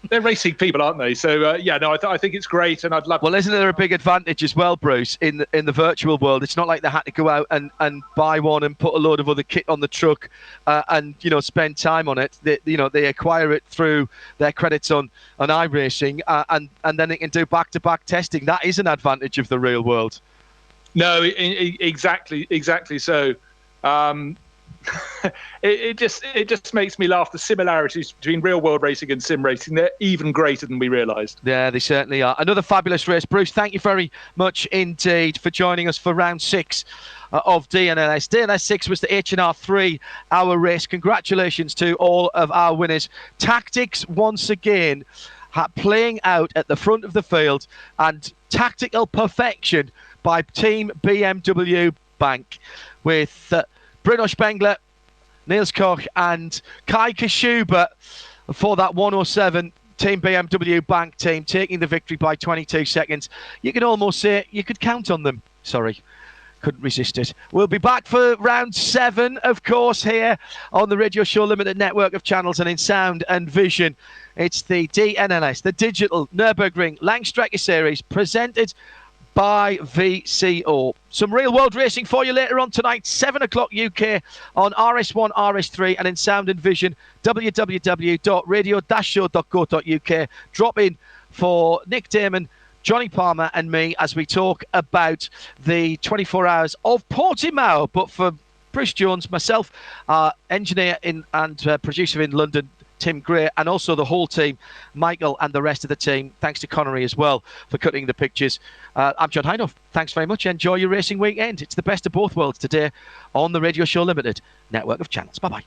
They're racing people, aren't they? So, I think it's great. And I'd love. Well, isn't there a big advantage as well, Bruce, in the virtual world? It's not like they had to go out and buy one and put a load of other kit on the truck and, spend time on it. They acquire it through their credits on iRacing and then they can do back-to-back testing. That is an advantage of the real world. No, exactly so. It just makes me laugh. The similarities between real world racing and sim racing, they're even greater than we realised. Yeah, they certainly are. Another fabulous race. Bruce, thank you very much indeed for joining us for round 6 of DNLS. DNLS 6 was the H&R 3-hour race. Congratulations to all of our winners. Tactics once again playing out at the front of the field, and tactical perfection by Team BMW Bank with Bruno Spengler, Niels Koch and Kai Kashuba for that 107 Team BMW Bank team, taking the victory by 22 seconds. You can almost say you could count on them. Sorry, couldn't resist it. We'll be back for round 7, of course, here on the Radio Show Limited network of channels and in sound and vision. It's the DNLS, the Digital Nürburgring Langstrecke Series, presented by VCO. Some real world racing for you later on tonight, 7 o'clock UK on RS1, RS3 and in sound and vision, www.radio-show.co.uk. Drop in for Nick Damon, Johnny Palmer and me as we talk about the 24 hours of Portimao. But for Bruce Jones, myself, engineer and producer in London, Tim Gray, and also the whole team, Michael and the rest of the team. Thanks to Connery as well for cutting the pictures. I'm John Hindhaugh. Thanks very much. Enjoy your racing weekend. It's the best of both worlds today on the Radio Show Limited network of channels. Bye-bye.